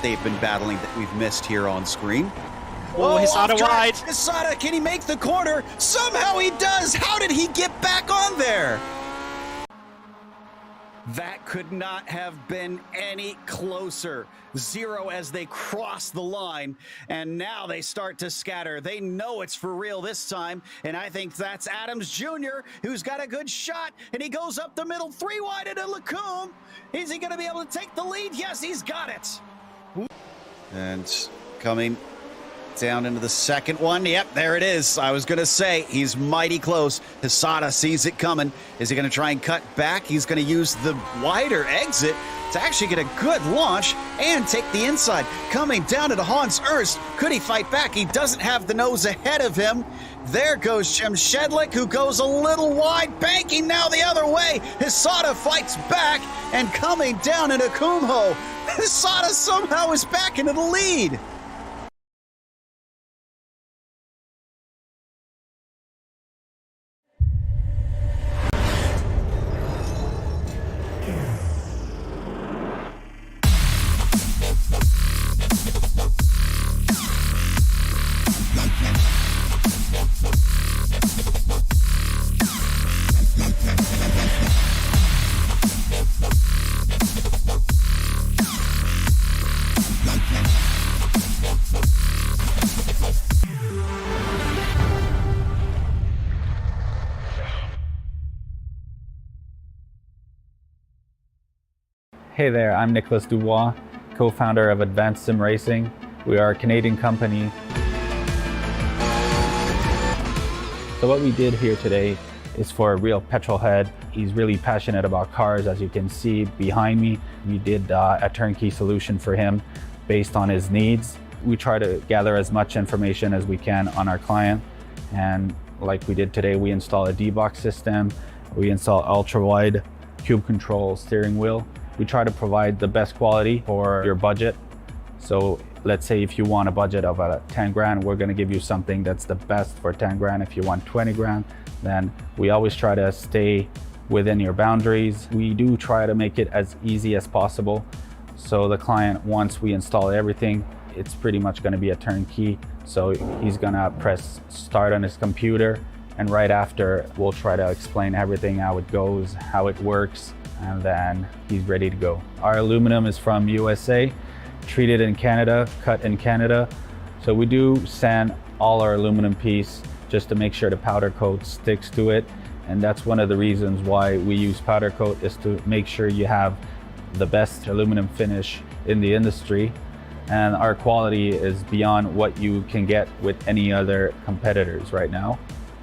they've been battling that we've missed here on screen. Oh, Hisada wide. Hisada, can he make the corner? Somehow he does. How did he get back on there? That could not have been any closer. 0 as they cross the line, and now they start to scatter. They know it's for real this time, and I think that's Adams Jr., who's got a good shot, and he goes up the middle, 3 wide into Lacombe. Is he going to be able to take the lead? Yes, he's got it. And coming down into the second one. Yep, there it is. I was going to say, he's mighty close. Hisada sees it coming. Is he going to try and cut back? He's going to use the wider exit to actually get a good launch and take the inside. Coming down into Hans Ernst. Could he fight back? He doesn't have the nose ahead of him. There goes Jim Shedlick, who goes a little wide, banking now the other way. Hisada fights back, and coming down into Kumho, Hisada somehow is back into the lead. Hey there, I'm Nicholas Dubois, co-founder of Advanced SimRacing. We are a Canadian company. So what we did here today is for a real petrol head. He's really passionate about cars, as you can see behind me. We did a turnkey solution for him based on his needs. We try to gather as much information as we can on our client. And like we did today, we install a D-box system. We install ultra-wide cube control steering wheel. We try to provide the best quality for your budget. So let's say if you want a budget of 10 grand, we're gonna give you something that's the best for 10 grand. If you want 20 grand, then we always try to stay within your boundaries. We do try to make it as easy as possible. So the client, once we install everything, it's pretty much gonna be a turnkey. So he's gonna press start on his computer, and right after, we'll try to explain everything, how it goes, how it works, and then he's ready to go. Our aluminum is from USA, treated in Canada, cut in Canada. So we do sand all our aluminum piece just to make sure the powder coat sticks to it. And that's one of the reasons why we use powder coat, is to make sure you have the best aluminum finish in the industry. And our quality is beyond what you can get with any other competitors right now.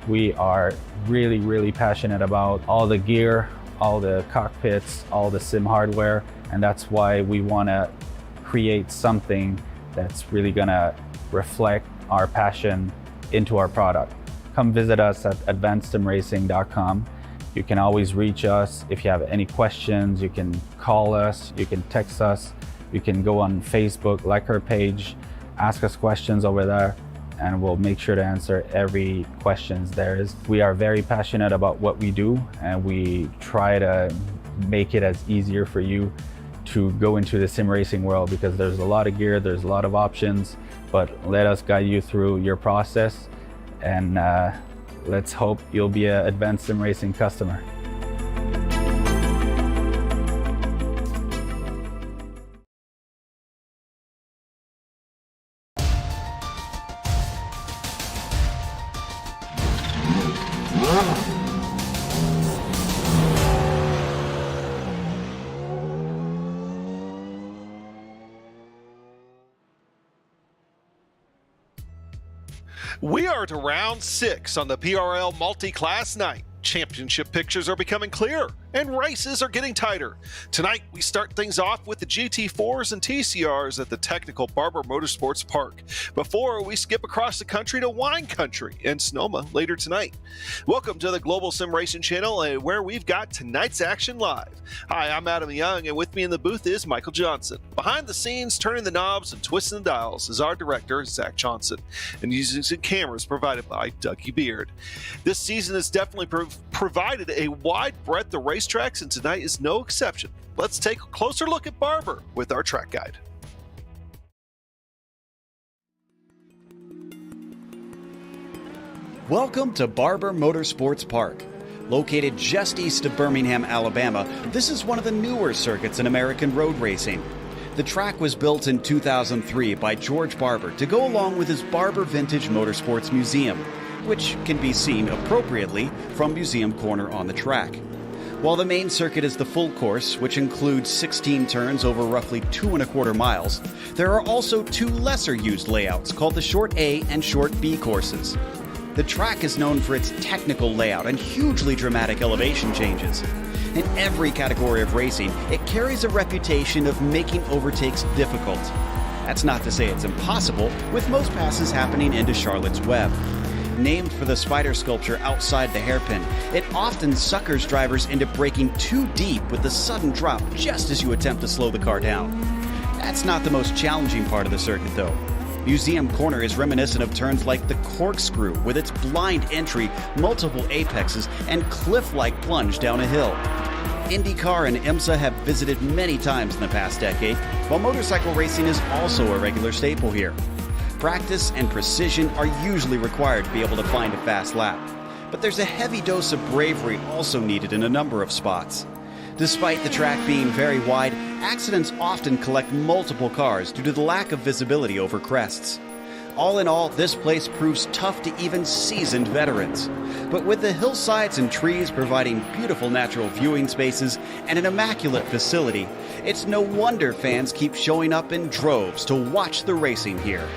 We are really, really passionate about all the gear, all the cockpits, all the sim hardware, and that's why we want to create something that's really going to reflect our passion into our product. Come visit us at advancedsimracing.com. You can always reach us if you have any questions. You can call us, you can text us, you can go on Facebook, like our page, ask us questions over there, and we'll make sure to answer every questions there is. We are very passionate about what we do, and we try to make it as easier for you to go into the sim racing world, because there's a lot of gear, there's a lot of options, but let us guide you through your process, and let's hope you'll be an Advanced Sim Racing customer. We are to round 6 on the PRL Multiclass night. Championship pictures are becoming clearer, and races are getting tighter. Tonight, we start things off with the GT4s and TCRs at the technical Barber Motorsports Park, before we skip across the country to wine country in Sonoma later tonight. Welcome to the Global Sim Racing channel, where we've got tonight's action live. Hi, I'm Adam Young, and with me in the booth is Michael Johnson. Behind the scenes, turning the knobs and twisting the dials, is our director, Zach Johnson, and using some cameras provided by Dougie Beard. This season has definitely provided a wide breadth of racetracks, and tonight is no exception. Let's take a closer look at Barber with our track guide. Welcome to Barber Motorsports Park. Located just east of Birmingham, Alabama, this is one of the newer circuits in American road racing. The track was built in 2003 by George Barber to go along with his Barber Vintage Motorsports Museum, which can be seen appropriately from Museum Corner on the track. While the main circuit is the full course, which includes 16 turns over roughly 2.25 miles, there are also two lesser used layouts called the Short A and Short B courses. The track is known for its technical layout and hugely dramatic elevation changes. In every category of racing, it carries a reputation of making overtakes difficult. That's not to say it's impossible, with most passes happening into Charlotte's Web. Named for the spider sculpture outside the hairpin, it often suckers drivers into braking too deep with the sudden drop just as you attempt to slow the car down. That's not the most challenging part of the circuit, though. Museum Corner is reminiscent of turns like the corkscrew, with its blind entry, multiple apexes, and cliff-like plunge down a hill. IndyCar and IMSA have visited many times in the past decade, while motorcycle racing is also a regular staple here. Practice and precision are usually required to be able to find a fast lap, but there's a heavy dose of bravery also needed in a number of spots. Despite the track being very wide, accidents often collect multiple cars due to the lack of visibility over crests. All in all, this place proves tough to even seasoned veterans. But with the hillsides and trees providing beautiful natural viewing spaces and an immaculate facility, it's no wonder fans keep showing up in droves to watch the racing here.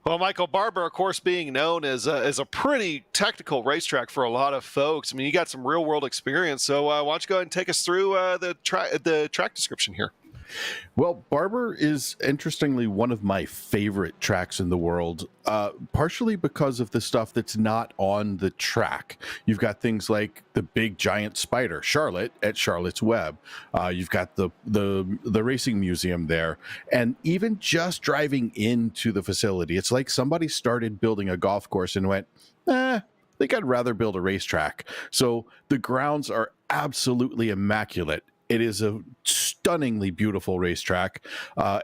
Well, Michael, Barber, of course, being known as a pretty technical racetrack for a lot of folks. I mean, you got some real-world experience, so why don't you go ahead and take us through the track description here? Well, Barber is interestingly one of my favorite tracks in the world, partially because of the stuff that's not on the track. You've got things like the big giant spider, Charlotte, at Charlotte's Web. You've got the racing museum there. And even just driving into the facility, it's like somebody started building a golf course and went, I think I'd rather build a racetrack. So the grounds are absolutely immaculate. It is a stunningly beautiful racetrack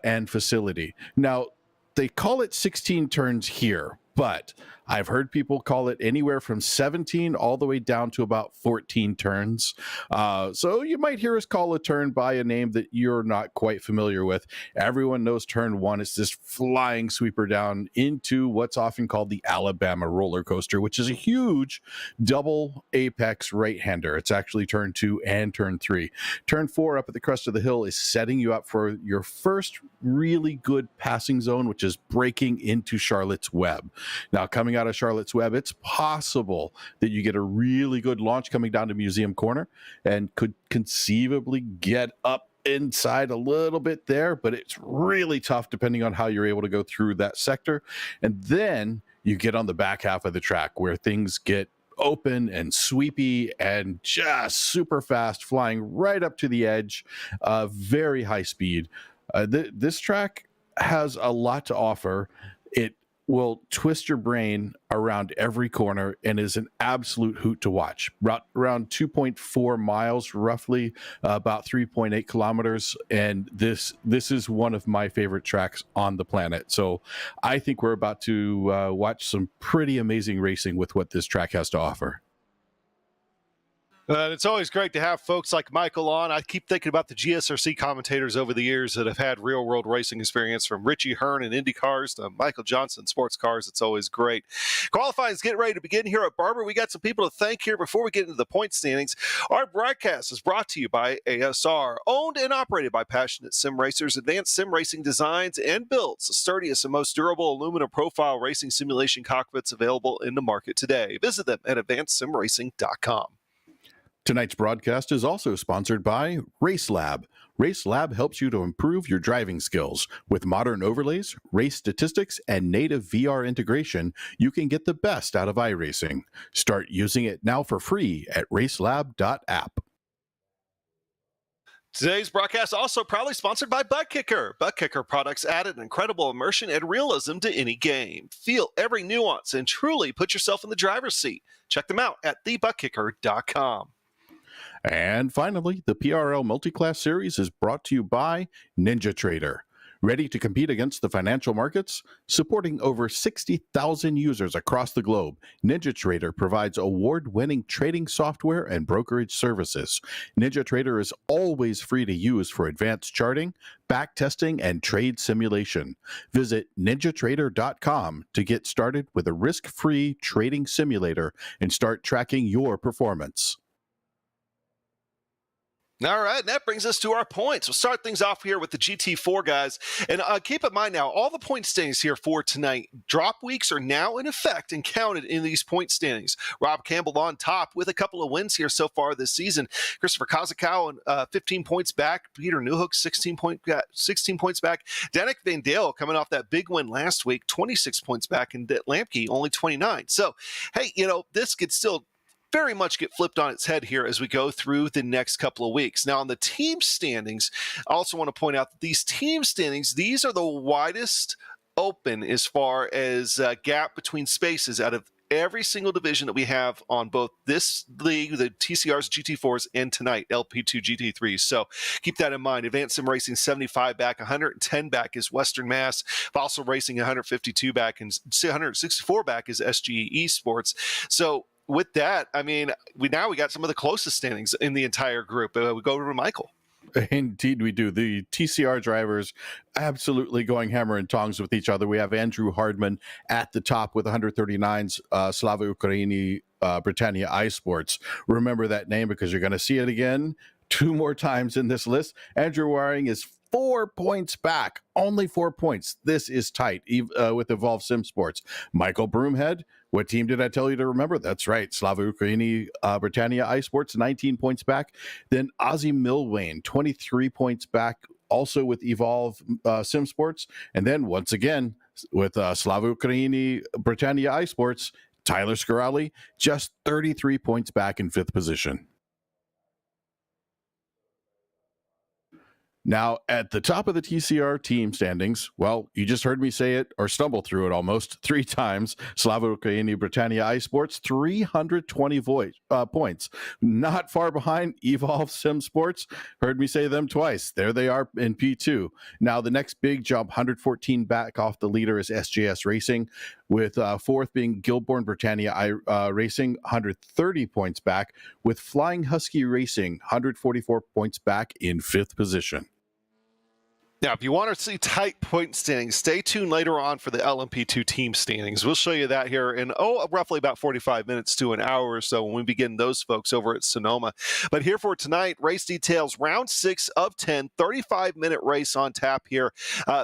and facility. Now, they call it 16 turns here, but I've heard people call it anywhere from 17 all the way down to about 14 turns. So you might hear us call a turn by a name that you're not quite familiar with. Everyone knows turn one is this flying sweeper down into what's often called the Alabama roller coaster, which is a huge double apex right-hander. It's actually turn two and turn three. Turn four up at the crest of the hill is setting you up for your first really good passing zone, which is breaking into Charlotte's Web. Now, coming out of Charlotte's Web, it's possible that you get a really good launch coming down to Museum Corner and could conceivably get up inside a little bit there, but it's really tough depending on how you're able to go through that sector. And then you get on the back half of the track where things get open and sweepy and just super fast, flying right up to the edge, very high speed. This track has a lot to offer. It will twist your brain around every corner and is an absolute hoot to watch. Around 2.4 miles, roughly, about 3.8 kilometers. And this is one of my favorite tracks on the planet. So I think we're about to watch some pretty amazing racing with what this track has to offer. It's always great to have folks like Michael on. I keep thinking about the GSRC commentators over the years that have had real-world racing experience, from Richie Hearn and Indy cars to Michael Johnson sports cars. It's always great. Qualifying is getting ready to begin here at Barber. We got some people to thank here before we get into the point standings. Our broadcast is brought to you by ASR, owned and operated by passionate SimRacers, advanced sim racing designs and builds, the sturdiest and most durable aluminum profile racing simulation cockpits available in the market today. Visit them at advancedsimracing.com. Tonight's broadcast is also sponsored by RaceLab. RaceLab helps you to improve your driving skills. With modern overlays, race statistics, and native VR integration, you can get the best out of iRacing. Start using it now for free at racelab.app. Today's broadcast also proudly sponsored by ButtKicker. ButtKicker products add an incredible immersion and realism to any game. Feel every nuance and truly put yourself in the driver's seat. Check them out at thebuttkicker.com. And finally, the PRL Multiclass Series is brought to you by NinjaTrader. Ready to compete against the financial markets? Supporting over 60,000 users across the globe, NinjaTrader provides award-winning trading software and brokerage services. NinjaTrader is always free to use for advanced charting, backtesting, and trade simulation. Visit NinjaTrader.com to get started with a risk-free trading simulator and start tracking your performance. All right, and that brings us to our points. We'll start things off here with the GT4 guys. And keep in mind now, all the point standings here for tonight, drop weeks are now in effect and counted in these point standings. Rob Campbell on top with a couple of wins here so far this season. Christopher Kazakow, 15 points back. Peter Newhook, 16 points back. Danik Van Dale coming off that big win last week, 26 points back. And Lampke, only 29. So, hey, this could still very much get flipped on its head here as we go through the next couple of weeks. Now, on the team standings, I also want to point out that these team standings, these are the widest open as far as gap between spaces out of every single division that we have on both this league, the TCRs, GT4s, and tonight, LP2 GT3s. So keep that in mind. Advanced Sim Racing, 75 back, 110 back is Western Mass. Fossil Racing, 152 back, and 164 back is SGE Esports. So with that, I mean, we got some of the closest standings in the entire group. We go over to Michael. Indeed, we do. The TCR drivers absolutely going hammer and tongs with each other. We have Andrew Hardman at the top with 139s, Slava Ukraini, Britannia iSports. Remember that name because you're going to see it again 2 more times in this list. Andrew Waring is 4 points back, only 4 points. This is tight with Evolve Sim Sports. Michael Broomhead, what team did I tell you to remember? That's right, Slava Ukraini, Britannia iSports, 19 points back. Then Ozzy Milwane, 23 points back, also with Evolve Sim Sports. And then once again, with Slava Ukraini, Britannia iSports, Tyler Scarali, just 33 points back in 5th position. Now, at the top of the TCR team standings, well, you just heard me say it or stumble through it almost 3 times. Slava Ukraini, Britannia iSports, 320 points. Not far behind Evolve Sim Sports. Heard me say them twice. There they are in P2. Now, the next big jump, 114 back off the leader, is SJS Racing, with 4th being Gilborn Britannia Racing, 130 points back, with Flying Husky Racing, 144 points back in 5th position. Now, if you want to see tight point standings, stay tuned later on for the LMP2 team standings. We'll show you that here in, roughly about 45 minutes to an hour or so when we begin those folks over at Sonoma. But here for tonight, race details, round 6 of 10, 35-minute race on tap here.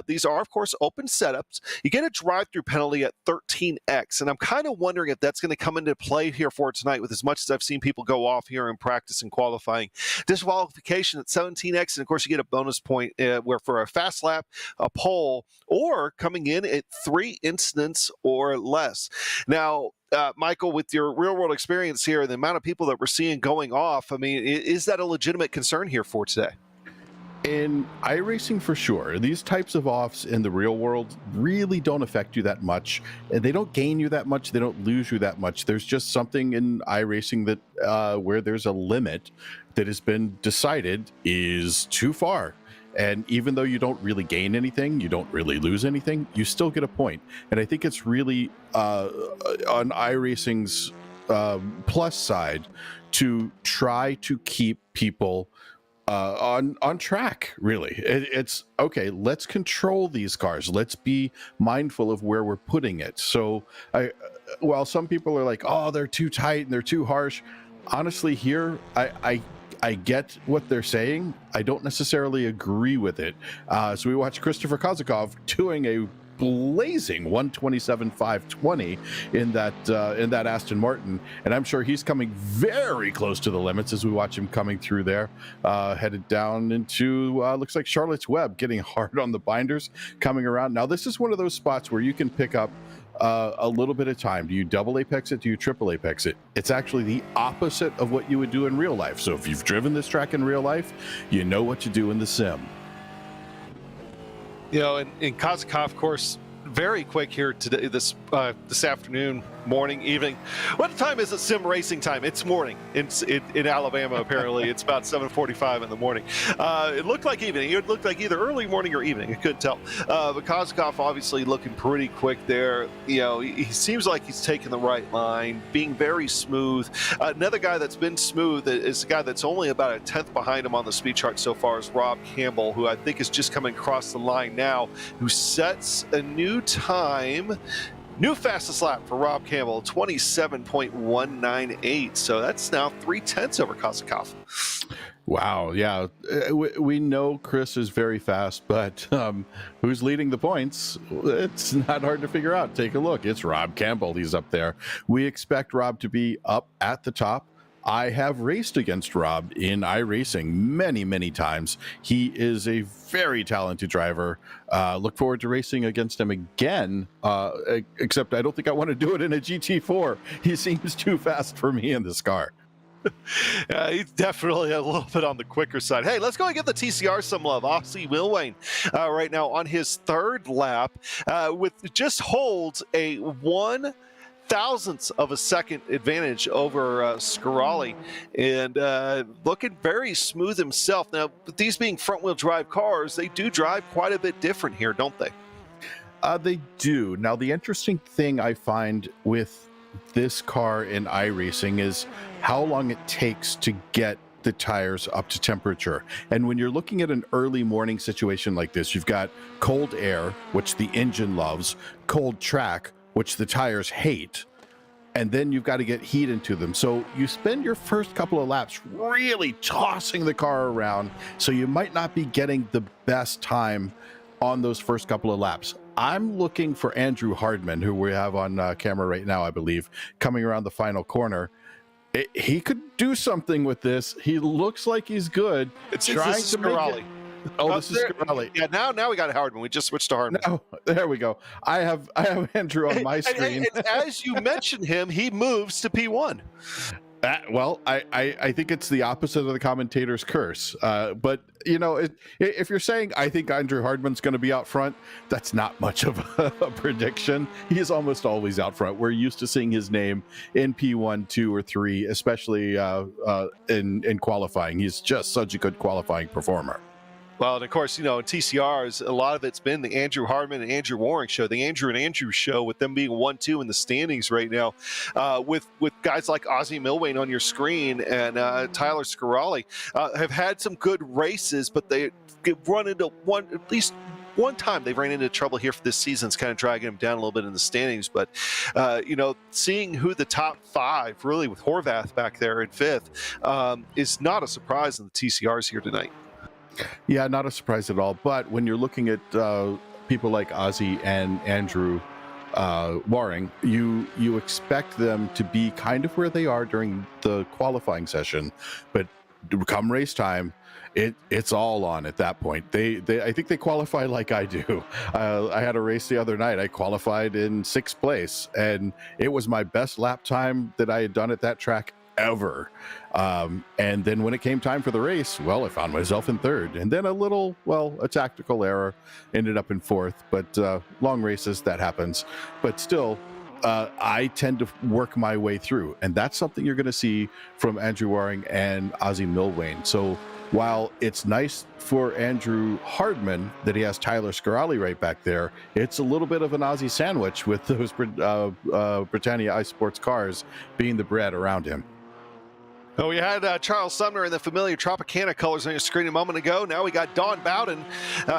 These are, of course, open setups. You get a drive-through penalty at 13x, and I'm kind of wondering if that's going to come into play here for tonight with as much as I've seen people go off here in practice and qualifying. Disqualification at 17x, and, of course, you get a bonus point where for a fast lap, a pole, or coming in at 3 incidents or less. Now, Michael, with your real-world experience here and the amount of people that we're seeing going off, I mean, is that a legitimate concern here for today? In iRacing, for sure. These types of offs in the real world really don't affect you that much. And they don't gain you that much. They don't lose you that much. There's just something in iRacing that where there's a limit that has been decided is too far. And even though you don't really gain anything, you don't really lose anything, you still get a point. And I think it's really on iRacing's plus side to try to keep people on track, really. It's okay, let's control these cars. Let's be mindful of where we're putting it. So while some people are like, oh, they're too tight and they're too harsh, honestly, here, I get what they're saying. I don't necessarily agree with it. So we watched Christopher Kozakov doing a blazing 127.520 in that Aston Martin, and I'm sure he's coming very close to the limits as we watch him coming through there, headed down into looks like Charlotte's Web, getting hard on the binders, coming around. Now this is one of those spots where you can pick up a little bit of time. Do you double apex it? Do you triple apex it? It's actually the opposite of what you would do in real life. So if you've driven this track in real life, you know what to do in the sim. You know, and Kozakov, of course, very quick here today, this afternoon, Morning, evening. What time is it SimRacing time? It's morning. It's in Alabama, apparently. It's about 7:45 in the morning. It looked like evening. It looked like either early morning or evening. I couldn't tell. But Kozakov obviously looking pretty quick there. You know, he seems like he's taking the right line, being very smooth. Another guy that's been smooth is a guy that's only about a 10th behind him on the speed chart so far is Rob Campbell, who I think is just coming across the line now, who sets a new time. New fastest lap for Rob Campbell, 27.198. So that's now 3/10 over Kozakov. Wow, yeah. We know Chris is very fast, but who's leading the points? It's not hard to figure out. Take a look. It's Rob Campbell. He's up there. We expect Rob to be up at the top. I have raced against Rob in iRacing many, many times. He is a very talented driver. Look forward to racing against him again, except I don't think I want to do it in a GT4. He seems too fast for me in this car. He's definitely a little bit on the quicker side. Hey, let's go and give the TCR some love. Aussie Milwain right now on his third lap with just holds a 1/1000th of a second advantage over Scarali, and looking very smooth himself. Now, with these being front-wheel drive cars, they do drive quite a bit different here, don't they? They do. Now, the interesting thing I find with this car in iRacing is how long it takes to get the tires up to temperature. And when you're looking at an early morning situation like this, you've got cold air, which the engine loves, cold track, which the tires hate, and then you've got to get heat into them. So you spend your first couple of laps really tossing the car around, so you might not be getting the best time on those first couple of laps. I'm looking for Andrew Hardman, who we have on camera right now, I believe, coming around the final corner. He could do something with this. He looks like he's good. It's trying to make it. Oh, this is Scarali. Yeah, now we got Hardman. We just switched to Hardman. Now, there we go. I have Andrew on my screen. And as you mentioned him, he moves to P1. Well, I think it's the opposite of the commentator's curse. But, you know, if you're saying I think Andrew Hardman's going to be out front, that's not much of a prediction. He is almost always out front. We're used to seeing his name in P1, 2, or 3, especially in qualifying. He's just such a good qualifying performer. Well, and of course, you know, in TCRs, a lot of it's been the Andrew Hardman and Andrew Waring show, the Andrew and Andrew show, with them being 1-2 in the standings right now, with guys like Aussie Milwain on your screen and Tyler Scarali have had some good races, but they run into at least one time they ran into trouble here for this season. It's kind of dragging them down a little bit in the standings. But, you know, seeing who the top 5, really with Horvath back there in 5th, is not a surprise in the TCRs here tonight. Yeah, not a surprise at all. But when you're looking at people like Ozzy and Andrew Waring, you expect them to be kind of where they are during the qualifying session. But come race time, it's all on at that point. I think they qualify like I do. I had a race the other night. I qualified in 6th place, and it was my best lap time that I had done at that track ever. And then when it came time for the race, well, I found myself in 3rd, and then a tactical error, ended up in 4th. But long races, that happens. But still, I tend to work my way through, and that's something you're going to see from Andrew Waring and Ozzy Milwain. So while it's nice for Andrew Hardman that he has Tyler Scarali right back there, it's a little bit of an Aussie sandwich with those Britannia iSports cars being the bread around him. Oh, we had Charles Sumner in the familiar Tropicana colors on your screen a moment ago. Now we got Don Bowden,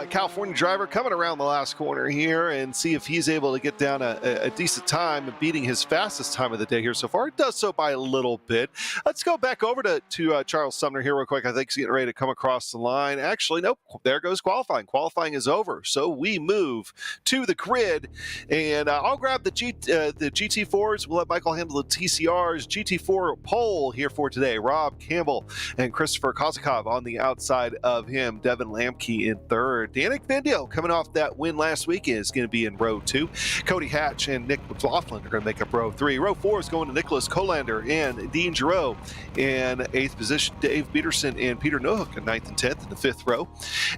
California driver, coming around the last corner here and see if he's able to get down a decent time, beating his fastest time of the day here so far. It does so by a little bit. Let's go back over to Charles Sumner here real quick. I think he's getting ready to come across the line. Actually, nope, there goes qualifying. Qualifying is over. So we move to the grid, and I'll grab the GT4s. We'll let Michael handle the TCRs. GT4 pole here for today today. Rob Campbell and Christopher Kozakov on the outside of him. Devin Lamke in third. Danik Vandale, coming off that win last week, is going to be in row 2. Cody Hatch and Nick McLaughlin are going to make up row 3. Row 4 is going to Nicholas Colander and Dean Giroux in 8th position. Dave Peterson and Peter Nohook in 9th and 10th in the 5th row.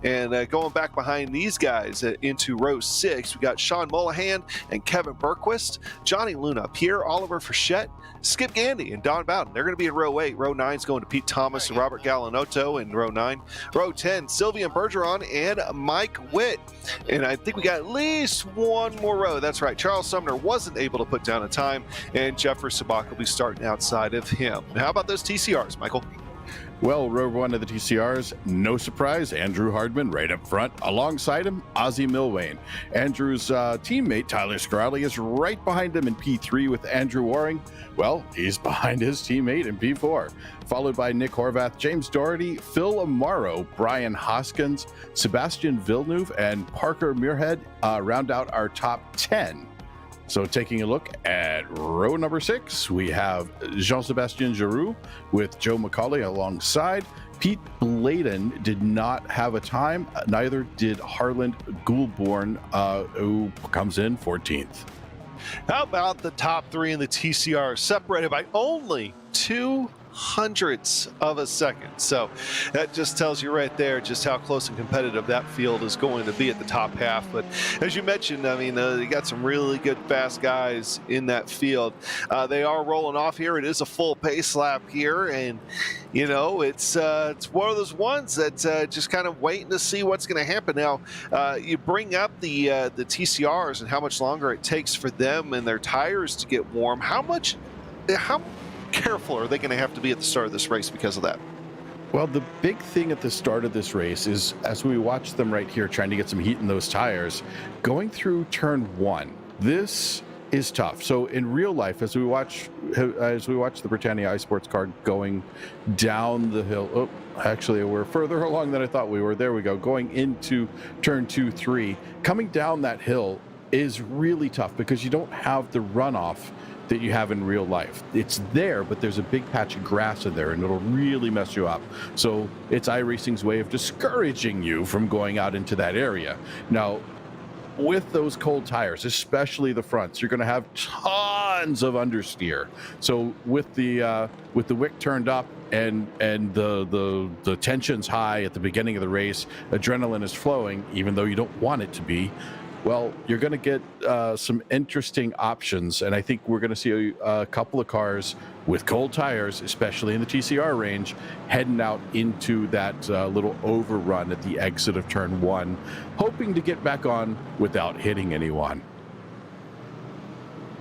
And going back behind these guys into row 6, we got Sean Mullahan and Kevin Berquist, Johnny Luna, Pierre Oliver Frechette, Skip Gandy, and Don Bowden. They're going to be in row 8. Row 9 is going to Pete Thomas and Robert Gallinotto in row 9. Row 10, Sylvian Bergeron and Mike Witt. And I think we got at least one more row. That's right. Charles Sumner wasn't able to put down a time, and Jeffrey Sabak will be starting outside of him. How about those TCRs, Michael? Well, row 1 of the TCRs, no surprise, Andrew Hardman right up front. Alongside him, Ozzie Milwane. Andrew's teammate, Tyler Scarali, is right behind him in P3 with Andrew Waring. Well, he's behind his teammate in P4. Followed by Nick Horvath, James Doherty, Phil Amaro, Brian Hoskins, Sebastian Villeneuve, and Parker Muirhead round out our top 10. So taking a look at row number 6, we have Jean-Sebastien Giroux with Joe McCauley alongside. Pete Bladen did not have a time, neither did Harland Goulbourne, who comes in 14th. How about the top 3 in the TCR, separated by only 2 hundredths of a second? So that just tells you right there just how close and competitive that field is going to be at the top half. But as you mentioned, I mean, you got some really good fast guys in that field. They are rolling off here. It is a full pace lap here, and you know, it's one of those ones that just kind of waiting to see what's going to happen. Now, you bring up the TCRs and how much longer it takes for them and their tires to get warm. How careful are they going to have to be at the start of this race because of that? Well, the big thing at the start of this race is, as we watch them right here trying to get some heat in those tires, going through turn 1, this is tough. So in real life, as we watch the Britannia iSports car going down the hill, oh, actually we're further along than I thought we were. There we go. Going into turn 2, 3, coming down that hill is really tough because you don't have the runoff that you have in real life. It's there, but there's a big patch of grass in there and it'll really mess you up. So it's iRacing's way of discouraging you from going out into that area. Now, with those cold tires, especially the fronts, you're going to have tons of understeer. So with the wick turned up and the tension's high at the beginning of the race, adrenaline is flowing, even though you don't want it to be. Well, you're going to get some interesting options, and I think we're going to see a couple of cars with cold tires, especially in the TCR range, heading out into that little overrun at the exit of turn 1, hoping to get back on without hitting anyone.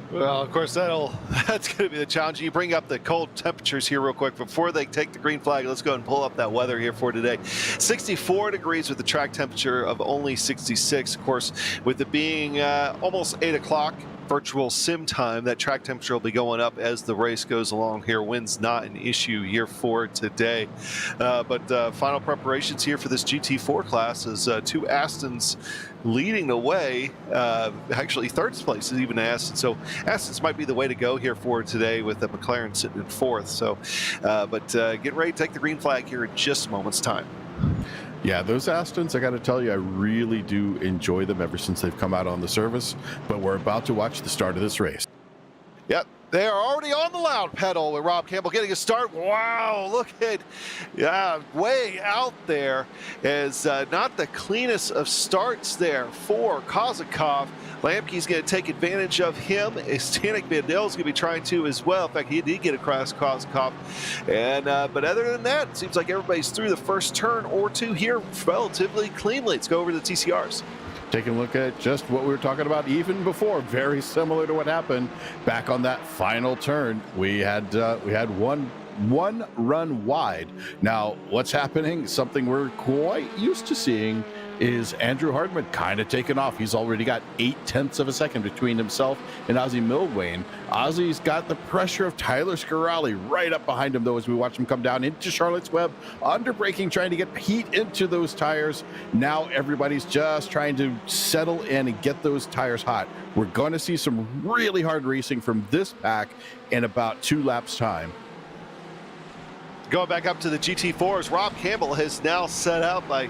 Well, of course, that's going to be the challenge. You bring up the cold temperatures here real quick. Before they take the green flag, let's go and pull up that weather here for today. 64 degrees with the track temperature of only 66. Of course, with it being almost 8 o'clock, virtual sim time, that track temperature will be going up as the race goes along here. Wind's not an issue here for today. But final preparations here for this GT4 class is 2 Astons leading the way. Actually, third place is even Aston. So Astons might be the way to go here for today with the McLaren sitting in 4th. So, get ready to take the green flag here in just a moment's time. Yeah, those Astons, I got to tell you, I really do enjoy them ever since they've come out on the service. But we're about to watch the start of this race. Yep. They are already on the loud pedal with Rob Campbell getting a start. Wow, look at, way out there is not the cleanest of starts there for Kozakov. Lamke's going to take advantage of him. Stanek Vandale's going to be trying to as well. In fact, he did get across Kozakov. And but other than that, it seems like everybody's through the first turn or 2 here relatively cleanly. Let's go over to the TCRs. Taking a look at just what we were talking about even before, very similar to what happened back on that final turn. We had one run wide. Now, what's happening? Something we're quite used to seeing is Andrew Hardman kind of taken off. He's already got 0.8 of a second between himself and Ozzie Milwane. Ozzie's got the pressure of Tyler Scarali right up behind him, though, as we watch him come down into Charlotte's Web, under braking, trying to get heat into those tires. Now everybody's just trying to settle in and get those tires hot. We're going to see some really hard racing from this pack in about 2 laps time. Going back up to the GT4s, Rob Campbell has now set out by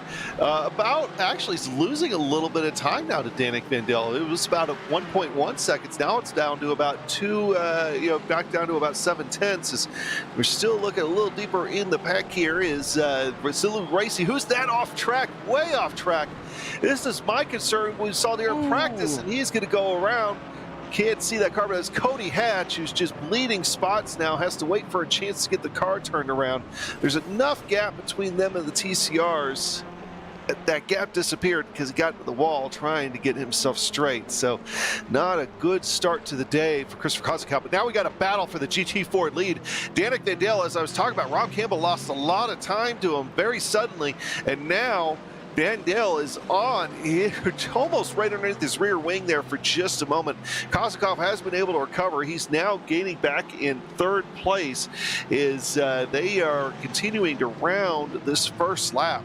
he's losing a little bit of time now to Danik Vandel. It was about 1.1 seconds. Now it's down to about back down to about 7/10. As we're still looking a little deeper in the pack here is Brazilian Racing. Who's that off track? Way off track. This is my concern. We saw there in practice, and he's going to go around. Can't see that car, but it's Cody Hatch, who's just bleeding spots now, has to wait for a chance to get the car turned around. There's enough gap between them and the TCRs. That gap disappeared because he got to the wall trying to get himself straight. So not a good start to the day for Christopher Kozakov. But now we got a battle for the GT4 lead. Danik Vandel, as I was talking about, Rob Campbell lost a lot of time to him very suddenly, and now Vandel is on almost right underneath his rear wing there for just a moment. Kozakov has been able to recover. He's now gaining back in third place. They are continuing to round this first lap.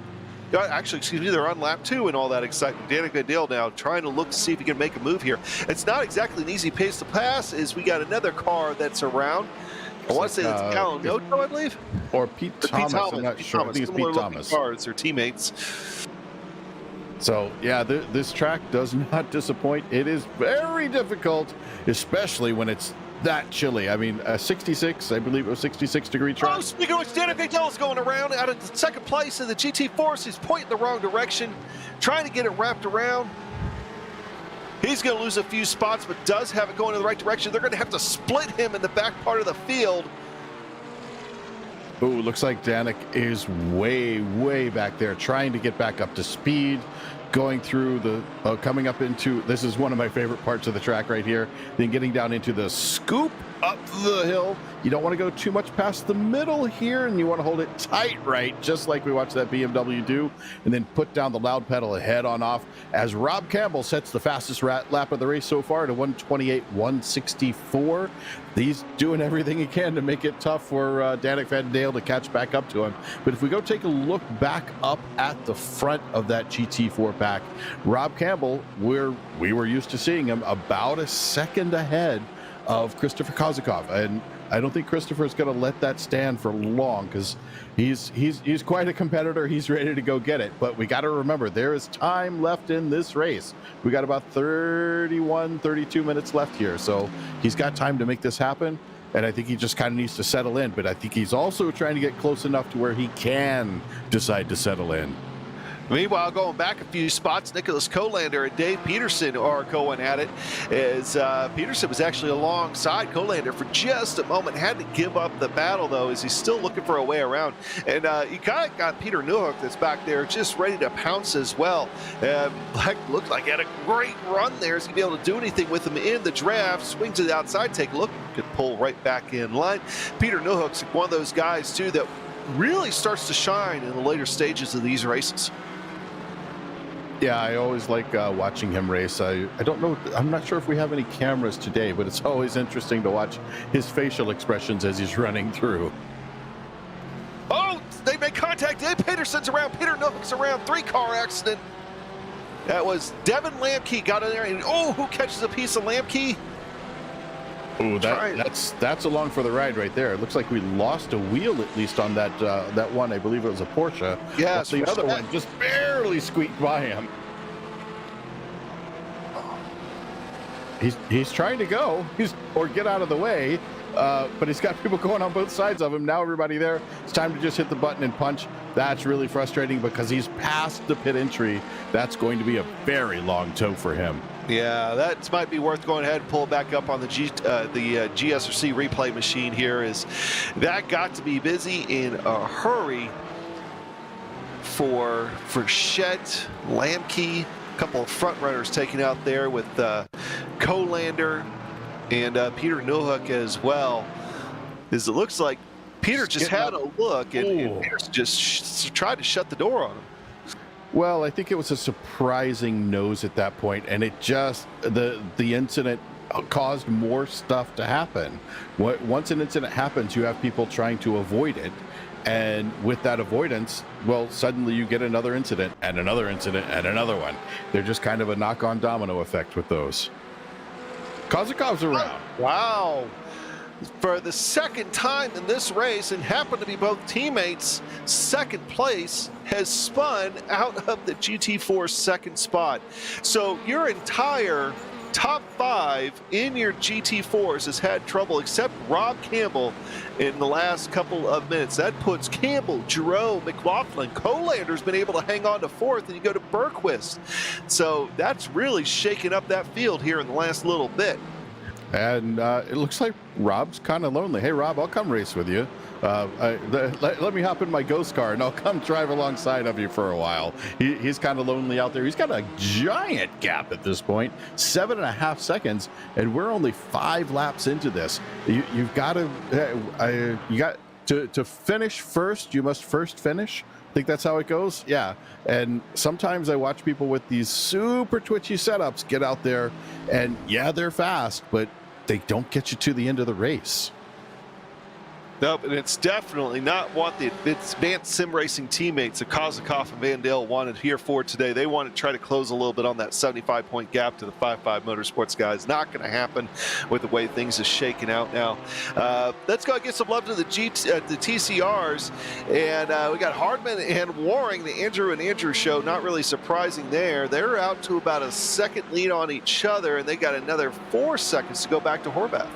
Actually, excuse me, they're on lap 2 and all that excitement. Danik Vandel now trying to look to see if he can make a move here. It's not exactly an easy pace to pass, as we got another car that's around. I want to say it's Alan Noto, I believe. Or Pete Thomas, I'm not sure. I think it's Pete Thomas. Cars, they're teammates. So, yeah, this track does not disappoint. It is very difficult, especially when it's that chilly. I mean, 66, I believe it was 66-degree track. Oh, speaking of which, Danik Vandel is going around out of the second place in the GT4. He's pointing the wrong direction, trying to get it wrapped around. He's going to lose a few spots, but does have it going in the right direction. They're going to have to split him in the back part of the field. Ooh, looks like Danik is way back there, trying to get back up to speed, going through the, coming up into, this is one of my favorite parts of the track right here, then getting down into the scoop up the hill. You don't want to go too much past the middle here, and you want to hold it tight right, just like we watched that BMW do, and then put down the loud pedal and head on off as Rob Campbell sets the fastest lap of the race so far to 1:28.164. He's doing everything he can to make it tough for Danik Vandel to catch back up to him. But if we go take a look back up at the front of that GT4 pack, Rob Campbell, where we were used to seeing him about a second ahead of Christopher Kozakov, and I don't think Christopher's going to let that stand for long, because he's quite a competitor. He's ready to go get it, but we got to remember there is time left in this race. We got about 32 minutes left here, so he's got time to make this happen, and I think he just kind of needs to settle in. But I think he's also trying to get close enough to where he can decide to settle in. Meanwhile, going back a few spots, Nicholas Kolander and Dave Peterson are going at it, as Peterson was actually alongside Kolander for just a moment. Had to give up the battle, though, as he's still looking for a way around. And you kind of got Peter Newhook that's back there just ready to pounce as well. Black looked like he had a great run there. Is he going to be able to do anything with him in the draft? Swing to the outside, take a look, could pull right back in line. Peter Newhook's one of those guys, too, that really starts to shine in the later stages of these races. Yeah, I always like watching him race. I don't know, I'm not sure if we have any cameras today, but it's always interesting to watch his facial expressions as he's running through. Oh, they make contact. Dave Peterson's around. Peter Newhook's around. 3-car accident. That was Devin Lamke got in there, and who catches a piece of Lamke? Oh, that's along for the ride right there. It looks like we lost a wheel at least on that that one. I believe it was a Porsche. Yeah, the other one just barely squeaked by him. He's trying to go, or get out of the way, but he's got people going on both sides of him. Now everybody there, it's time to just hit the button and punch. That's really frustrating because he's past the pit entry. That's going to be a very long tow for him. Yeah, that might be worth going ahead and pull back up on the GSRC replay machine here. Is that got to be busy in a hurry for Frechette, Lamke, a couple of front runners taken out there with Kolander and Peter Newhook as well. As it looks like Peter just had a look, and Peter just tried to shut the door on him. Well, I think it was a surprising nose at that point, and it just, the incident caused more stuff to happen. Once an incident happens, you have people trying to avoid it, and with that avoidance, well, suddenly you get another incident and another incident and another one. They're just kind of a knock-on domino effect with those. Kozakov's around. Wow. for the second time in this race, and happen to be both teammates, second place has spun out of the GT4 second spot. So your entire top 5 in your GT4s has had trouble, except Rob Campbell in the last couple of minutes. That puts Campbell, Giroux, McLaughlin, Colander's been able to hang on to 4th, and you go to Bergquist. So that's really shaken up that field here in the last little bit. And it looks like Rob's kind of lonely. Hey, Rob, I'll come race with you. Let me hop in my ghost car and I'll come drive alongside of you for a while. He's kind of lonely out there. He's got a giant gap at this point, 7.5 seconds, and we're only 5 laps into this. You've got to finish first. You must first finish. I think that's how it goes. Yeah. And sometimes I watch people with these super twitchy setups get out there, and yeah, they're fast, but they don't get you to the end of the race. Nope, and it's definitely not what the advanced sim racing teammates of Kozakov and Van Dale wanted here for today. They want to try to close a little bit on that 75-point gap to the 5.5 Motorsports guys. Not going to happen with the way things are shaking out now. Let's go get some love to the TCRs. And we got Hardman and Waring, the Andrew and Andrew show. Not really surprising there. They're out to about a second lead on each other, and they got another 4 seconds to go back to Horvath.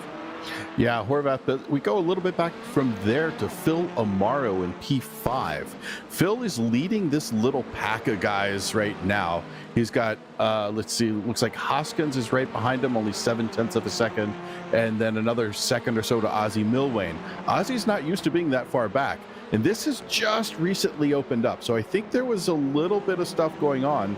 Yeah, Horvath, but we go a little bit back from there to Phil Amaro in P5. Phil is leading this little pack of guys right now. He's got, let's see, looks like Hoskins is right behind him, only 0.7 of a second, and then another second or so to Ozzy Milwane. Ozzy's not used to being that far back, and this has just recently opened up, so I think there was a little bit of stuff going on.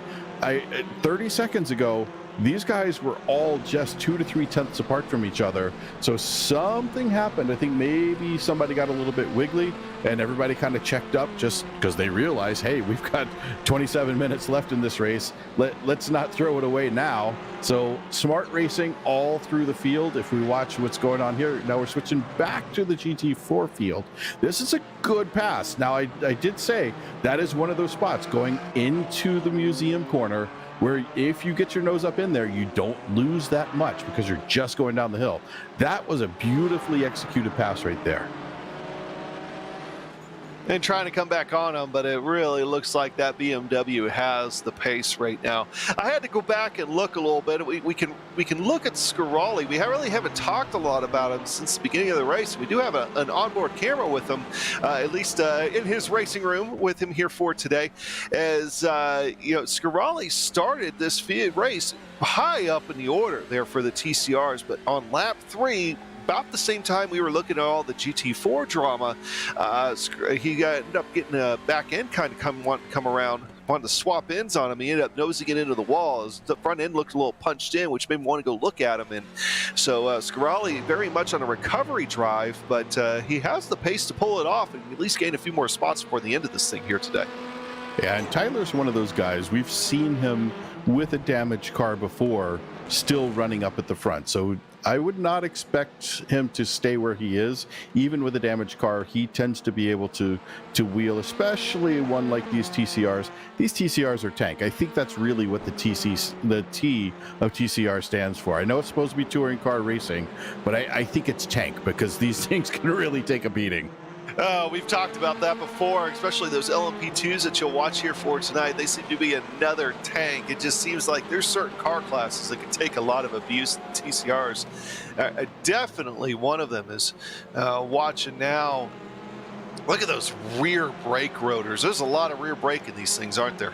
30 seconds ago, these guys were all just 2 to 3 tenths apart from each other. So something happened. I think maybe somebody got a little bit wiggly and everybody kind of checked up just because they realized, hey, we've got 27 minutes left in this race. Let's not throw it away now. So smart racing all through the field. If we watch what's going on here, now we're switching back to the GT4 field. This is a good pass. Now, I did say that is one of those spots going into the museum corner where if you get your nose up in there, you don't lose that much because you're just going down the hill. That was a beautifully executed pass right there. And trying to come back on them, but it really looks like that BMW has the pace right now. I had to go back and look a little bit. We can look at Scarali. We really haven't talked a lot about him since the beginning of the race. We do have an onboard camera with him, at least in his racing room with him here for today. As you know, Scarali started this race high up in the order there for the TCRs, but on lap 3, about the same time we were looking at all the GT4 drama, he ended up getting a back end kind of come around, wanted to swap ends on him. He ended up nosing it into the wall. The front end looked a little punched in, which made me want to go look at him. And so Scarali very much on a recovery drive, but he has the pace to pull it off and at least gain a few more spots before the end of this thing here today. Yeah, and Tyler's one of those guys. We've seen him with a damaged car before, still running up at the front. So I would not expect him to stay where he is. Even with a damaged car, he tends to be able to wheel, especially one like these TCRs. These TCRs are tank. I think that's really what the T of TCR stands for. I know it's supposed to be touring car racing, but I think it's tank because these things can really take a beating. We've talked about that before, especially those LMP2s that you'll watch here for tonight. They seem to be another tank. It just seems like there's certain car classes that can take a lot of abuse. The TCRs, definitely one of them is watching now. Look at those rear brake rotors. There's a lot of rear brake in these things, aren't there?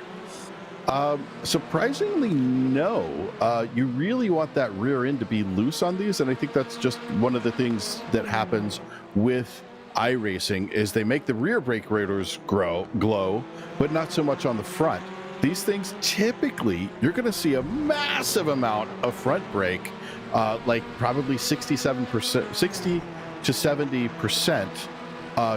Surprisingly, no. You really want that rear end to be loose on these, and I think that's just one of the things that happens with iRacing is they make the rear brake rotors glow, but not so much on the front. These things typically, you're going to see a massive amount of front brake, like probably 60 to 70%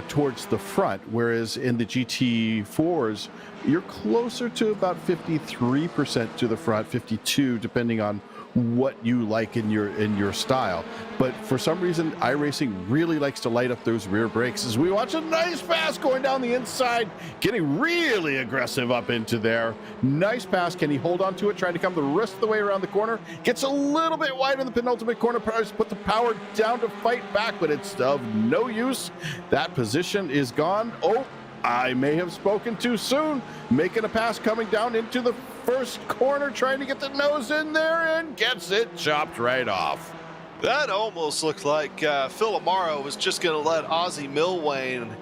towards the front, whereas in the GT4s, you're closer to about 53% to the front, 52 depending on what you like in your style. But for some reason, iRacing really likes to light up those rear brakes as we watch a nice pass going down the inside, getting really aggressive up into there. Nice pass. Can he hold on to it? Trying to come the rest of the way around the corner. Gets a little bit wide in the penultimate corner. Tries to put the power down to fight back, but it's of no use. That position is gone. Oh, I may have spoken too soon. Making a pass coming down into the first corner, trying to get the nose in there, and gets it chopped right off. That almost looked like Phil Amaro was just going to let Ozzie Milwane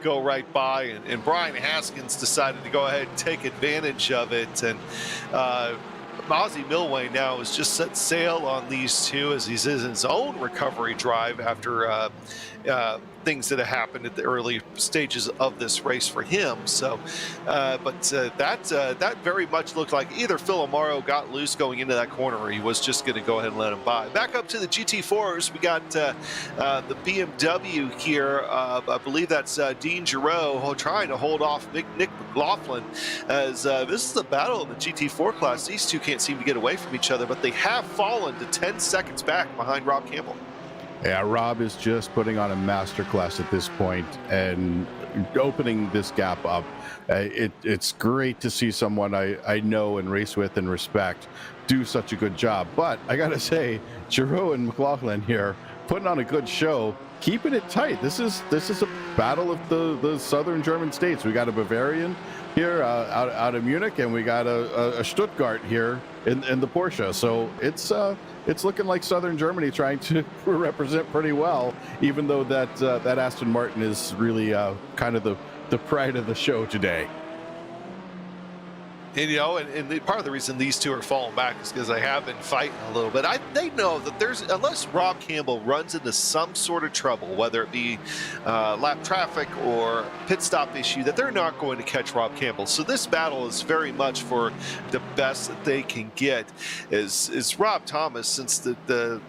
go right by, and Brian Haskins decided to go ahead and take advantage of it. And Ozzie Milwane now has just set sail on these two as he's in his own recovery drive after things that have happened at the early stages of this race for him. So, that very much looked like either Phil Amaro got loose going into that corner, or he was just going to go ahead and let him by. Back up to the GT4s, we got the BMW here. I believe that's Dean Giroux trying to hold off Nick McLaughlin, as this is the battle of the GT4 class. These two can't seem to get away from each other, but they have fallen to 10 seconds back behind Rob Campbell. Yeah, Rob is just putting on a masterclass at this point and opening this gap up. It's great to see someone I know and race with and respect do such a good job. But I got to say, Giroux and McLaughlin here putting on a good show, keeping it tight. This is a battle of the southern German states. We got a Bavarian here out of Munich, and we got a Stuttgart here in the Porsche. So it's looking like southern Germany trying to represent pretty well, even though that Aston Martin is really kind of the pride of the show today. And, and part of the reason these two are falling back is because they have been fighting a little bit. They know that unless Rob Campbell runs into some sort of trouble, whether it be lap traffic or pit stop issue, that they're not going to catch Rob Campbell. So this battle is very much for the best that they can get. Is Rob Thomas, since the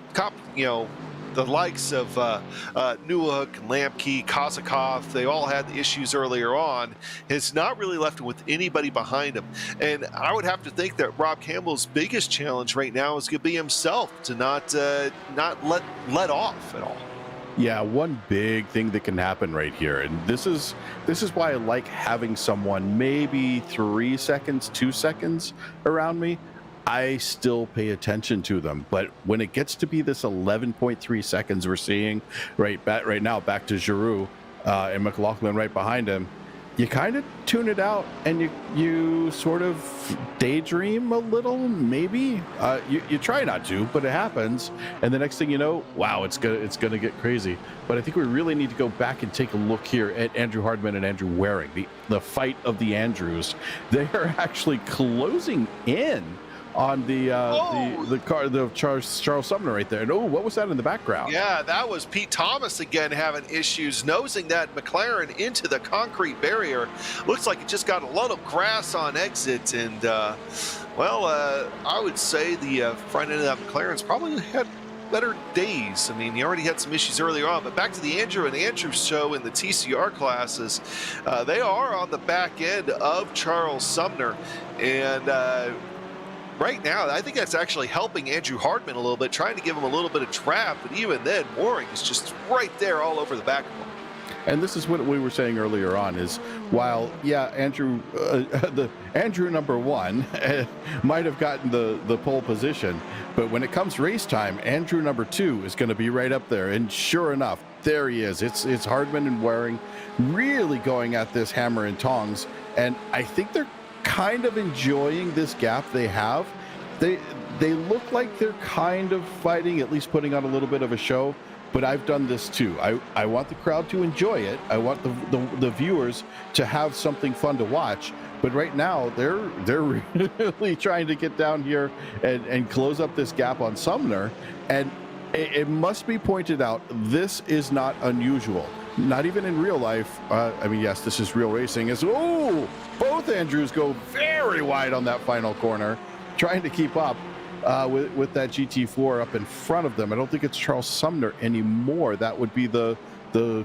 likes of Newhook, Lamke, Kozakov, they all had issues earlier on, has not really left with anybody behind him. And I would have to think that Rob Campbell's biggest challenge right now is going to be himself to not let off at all. Yeah, one big thing that can happen right here, and this is why I like having someone maybe 3 seconds, 2 seconds around me. I still pay attention to them, but when it gets to be this 11.3 seconds we're seeing right now, back to Giroux and McLaughlin right behind him, you kind of tune it out and you sort of daydream a little, maybe. You try not to, but it happens, and the next thing you know, wow, it's gonna get crazy. But I think we really need to go back and take a look here at Andrew Hardman and Andrew Waring, the fight of the Andrews. They are actually closing in on the car, the Charles Sumner right there. And what was that in the background? Yeah, that was Pete Thomas again having issues nosing that McLaren into the concrete barrier. Looks like it just got a lot of grass on exit, and I would say the front end of that McLaren's probably had better days. I mean, he already had some issues earlier on, but back to the Andrew and Andrew show in the TCR classes. They are on the back end of Charles Sumner, and right now, I think that's actually helping Andrew Hardman a little bit, trying to give him a little bit of trap, but even then, Waring is just right there all over the back of him. And this is what we were saying earlier on, is while, yeah, Andrew, the Andrew number one might have gotten the pole position, but when it comes race time, Andrew number two is going to be right up there. And sure enough, there he is. It's Hardman and Waring really going at this hammer and tongs. And I think they're kind of enjoying this gap they have. They look like they're kind of fighting, at least putting on a little bit of a show. But I've done this too. I want the crowd to enjoy it. I want the viewers to have something fun to watch. But right now, they're really trying to get down here and close up this gap on Sumner. And it must be pointed out, this is not unusual. Not even in real life. I mean, yes, this is real racing. Both Andrews go very wide on that final corner, trying to keep up with that GT4 up in front of them. I don't think it's Charles Sumner anymore. That would be the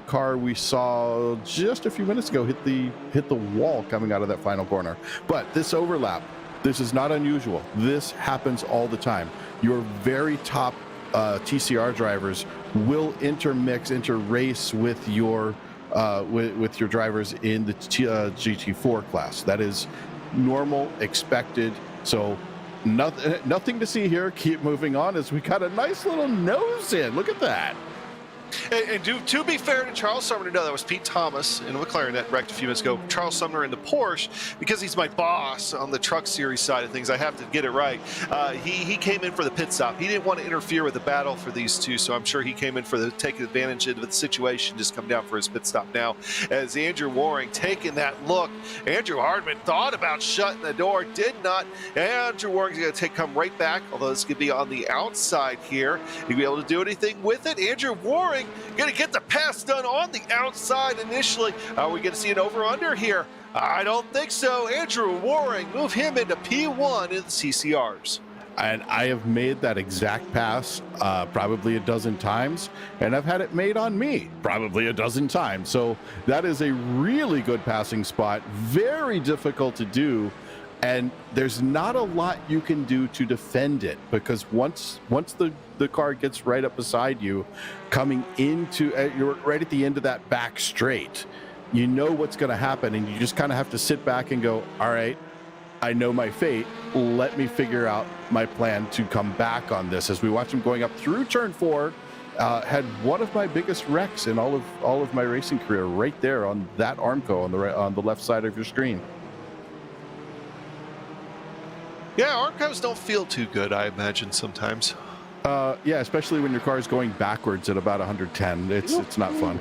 car we saw just a few minutes ago hit the wall coming out of that final corner. But this overlap, This is not unusual. This happens all the time. Your very top TCR drivers will interrace with your drivers in the GT4 class. That is normal, expected. So nothing to see here. Keep moving on as we got a nice little nose in. Look at that. And to be fair to Charles Sumner, no, that was Pete Thomas in a McLaren that wrecked a few minutes ago. Charles Sumner in the Porsche, because he's my boss on the truck series side of things, I have to get it right. He came in for the pit stop. He didn't want to interfere with the battle for these two, so I'm sure he came in for the taking advantage of the situation, just come down for his pit stop now. As Andrew Waring taking that look, Andrew Hardman thought about shutting the door, did not. Andrew Waring's going to come right back, although this could be on the outside here. He'll be able to do anything with it. Andrew Waring going to get the pass done on the outside initially. Are we going to see an over-under here? I don't think so. Andrew Waring, move him into P1 in the CCRs. And I have made that exact pass probably a dozen times, and I've had it made on me probably a dozen times. So that is a really good passing spot, very difficult to do, and there's not a lot you can do to defend it, because once the car gets right up beside you, coming into you're right at the end of that back straight, you know what's going to happen, and you just kind of have to sit back and go, all right, I know my fate. Let me figure out my plan to come back on this. As we watch him going up through turn 4, had one of my biggest wrecks in all of my racing career right there on that Armco on the left side of your screen. Yeah, Armcos don't feel too good, I imagine, sometimes. Yeah, especially when your car is going backwards at about 110. It's not fun.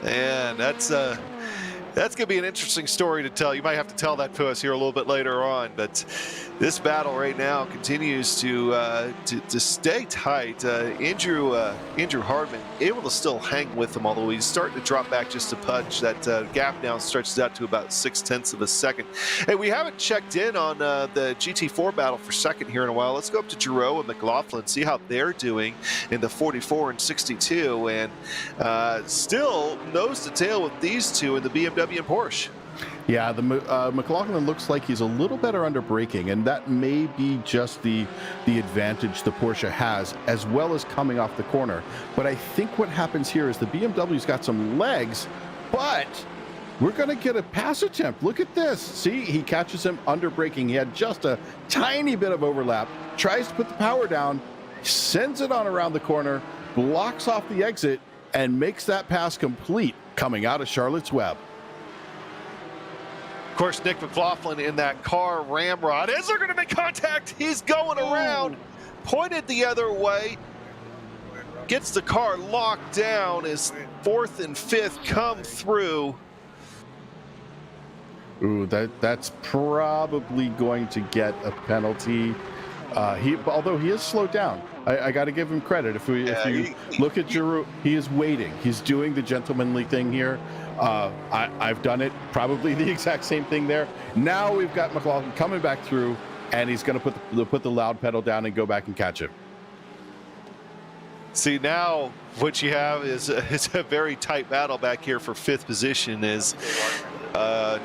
And that's going to be an interesting story to tell. You might have to tell that to us here a little bit later on. But this battle right now continues to stay tight. Andrew Hardman able to still hang with him, although he's starting to drop back just a touch. That gap now stretches out to about 0.6 of a second. Hey, we haven't checked in on the GT4 battle for second here in a while. Let's go up to Giroux and McLaughlin, see how they're doing in the 44 and 62. And still nose to tail with these two in the BMW and Porsche. Yeah, the McLaughlin looks like he's a little better under braking, and that may be just the advantage the Porsche has, as well as coming off the corner. But I think what happens here is the BMW's got some legs, but we're going to get a pass attempt. Look at this. See, he catches him under braking. He had just a tiny bit of overlap, tries to put the power down, sends it on around the corner, blocks off the exit, and makes that pass complete coming out of Charlotte's Web. Of course, Nick McLaughlin in that car ramrod. Is there going to be contact? He's going around, pointed the other way, gets the car locked down as 4th and 5th come through. Ooh, that's probably going to get a penalty. Although he is slowed down. I got to give him credit. If you look at Giroux, he is waiting. He's doing the gentlemanly thing here. I've done it, probably the exact same thing there. Now we've got McLaughlin coming back through, and he's going to put the loud pedal down and go back and catch him. See, now what you have is a very tight battle back here for 5th position. Is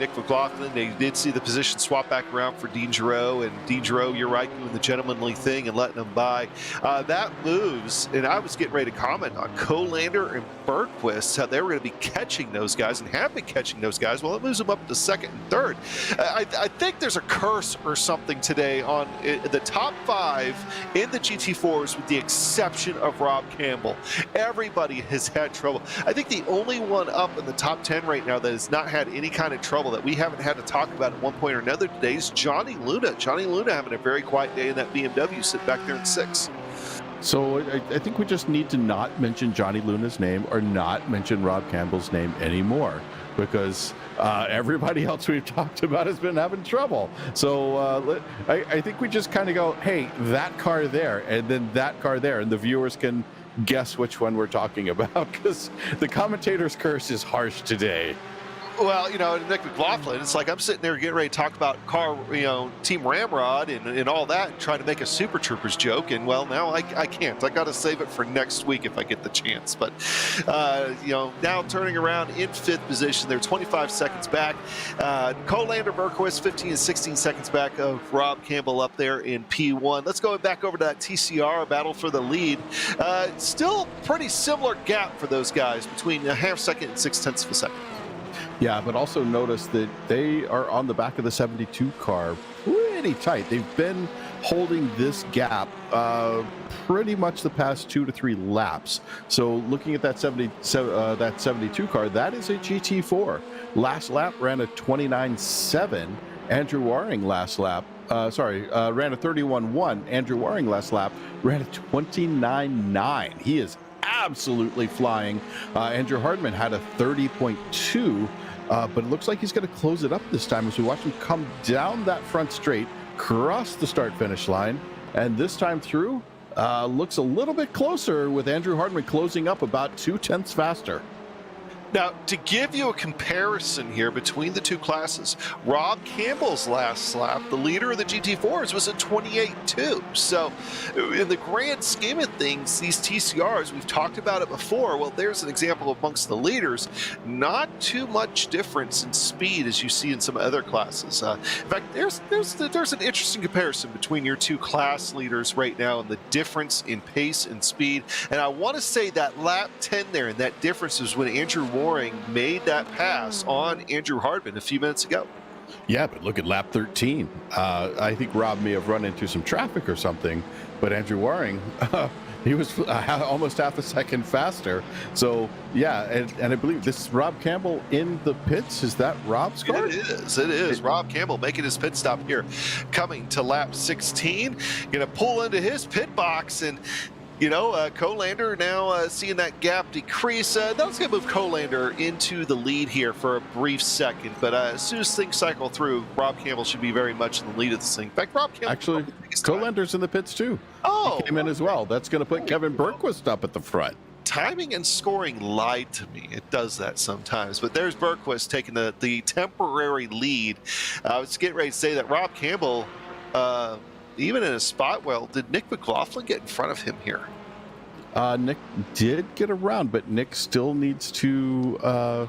Nick McLaughlin. They did see the position swap back around for Dean Giroux, and Dean Giroux, you're right, doing the gentlemanly thing and letting them by. That moves, and I was getting ready to comment on Colander and Bergquist, how they were going to be catching those guys and have been catching those guys. Well, it moves them up to 2nd and 3rd. I think there's a curse or something today on the top 5 in the GT4s, with the exception of Rob Campbell. Everybody has had trouble. I think the only one up in the top 10 right now that has not had any kind of trouble that we haven't had to talk about at one point or another today is Johnny Luna. Johnny Luna having a very quiet day in that BMW, sitting back there in 6th. So I think we just need to not mention Johnny Luna's name or not mention Rob Campbell's name anymore, because everybody else we've talked about has been having trouble. So I think we just kind of go, hey, that car there, and then that car there, and the viewers can guess which one we're talking about, because the commentator's curse is harsh today. Well, Nick McLaughlin, it's like I'm sitting there getting ready to talk about Team Ramrod and all that, and trying to make a Super Troopers joke, and well, now I can't. I got to save it for next week if I get the chance. But now turning around in 5th position, they're 25 seconds back. Colander Berquist 15 and 16 seconds back of Rob Campbell up there in P1. Let's go back over to that TCR battle for the lead. Still pretty similar gap for those guys between a half second and 0.6 of a second. Yeah, but also notice that they are on the back of the 72 car pretty tight. They've been holding this gap pretty much the past 2 to 3 laps. So looking at that 72 car, that is a GT4. Last lap ran a 29.7. Andrew Waring last lap, ran a 31.1. Andrew Waring last lap ran a 29.9. He is absolutely flying. Andrew Hardman had a 30.2, but it looks like he's going to close it up this time as we watch him come down that front straight, cross the start-finish line, and this time through looks a little bit closer with Andrew Hardman closing up about 0.2 faster. Now, to give you a comparison here between the two classes, Rob Campbell's last lap, the leader of the GT4s, was a 28.2. So in the grand scheme of things, these TCRs, we've talked about it before. Well, there's an example amongst the leaders. Not too much difference in speed as you see in some other classes. In fact, there's an interesting comparison between your two class leaders right now and the difference in pace and speed. And I want to say that lap 10 there, and that difference is when Andrew Waring made that pass on Andrew Hardman a few minutes ago. Yeah, but look at lap 13. I think Rob may have run into some traffic or something, but Andrew Waring, he was almost half a second faster. So, yeah, and I believe this is Rob Campbell in the pits. Is that Rob's car? It is. Rob Campbell making his pit stop here, coming to lap 16. Going to pull into his pit box, and Colander now seeing that gap decrease. That's going to move Colander into the lead here for a brief second. But as soon as things cycle through, Rob Campbell should be very much in the lead of this thing. In fact, Rob Campbell actually, Colander's in the pits too. Oh, he came in as well. That's going to put Kevin Berquist up at the front. Timing and scoring lied to me. It does that sometimes. But there's Berquist taking the temporary lead. I was getting ready to say that Rob Campbell, even in a spot, well, did Nick McLaughlin get in front of him here? Nick did get around, but Nick still needs to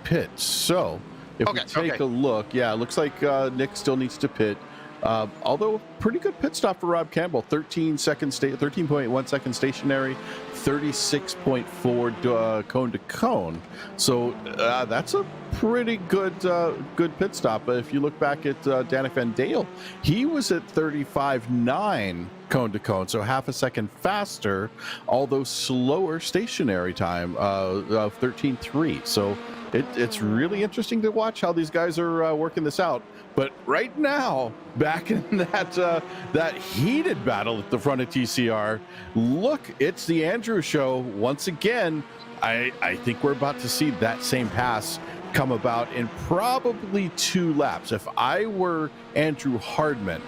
pit. So if we take a look, yeah, it looks like Nick still needs to pit. Although pretty good pit stop for Rob Campbell, 13.1 second stationary, 36.4 cone to cone. So that's a pretty good pit stop. But if you look back at Danik Van Dale, he was at 35.9 cone to cone, so half a second faster, although slower stationary time of 13.3. So it's really interesting to watch how these guys are working this out. But right now, back in that heated battle at the front of TCR, look, it's the Andrew show once again. I think we're about to see that same pass come about in probably 2 laps. If I were Andrew Hardman,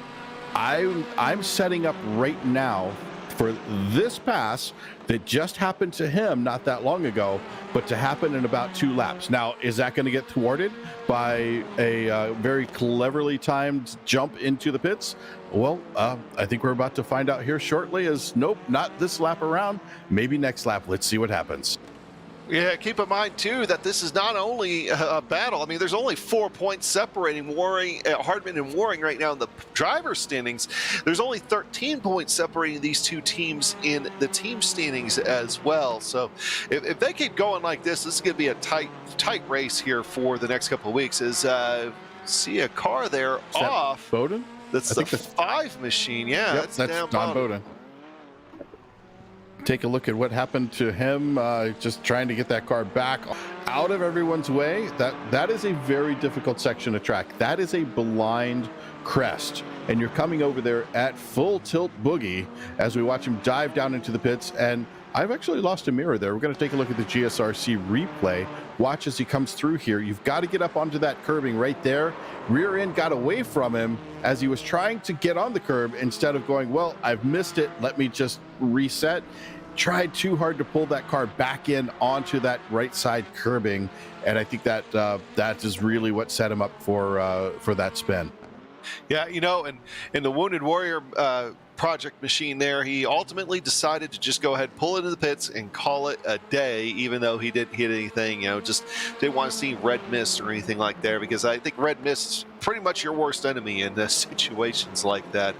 I'm setting up right now for this pass that just happened to him not that long ago, but to happen in about 2 laps. Now, is that going to get thwarted by a very cleverly timed jump into the pits? Well, I think we're about to find out here shortly. Nope, not this lap around, maybe next lap. Let's see what happens. Yeah, keep in mind, too, that this is not only a battle. I mean, there's only 4 points separating Hardman and Waring right now in the driver's standings. There's only 13 points separating these two teams in the team standings as well. So if they keep going like this is going to be a tight race here for the next couple of weeks. See a car there off. Bowden? That's the 5 machine. Yeah, yep, that's Don Bowden. Take a look at what happened to him, just trying to get that car back out of everyone's way. That is a very difficult section of track. That is a blind crest, and you're coming over there at full tilt boogie as we watch him dive down into the pits. And I've actually lost a mirror there. We're going to take a look at the GSRC replay. Watch as he comes through here. You've got to get up onto that curbing right there. Rear end got away from him as he was trying to get on the curb instead of going, well, I've missed it, let me just reset. tried too hard to pull that car back in onto that right side curbing, and I think that that is really what set him up for that spin. Yeah, you know, and in the Wounded Warrior project machine there, he ultimately decided to just go ahead, pull into the pits, and call it a day, even though he didn't hit anything. You know, just didn't want to see red mist or anything like there, because I think red mist is pretty much your worst enemy in situations like that.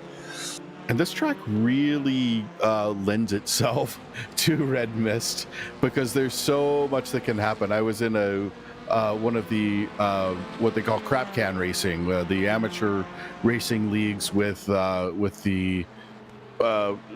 And this track really lends itself to red mist because there's so much that can happen. I was in one of the what they call crap can racing, the amateur racing leagues with the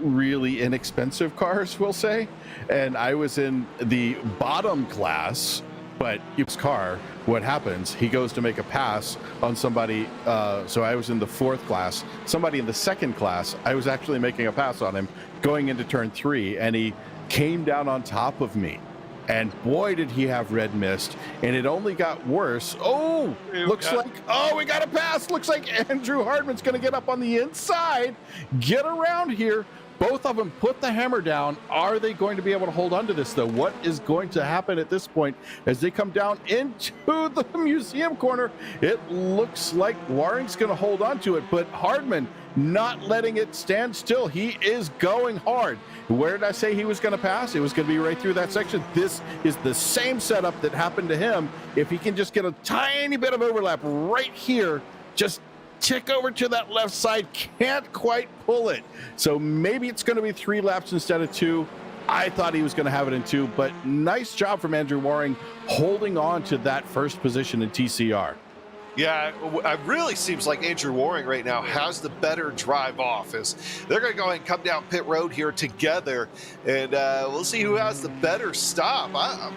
really inexpensive cars, we'll say. And I was in the bottom class, but his car, what happens, he goes to make a pass on somebody. So I was in the 4th class, somebody in the 2nd class, I was actually making a pass on him going into turn 3, and he came down on top of me. And boy, did he have red mist, and it only got worse. Oh, looks like, oh, we got a pass. Looks like Andrew Hardman's going to get up on the inside, get around here. Both of them put the hammer down. Are they going to be able to hold on to this, though? What is going to happen at this point as they come down into the museum corner? It looks like Waring's going to hold on to it, but Hardman not letting it stand still. He is going hard. Where did I say he was going to pass? It was going to be right through that section. This is the same setup that happened to him. If he can just get a tiny bit of overlap right here, just tick over to that left side, can't quite pull it. So maybe it's going to be 3 laps instead of 2. I thought he was going to have it in 2, but nice job from Andrew Waring holding on to that first position in TCR. Yeah, it really seems like Andrew Waring right now has the better drive off, as they're going to go ahead and come down pit road here together, and we'll see who has the better stop.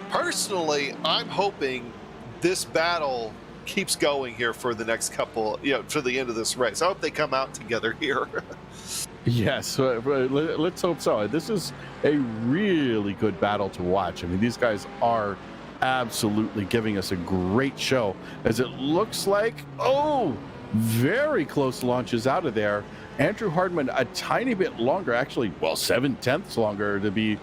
Personally, I'm hoping this battle keeps going here for the next couple, for the end of this race. I hope they come out together here. Yes, let's hope so. This is a really good battle to watch. I mean, these guys are absolutely giving us a great show, as it looks like, very close launches out of there. Andrew Hardman a tiny bit longer, actually, well, 7/10 longer to be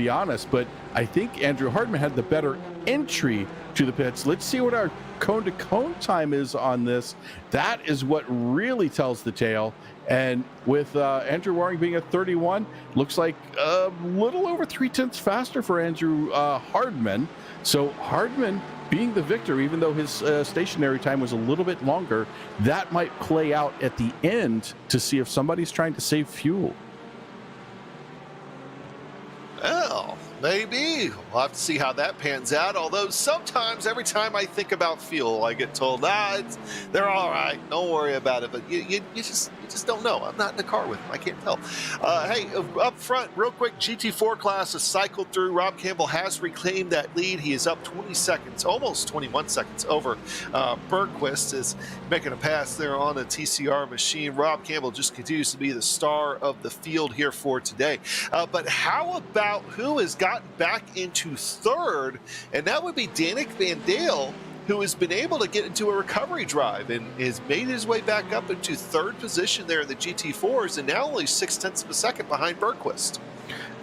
honest, but I think Andrew Hardman had the better entry to the pits. Let's see what our cone to cone time is on this. That is what really tells the tale. And with Andrew Waring being at 31, looks like a little over 3/10 faster for Andrew Hardman. So Hardman being the victor, even though his stationary time was a little bit longer, that might play out at the end to see if somebody's trying to save fuel. Well, maybe. We'll have to see how that pans out. Although sometimes, every time I think about fuel, I get told, they're all right. Don't worry about it. But you just don't know. I'm not in the car with them. I can't tell. Hey, up front, real quick, GT4 class has cycled through. Rob Campbell has reclaimed that lead. He is up 20 seconds, almost 21 seconds over. Bergquist is making a pass there on the TCR machine. Rob Campbell just continues to be the star of the field here for today. But how about who has gotten back into 3rd? And that would be Danik Van Dale, who has been able to get into a recovery drive and has made his way back up into 3rd position there in the GT4s, and now only 0.6 of a second behind Bergquist.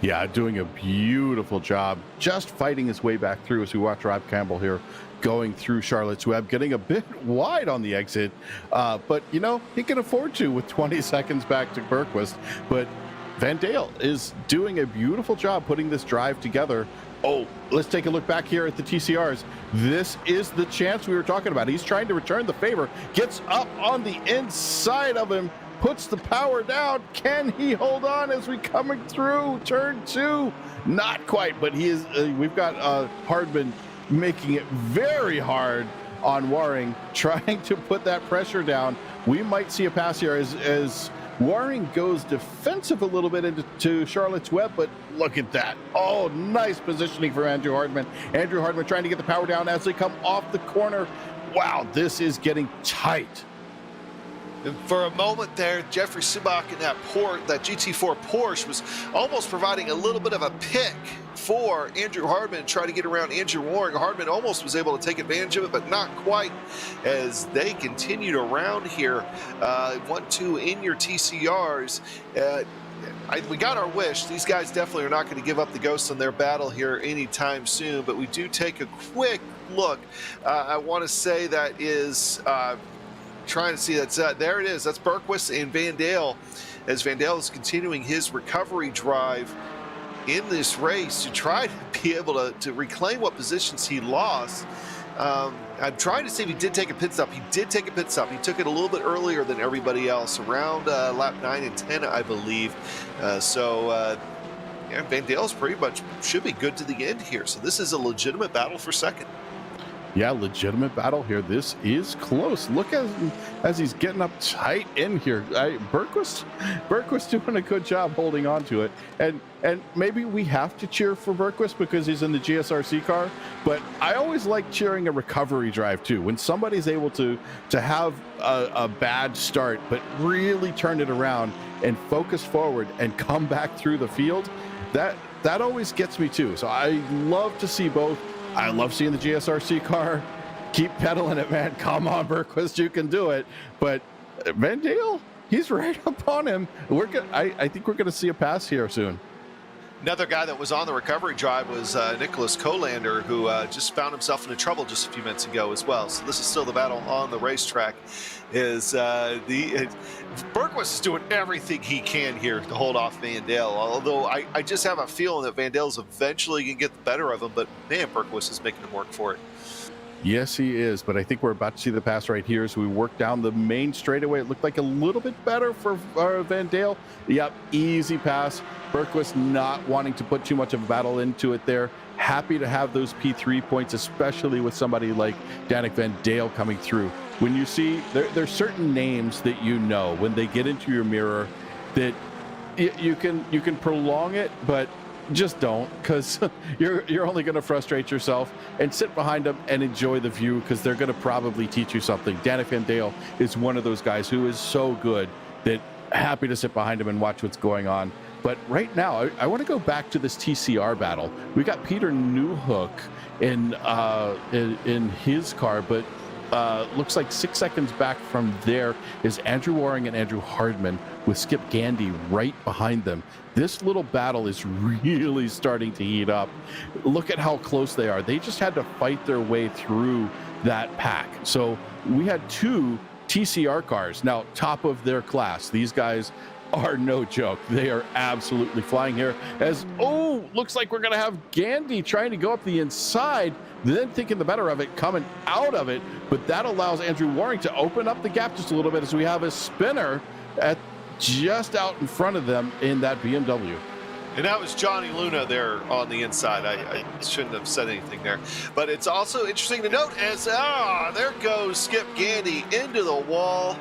Yeah, doing a beautiful job, just fighting his way back through as we watch Rob Campbell here going through Charlotte's Web, getting a bit wide on the exit. But, he can afford to with 20 seconds back to Bergquist. But Van Dale is doing a beautiful job putting this drive together. Oh, let's take a look back here at the TCRs. This is the chance we were talking about. He's trying to return the favor, gets up on the inside of him, puts the power down. Can he hold on as we coming through turn 2? Not quite, but he is. We've got Hardman making it very hard on Waring, trying to put that pressure down. We might see a pass here as Waring goes defensive a little bit into Charlotte's Web, but look at that. Oh, nice positioning for Andrew Hardman. Andrew Hardman trying to get the power down as they come off the corner. Wow, this is getting tight. And for a moment there, Jeffrey Subak in that GT4 Porsche was almost providing a little bit of a pick for Andrew Hardman, trying to get around Andrew Waring. Hardman almost was able to take advantage of it, but not quite, as they continued around here. 1-2 in your TCRs. we got our wish. These guys definitely are not going to give up the ghost on their battle here anytime soon, but we do take a quick look. I want to say that is trying to see that's there it is. That's Berquist and Van Dale, as Van Dale is continuing his recovery drive in this race to try to be able to reclaim what positions he lost. I'm trying to see if he did take a pit stop. He did take a pit stop. He took it a little bit earlier than everybody else, around lap 9 and 10, I believe. Yeah, Van Dale's pretty much should be good to the end here. So this is a legitimate battle for second. Yeah, legitimate battle here. This is close. Look as he's getting up tight in here. Berquist doing a good job holding on to it. And maybe we have to cheer for Berquist because he's in the GSRC car. But I always like cheering a recovery drive too. When somebody's able to have a bad start, but really turn it around and focus forward and come back through the field, that always gets me too. So I love to see both. I love seeing the GSRC car. Keep pedaling it, man. Come on, Berquist, you can do it. But Van Dale, he's right up on him. I think we're going to see a pass here soon. Another guy that was on the recovery drive was Nicholas Kolander, who just found himself into trouble just a few minutes ago as well. So this is still the battle on the racetrack. Berquist is doing everything he can here to hold off Van Dale, although I just have a feeling that Van Dale's eventually going to get the better of him, but man, Berquist is making him work for it. Yes, he is, but I think we're about to see the pass right here as we work down the main straightaway. It looked like a little bit better for Van Dale. Yep, easy pass. Berquist not wanting to put too much of a battle into it there. Happy to have those P3 points, especially with somebody like Danik Van Dale coming through. When you see, there's certain names that you know when they get into your mirror that you can prolong it, but just don't, because you're only going to frustrate yourself, and sit behind them and enjoy the view, because they're going to probably teach you something. Danik Van Dale is one of those guys who is so good that happy to sit behind him and watch what's going on. But right now, I want to go back to this TCR battle. We got Peter Newhook in his car, but looks like 6 seconds back from there is Andrew Waring and Andrew Hardman with Skip Gandy right behind them. This little battle is really starting to heat up. Look at how close they are. They just had to fight their way through that pack. So we had two TCR cars now top of their class. These guys are no joke. They are absolutely flying here as, looks like we're going to have Gandy trying to go up the inside, then thinking the better of it, coming out of it. But that allows Andrew Waring to open up the gap just a little bit as we have a spinner at just out in front of them in that BMW. And that was Johnny Luna there on the inside. I shouldn't have said anything there. But it's also interesting to note as, there goes Skip Gandy into the wall.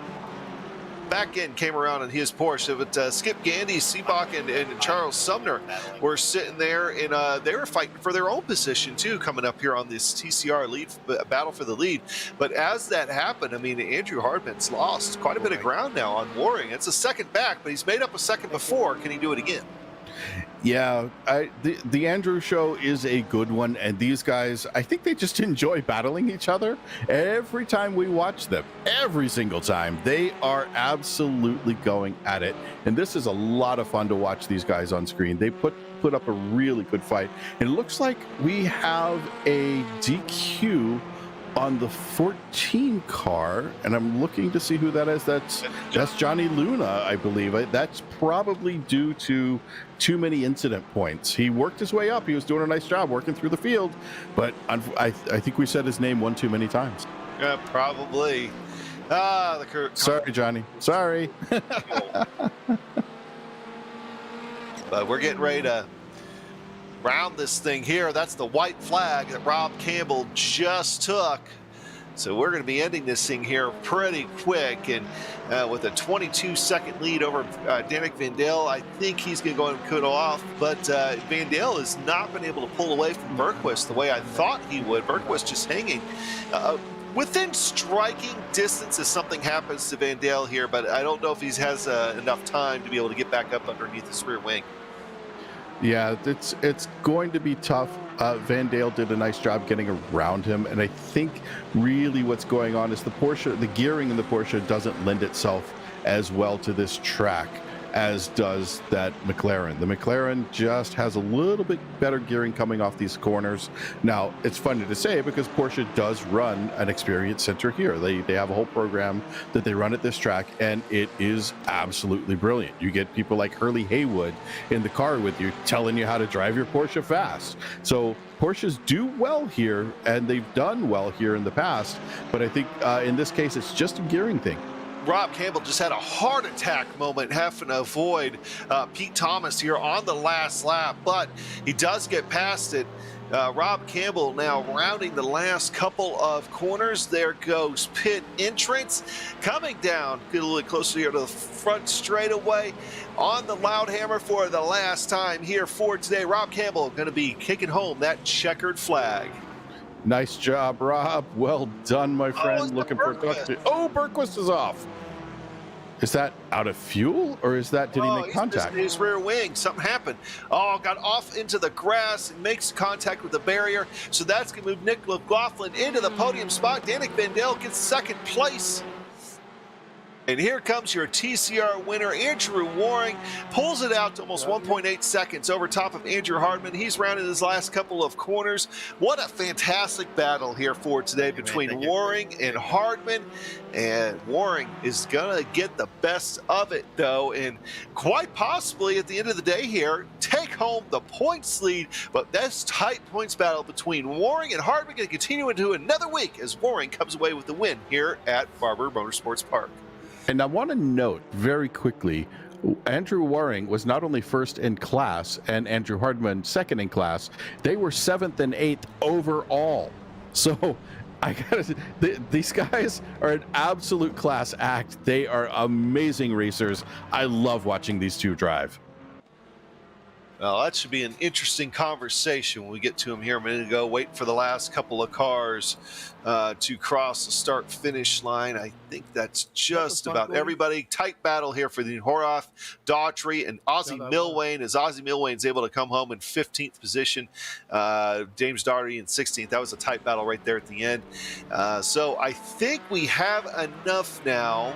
Back end came around in his Porsche, but Skip Gandy, Seebach, and Charles Sumner were sitting there, and they were fighting for their own position too, coming up here on this TCR lead battle for the lead. But as that happened, I mean, Andrew Hardman's lost quite a bit of ground now on Waring. It's a second back, but he's made up a second before. Can he do it again? Yeah, the Andrew show is a good one, and these guys, I think they just enjoy battling each other every time we watch them. Every single time, they are absolutely going at it, and this is a lot of fun to watch these guys on screen. They put up a really good fight. It looks like we have a DQ on the 14 car, and I'm looking to see who that is. That's Johnny Luna, I believe. That's probably due to too many incident points. He worked his way up. He was doing a nice job working through the field, but I think we said his name one too many times. Yeah, probably. Sorry, Johnny. Sorry. But we're getting ready to round this thing here. That's the white flag that Rob Campbell just took. So we're going to be ending this thing here pretty quick, and with a 22-second lead over Danik Van Dale, I think he's going to go and cut off. But Van Dale has not been able to pull away from Berquist the way I thought he would. Berquist just hanging within striking distance if something happens to Van Dale here, but I don't know if he has enough time to be able to get back up underneath his rear wing. Yeah, it's going to be tough. Van Dale did a nice job getting around him, and I think really what's going on is the gearing in the Porsche doesn't lend itself as well to this track. as does that McLaren. The McLaren just has a little bit better gearing coming off these corners. Now, it's funny to say because Porsche does run an experience center here. They have a whole program that they run at this track, and it is absolutely brilliant. You get people like Hurley Haywood in the car with you telling you how to drive your Porsche fast. So Porsches do well here, and they've done well here in the past, but I think in this case it's just a gearing thing. Rob Campbell just had a heart attack moment, having to avoid Pete Thomas here on the last lap, but he does get past it. Rob Campbell now rounding the last couple of corners. There goes pit entrance. Coming down, get a little closer here to the front straightaway on the Loudhammer for the last time here for today. Rob Campbell going to be kicking home that checkered flag. Nice job, Rob. Well done, my friend. Looking for Berquist is off. Is that out of fuel, or is that, did he make contact? His rear wing, something happened. Got off into the grass, makes contact with the barrier. So that's going to move Nick McLaughlin into the podium spot. Danik Vandell gets second place. And here comes your TCR winner, Andrew Waring, pulls it out to almost 1.8 seconds over top of Andrew Hardman. He's rounded his last couple of corners. What a fantastic battle here for today between Waring and Hardman. And Waring is going to get the best of it, though, and quite possibly at the end of the day here, take home the points lead. But this tight points battle between Waring and Hardman going to continue into another week as Waring comes away with the win here at Barber Motorsports Park. And I want to note very quickly, Andrew Waring was not only first in class and Andrew Hardman second in class, they were 7th and 8th overall. So I gotta say, these guys are an absolute class act. They are amazing racers. I love watching these two drive. Well, that should be an interesting conversation when we get to him here a minute ago. Wait for the last couple of cars to cross the start-finish line. I think that's just about everybody. Tight battle here for the Horath, Daughtry, and Ozzie Milwane, as Ozzie Milwane's able to come home in 15th position. James Daughtry in 16th. That was a tight battle right there at the end. So I think we have enough now.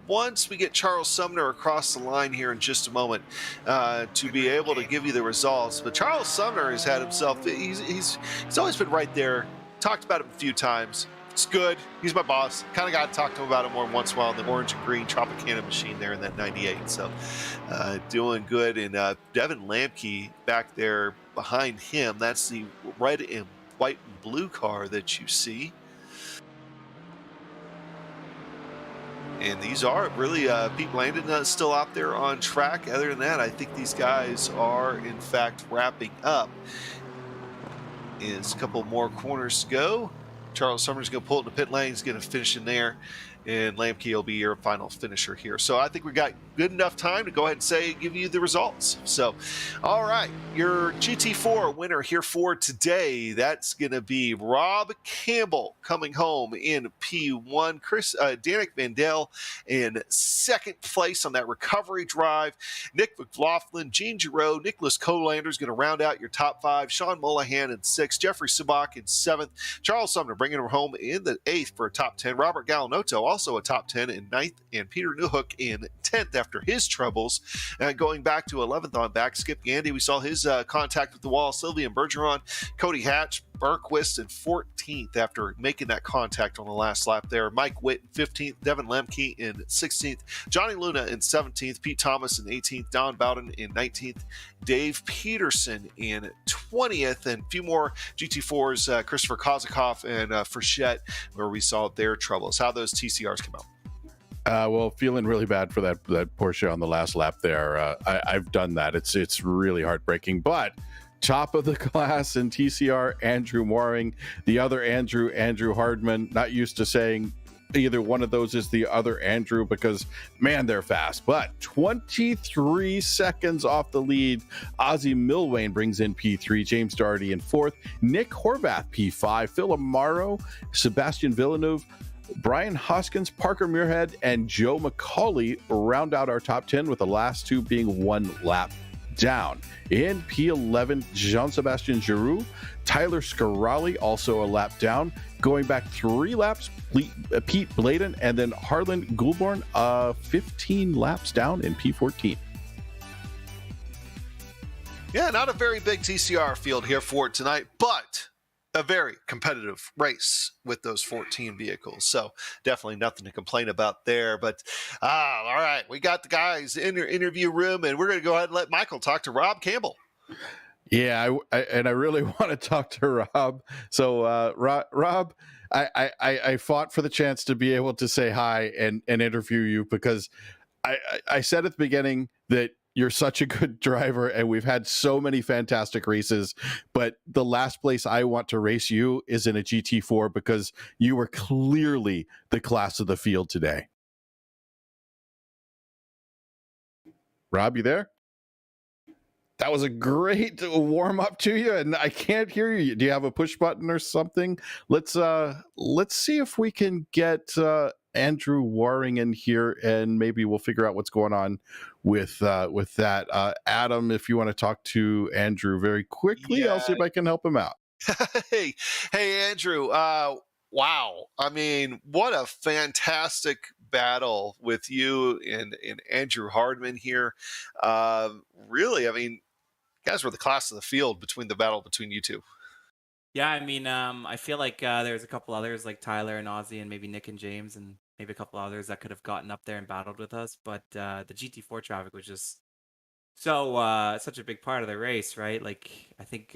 Once we get Charles Sumner across the line here in just a moment to be able to give you the results. But Charles Sumner has had himself, he's always been right there. Talked about him a few times. It's good. He's my boss. Kind of got to talk to him about it more once in a while in the orange and green Tropicana machine there in that 98. So doing good. And Devin Lamke back there behind him. That's the red and white and blue car that you see. And these are really, Pete Landon still out there on track. Other than that, I think these guys are, in fact, wrapping up. Is a couple more corners to go. Charles Summers going to pull it in the pit lane. He's going to finish in there. And Lamke will be your final finisher here. So I think we got good enough time to go ahead and give you the results. So, all right, your GT4 winner here for today, that's going to be Rob Campbell coming home in P1. Danik Vandell in second place on that recovery drive. Nick McLaughlin, Gene Giroux, Nicholas Colander is going to round out your top 5. Sean Mullahan in 6th. Jeffrey Subak in 7th. Charles Sumner bringing him home in the 8th for a top 10. Robert Galanotto also a top 10 in 9th, and Peter Newhook in 10th after his troubles. Going back to 11th on back, Skip Gandy, we saw his contact with the wall. Sylvian Bergeron, Cody Hatch, Berquist in 14th after making that contact on the last lap there. Mike Witt in 15th, Devin Lemke in 16th, Johnny Luna in 17th, Pete Thomas in 18th, Don Bowden in 19th, Dave Peterson in 20th, and a few more GT4s, Christopher Kozakov and Frechette, where we saw their troubles. How those TCRs come out? Well, feeling really bad for that Porsche on the last lap there. I've done that. It's really heartbreaking, but top of the class in TCR, Andrew Waring. The other Andrew Hardman. Not used to saying either one of those is the other Andrew because, man, they're fast. But 23 seconds off the lead. Ozzie Milwane brings in P3. James Daugherty in 4th. Nick Horvath, P5. Phil Amaro, Sebastian Villeneuve, Brian Hoskins, Parker Muirhead, and Joe McCauley round out our top 10, with the last two being 1 lap down. In P11, Jean-Sebastien Giroux, Tyler Scarali also a lap down. Going back 3 laps, Pete Bladen, and then Harlan Goulbourne 15 laps down in P14. Yeah, not a very big TCR field here for tonight, but a very competitive race with those 14 vehicles. So definitely nothing to complain about there. But all right, we got the guys in your interview room, and we're going to go ahead and let Michael talk to Rob Campbell. Yeah, I really want to talk to Rob. So Rob, I fought for the chance to be able to say hi and interview you, because I said at the beginning that you're such a good driver and we've had so many fantastic races, but the last place I want to race you is in a GT4, because you were clearly the class of the field today. Rob, you there? That was a great warm up to you, and I can't hear you. Do you have a push button or something? Let's see if we can get Andrew Waring in here, and maybe we'll figure out what's going on with that. Adam, if you want to talk to Andrew very quickly, yeah. I'll see if I can help him out. Hey, Andrew. Wow. I mean, what a fantastic battle with you and Andrew Hardman here. Really, I mean, you guys were the class of the field between the battle between you two. Yeah, I mean, I feel like there's a couple others like Tyler and Ozzy and maybe Nick and James and maybe a couple others that could have gotten up there and battled with us. But the GT4 traffic was just such a big part of the race, right? Like, I think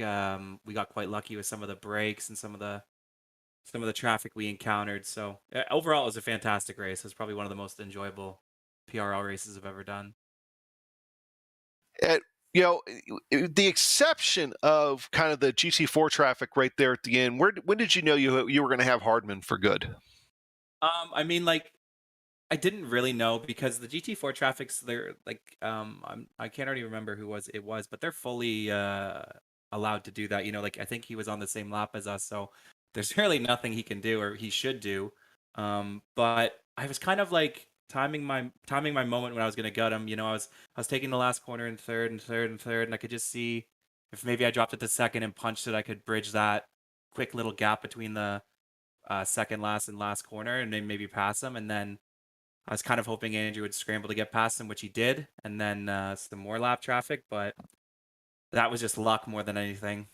we got quite lucky with some of the breaks and some of the traffic we encountered. So overall, it was a fantastic race. It was probably one of the most enjoyable PRL races I've ever done. You know, the exception of kind of the GT4 traffic right there at the end, when did you know you were going to have Hardman for good? I mean, like, I didn't really know, because the GT4 traffics, they're like, I can't already remember who it was, but they're fully allowed to do that. You know, like, I think he was on the same lap as us, so there's really nothing he can do or he should do. But I was kind of like timing my moment when I was going to gut him. You know, I was taking the last corner in third, and I could just see if maybe I dropped it to second and punched it, I could bridge that quick little gap between the second last and last corner and then maybe pass him. And then I was kind of hoping Andrew would scramble to get past him, which he did, and then some more lap traffic. But that was just luck more than anything.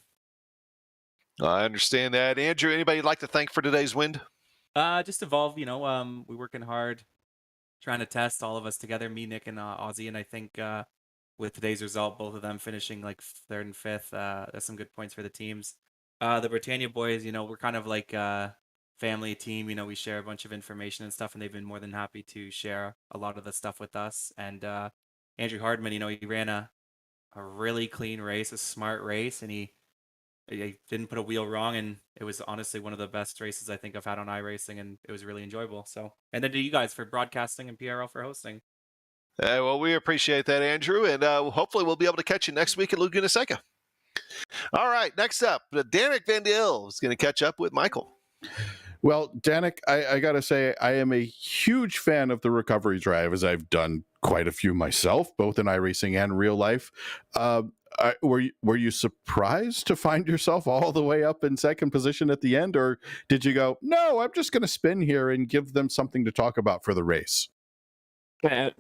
I understand that. Andrew, anybody you'd like to thank for today's win? Just Evolve, you know, we're working hard, trying to test all of us together, me, Nick, and Ozzy. And I think with today's result, both of them finishing like 3rd and 5th, that's some good points for the teams. The Britannia boys, you know, we're kind of like a family team. You know, we share a bunch of information and stuff, and they've been more than happy to share a lot of the stuff with us. And Andrew Hardman, you know, he ran a really clean race, a smart race, and he didn't put a wheel wrong, and it was honestly one of the best races I think I've had on iRacing, and it was really enjoyable. So, and then to you guys for broadcasting and PRL for hosting. Well, we appreciate that, Andrew, and hopefully we'll be able to catch you next week at Laguna Seca. All right, next up, Danik Van Deel is going to catch up with Michael. Well, Danik, I got to say, I am a huge fan of the recovery drive, as I've done quite a few myself, both in iRacing and real life. Were you surprised to find yourself all the way up in second position at the end, or did you go, no, I'm just going to spin here and give them something to talk about for the race?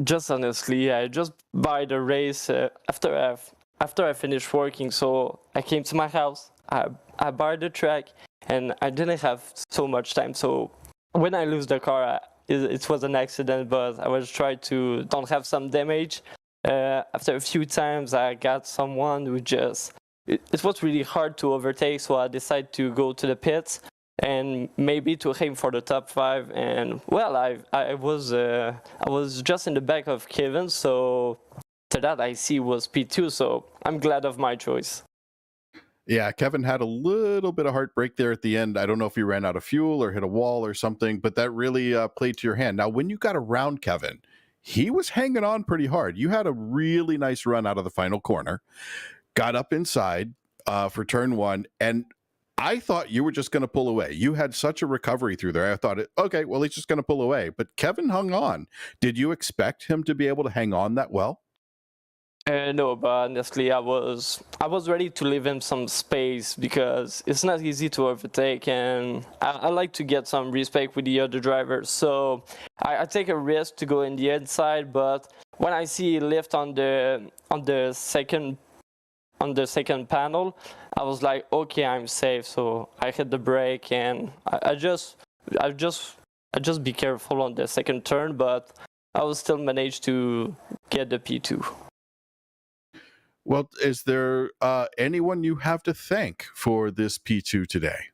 Just honestly, I just buy the race after I finished working. So I came to my house, I bought the track, and I didn't have so much time. So when I lose the car, it was an accident, but I was trying to don't have some damage. After a few times, I got someone who just, it was really hard to overtake, so I decided to go to the pits and maybe to aim for the top 5. And well, I was just in the back of Kevin, so after that I see was P2, so I'm glad of my choice. Yeah, Kevin had a little bit of heartbreak there at the end. I don't know if he ran out of fuel or hit a wall or something, but that really played to your hand. Now, when you got around Kevin, he was hanging on pretty hard. You had a really nice run out of the final corner, got up inside for turn 1, and I thought you were just going to pull away. You had such a recovery through there. I thought, okay, well, he's just going to pull away. But Kevin hung on. Did you expect him to be able to hang on that well? No, but honestly, I was ready to leave him some space because it's not easy to overtake, and I like to get some respect with the other drivers. So I take a risk to go in the inside, but when I see lift on the second panel, I was like, okay, I'm safe. So I hit the brake, and I just be careful on the second turn, but I will still manage to get the P2. Well, is there anyone you have to thank for this P2 today?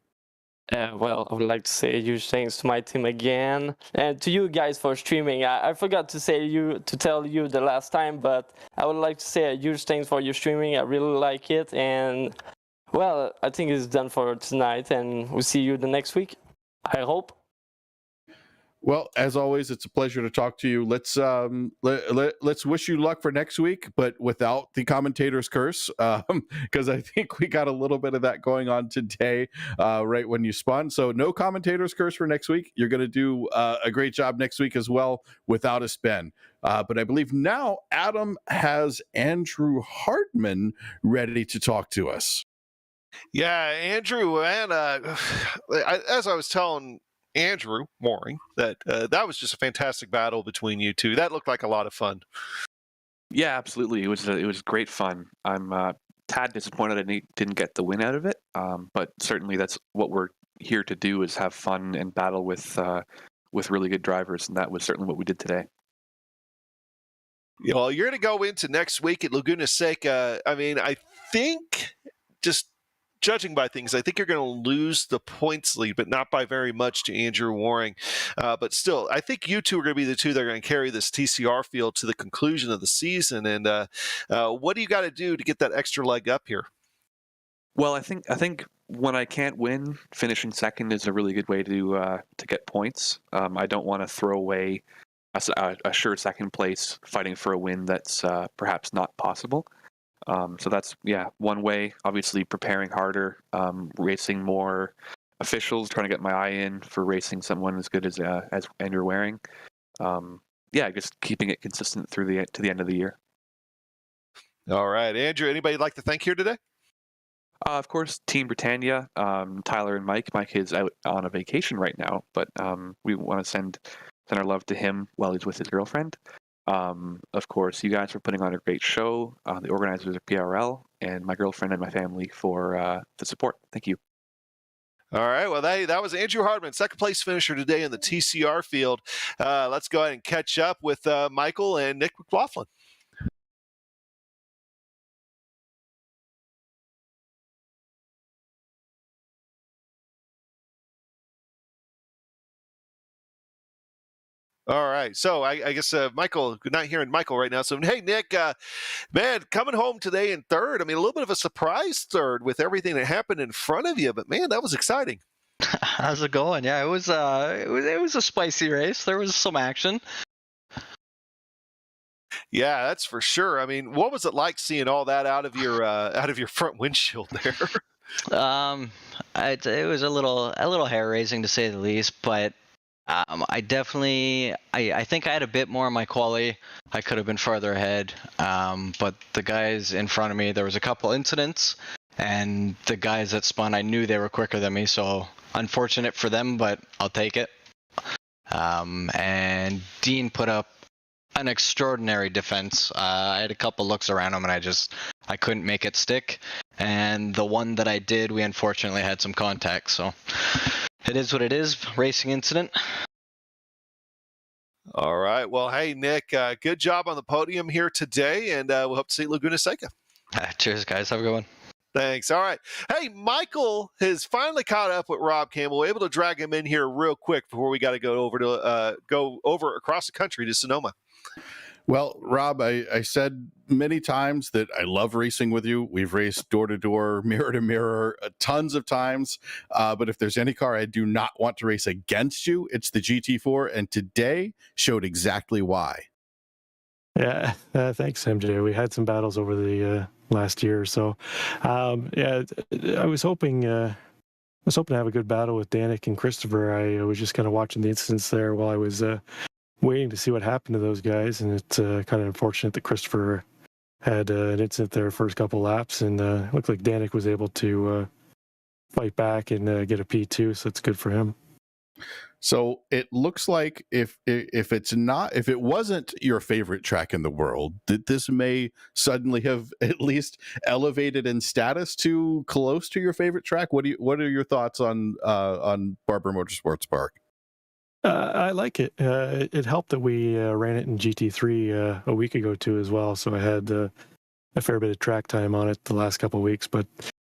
Well, I would like to say huge thanks to my team again, and to you guys for streaming. I forgot to tell you the last time, but I would like to say a huge thanks for your streaming. I really like it, and well, I think it's done for tonight, and we'll see you the next week, I hope. Well, as always, it's a pleasure to talk to you. Let's wish you luck for next week, but without the commentator's curse, because I think we got a little bit of that going on today, right when you spun. So no commentator's curse for next week. You're going to do a great job next week as well without a spin. But I believe now Adam has Andrew Hartman ready to talk to us. Yeah, Andrew, and as I was telling Andrew Mooring that was just a fantastic battle between you two. That looked like a lot of fun. Yeah, absolutely. It was great fun. I'm tad disappointed I didn't get the win out of it, but certainly that's what we're here to do, is have fun and battle with really good drivers, and that was certainly what we did today. Well, you're going to go into next week at Laguna Seca. I mean, I think, just judging by things, I think you're going to lose the points lead, but not by very much, to Andrew Waring. But still, I think you two are going to be the two that are going to carry this TCR field to the conclusion of the season. And what do you got to do to get that extra leg up here? Well, I think when I can't win, finishing second is a really good way to get points. I don't want to throw away a sure second place fighting for a win that's perhaps not possible. So that's, one way. Obviously, preparing harder, racing more officials, trying to get my eye in for racing someone as good as Andrew Waring. Just keeping it consistent to the end of the year. All right, Andrew, anybody you'd like to thank here today? Of course, Team Britannia, Tyler and Mike. Mike is out on a vacation right now, but we want to send our love to him while he's with his girlfriend. Of course, you guys for putting on a great show, the organizers of PRL, and my girlfriend and my family for the support. Thank you. All right, well, that was Andrew Hartman, second place finisher today in the TCR field. Let's go ahead and catch up with Michael and Nick McLaughlin. All right, so I guess Michael, we're not hearing Michael right now. So, hey, Nick, man, coming home today in third. I mean, a little bit of a surprise third with everything that happened in front of you, but man, that was exciting. How's it going? Yeah, it was a spicy race. There was some action. Yeah, that's for sure. I mean, what was it like seeing all that out of your front windshield there? It was a little hair raising to say the least, but I think I had a bit more on my quali. I could have been farther ahead, but the guys in front of me, there was a couple incidents, and the guys that spun, I knew they were quicker than me, so unfortunate for them, but I'll take it. And Dean put up an extraordinary defense. I had a couple looks around him, and I couldn't make it stick. And the one that I did, we unfortunately had some contact, so it is what it is. Racing incident. All right. Well, hey, Nick, good job on the podium here today, and we'll hope to see you at Laguna Seca. Cheers, guys. Have a good one. Thanks. All right. Hey, Michael has finally caught up with Rob Campbell. We're able to drag him in here real quick before we got to go over across the country to Sonoma. Well, Rob, I said many times that I love racing with you. We've raced door to door, mirror to mirror, tons of times. But if there's any car I do not want to race against you, it's the GT4. And today showed exactly why. Yeah, thanks, MJ. We had some battles over the last year or so. I was hoping to have a good battle with Danik and Christopher. I was just kind of watching the incidents there while I was waiting to see what happened to those guys, and it's kind of unfortunate that Christopher had an incident there first couple laps, and looked like Danik was able to fight back and get a P2, so it's good for him. So it looks like if it wasn't your favorite track in the world, that this may suddenly have at least elevated in status to close to your favorite track. What are your thoughts on Barber Motorsports Park? I like it. It helped that we ran it in GT3 a week ago too as well, so I had a fair bit of track time on it the last couple of weeks. But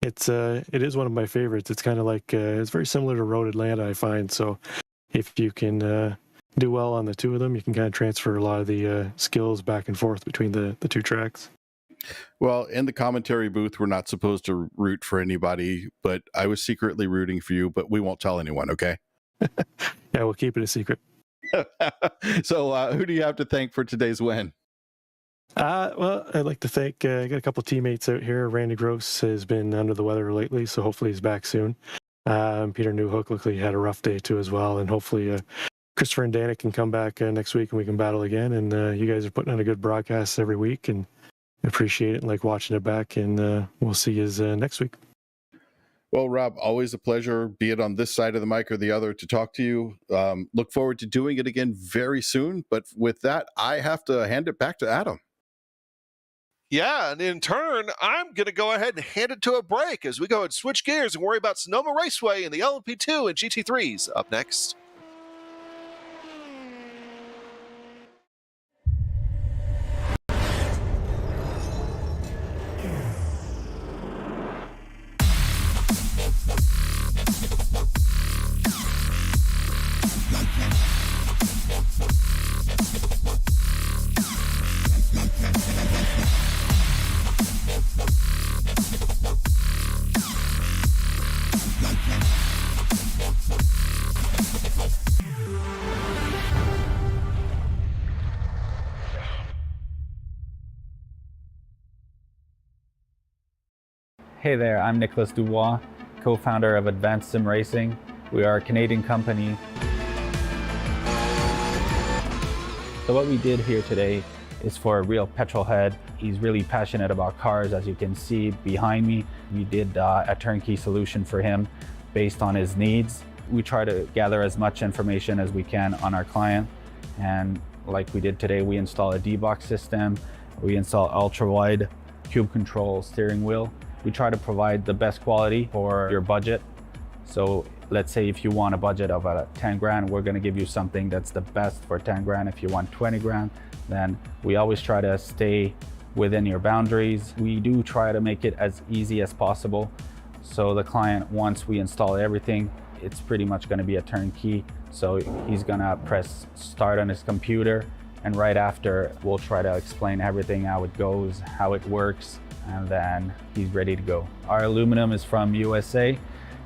it is one of my favorites. It's kind of like it's very similar to Road Atlanta, I find. So if you can do well on the two of them, you can kind of transfer a lot of the skills back and forth between the two tracks. Well, in the commentary booth, we're not supposed to root for anybody, but I was secretly rooting for you, but we won't tell anyone, okay? Yeah, we'll keep it a secret. So who do you have to thank for today's win? Well, I'd like to thank, I got a couple teammates out here. Randy Gross has been under the weather lately, so hopefully he's back soon. Peter Newhook looked like he had a rough day too as well, and hopefully Christopher and Danik can come back next week and we can battle again. And you guys are putting on a good broadcast every week, and appreciate it and like watching it back, and we'll see you next week. Well, Rob, always a pleasure, be it on this side of the mic or the other, to talk to you. Look forward to doing it again very soon. But with that, I have to hand it back to Adam. Yeah, and in turn, I'm going to go ahead and hand it to a break as we go and switch gears and worry about Sonoma Raceway and the LMP2 and GT3s up next. Hey there, I'm Nicholas Dubois, co-founder of Advanced SimRacing. We are a Canadian company. So what we did here today is for a real petrol head. He's really passionate about cars, as you can see behind me. We did a turnkey solution for him based on his needs. We try to gather as much information as we can on our client. And like we did today, we install a D-box system. We install ultra-wide cube control steering wheel. We try to provide the best quality for your budget. So let's say if you want a budget of 10 grand, we're gonna give you something that's the best for 10 grand. If you want 20 grand, then we always try to stay within your boundaries. We do try to make it as easy as possible. So the client, once we install everything, it's pretty much gonna be a turnkey. So he's gonna press start on his computer, and right after, we'll try to explain everything, how it goes, how it works, and then he's ready to go. Our aluminum is from USA,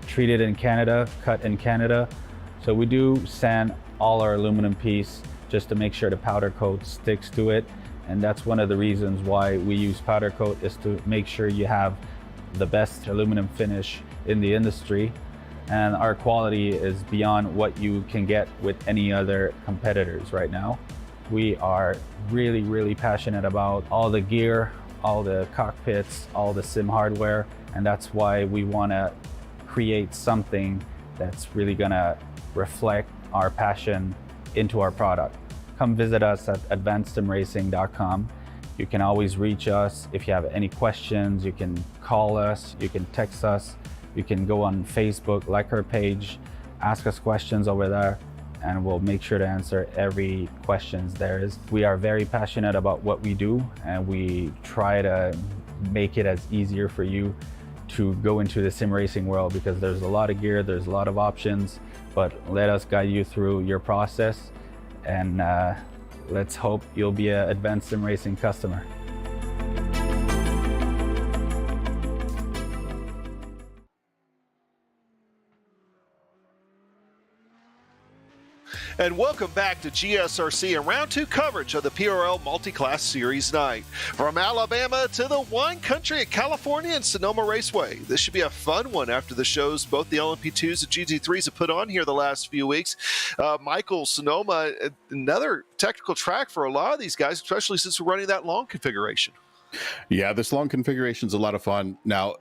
treated in Canada, cut in Canada. So we do sand all our aluminum piece just to make sure the powder coat sticks to it. And that's one of the reasons why we use powder coat, is to make sure you have the best aluminum finish in the industry. And our quality is beyond what you can get with any other competitors right now. We are really, really passionate about all the gear, all the cockpits, all the sim hardware, and that's why we want to create something that's really gonna reflect our passion into our product. Come visit us at advancedsimracing.com. You can always reach us if you have any questions. You can call us, you can text us, you can go on Facebook, like our page, ask us questions over there, and we'll make sure to answer every questions there is. We are very passionate about what we do, and we try to make it as easier for you to go into the sim racing world, because there's a lot of gear, there's a lot of options, but let us guide you through your process, and let's hope you'll be an Advanced Sim Racing customer. And welcome back to GSRC and round two coverage of the PRL Multiclass Series night. From Alabama to the wine country of California and Sonoma Raceway. This should be a fun one after the shows both the LMP2s and GT3s have put on here the last few weeks. Michael, Sonoma, another technical track for a lot of these guys, especially since we're running that long configuration. Yeah, this long configuration is a lot of fun. Now,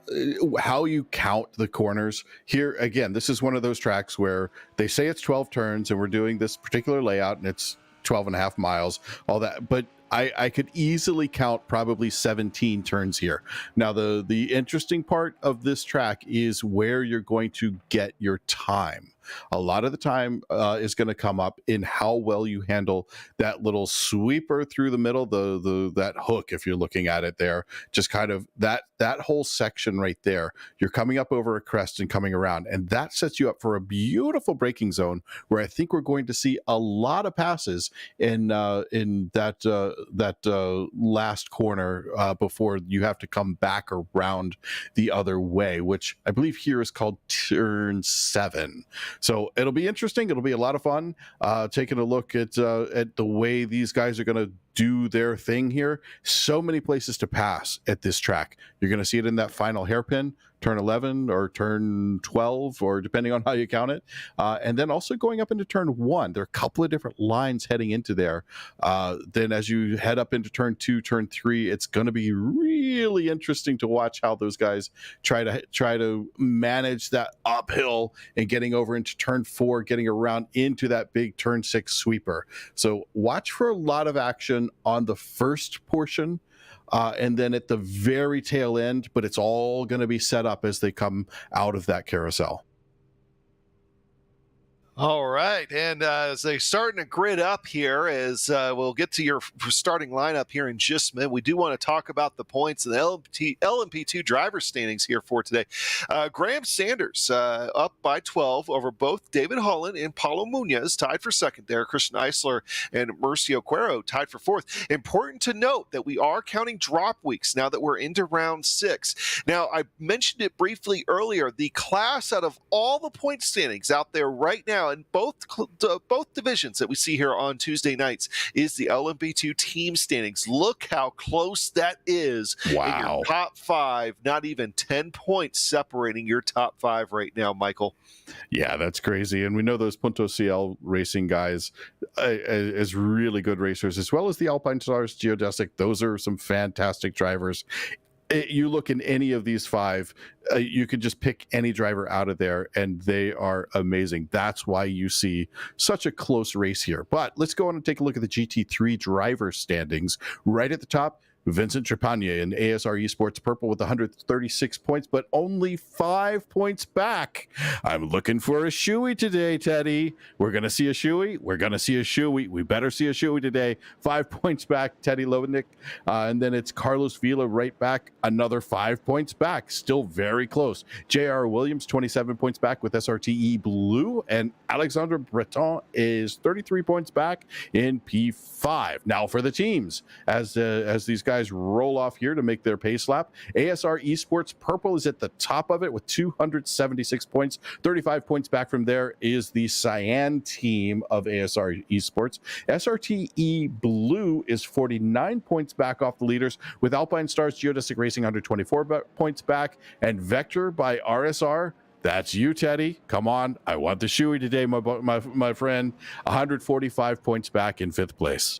how you count the corners here, again, this is one of those tracks where they say it's 12 turns and we're doing this particular layout and it's 12 and a half miles, all that. But I could easily count probably 17 turns here. Now, the interesting part of this track is where you're going to get your time. A lot of the time is going to come up in how well you handle that little sweeper through the middle, that hook, if you're looking at it there, just kind of that whole section right there. You're coming up over a crest and coming around, and that sets you up for a beautiful braking zone where I think we're going to see a lot of passes in that last corner before you have to come back around the other way, which I believe here is called turn 7. So it'll be interesting. It'll be a lot of fun taking a look at the way these guys are going to do their thing here. So many places to pass at this track. You're going to see it in that final hairpin, turn 11 or turn 12, or depending on how you count it. And then also going up into turn 1. There are a couple of different lines heading into there. Then as you head up into turn 2, turn 3, it's going to be really interesting to watch how those guys try to manage that uphill and getting over into turn 4, getting around into that big turn 6 sweeper. So watch for a lot of action on the first portion. And then at the very tail end, but it's all going to be set up as they come out of that carousel. All right, and as they're starting to grid up here, as we'll get to your starting lineup here in just a minute, we do want to talk about the points and the LMP2 driver standings here for today. Graham Sanders up by 12 over both David Holland and Paulo Munoz, tied for second there. Christian Eisler and Mauricio Cuero tied for fourth. Important to note that we are counting drop weeks now that we're into round 6. Now, I mentioned it briefly earlier. The class out of all the point standings out there right now in both divisions that we see here on Tuesday nights is the LMP2 team standings. Look how close that is. Wow. In your top 5, not even 10 points separating your top 5 right now, Michael. Yeah, that's crazy. And we know those Punto CL racing guys as really good racers, as well as the Alpine Stars Geodesic. Those are some fantastic drivers. You look in any of these 5, you could just pick any driver out of there, and they are amazing. That's why you see such a close race here. But let's go on and take a look at the GT3 driver standings. Right at the top, Vincent Trepanier in ASR Esports Purple with 136 points, but only 5 points back. I'm looking for a shoey today, Teddy. We're going to see a shoey. We're going to see a shoey. We better see a shoey today. 5 points back, Teddy Lovendick. And then it's Carlos Vila right back, another 5 points back. Still very close. J.R. Williams, 27 points back with SRTE Blue. And Alexandre Breton is 33 points back in P5. Now for the teams, as these guys roll off here to make their pace lap. ASR Esports Purple is at the top of it with 276 points. 35 points back from there is the Cyan team of ASR Esports. SRTE Blue is 49 points back off the leaders, with Alpine Stars Geodesic Racing 124 points back, and Vector by RSR. That's you, Teddy. Come on. I want the shoey today, my friend. 145 points back in 5th place.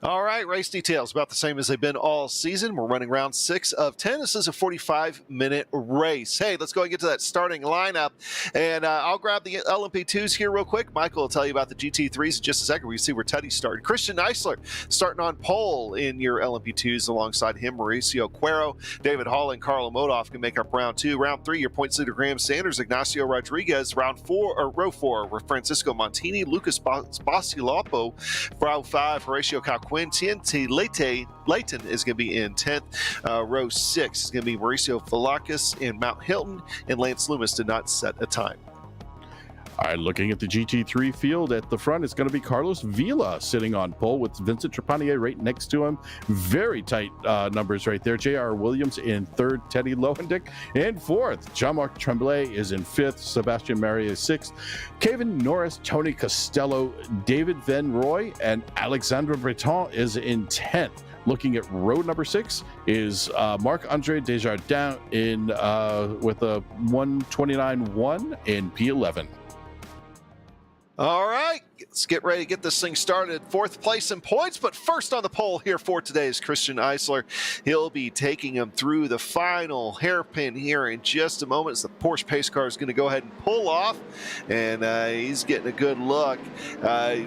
All right, race details about the same as they've been all season. We're running round 6 of 10. This is a 45-minute race. Hey, let's go and get to that starting lineup. And I'll grab the LMP2s here real quick. Michael will tell you about the GT3s in just a second. We see where Teddy started. Christian Eisler starting on pole in your LMP2s. Alongside him, Mauricio Cuero, David Holland, Carlo Modoff can make up round 2. Round 3, your points leader Graham Sanders, Ignacio Rodriguez. Row 4, were Francisco Montini, Lucas Basilapo. Row 5, Horacio Calquin, TNT Leighton is going to be in 10th. Row 6 is going to be Mauricio Velakis in Mount Hilton, and Lance Loomis did not set a time. All right, looking at the GT3 field at the front, it's going to be Carlos Vila sitting on pole with Vincent Trepanier right next to him. Very tight numbers right there. J.R. Williams in 3rd, Teddy Lowendick in 4th. Jean-Marc Tremblay is in 5th, Sebastian Marie is 6th. Kevin Norris, Tony Costello, David Van Roy, and Alexandre Breton is in 10th. Looking at road number 6 is Marc-Andre Desjardins with a 129.1 in P11. All right, Let's get ready to get this thing started. 4th place in points, but first on the pole here for today is Christian Eisler. He'll be taking him through the final hairpin here in just a moment as the Porsche pace car is going to go ahead and pull off, and he's getting a good look.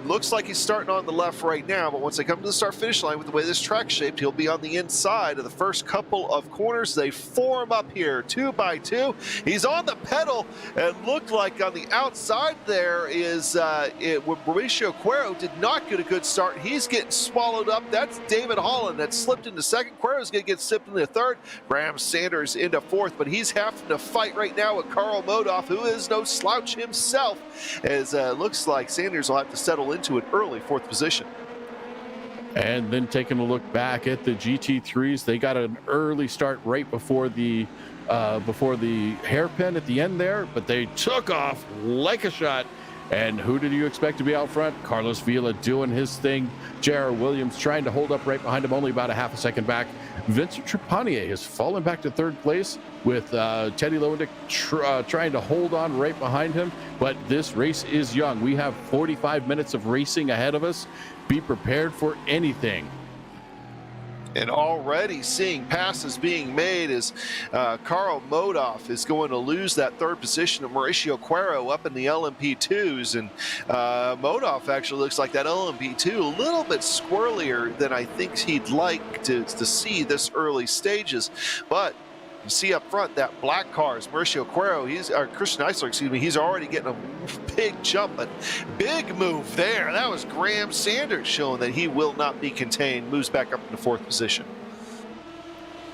Looks like he's starting on the left right now, but once they come to the start-finish line with the way this track's shaped, he'll be on the inside of the first couple of corners. They form up here 2 by 2. He's on the pedal, and looked like on the outside there is Mauricio Cuero did not get a good start. He's getting swallowed up. That's David Holland that slipped into second. Cuero's going to get slipped into third. Graham Sanders into fourth, but he's having to fight right now with Carl Modoff, who is no slouch himself, as looks like Sanders will have to settle into an early 4th position. And then taking a look back at the GT3s, they got an early start right before the hairpin at the end there, but they took off like a shot. And who did you expect to be out front? Carlos Vila doing his thing. J.R. Williams trying to hold up right behind him, only about a half a second back. Vincent Trepanier has fallen back to 3rd place with Teddy Lowendick trying to hold on right behind him. But this race is young. We have 45 minutes of racing ahead of us. Be prepared for anything. And already seeing passes being made as Carl Modoff is going to lose that 3rd position to Mauricio Cuero up in the LMP2s. And Modoff actually looks like that LMP2 a little bit squirrelier than I think he'd like to see this early stages. But you see up front that black car is Mauricio Cuero. Christian Eisler, excuse me. He's already getting a big jump, but big move there. That was Graham Sanders showing that he will not be contained. Moves back up into 4th position.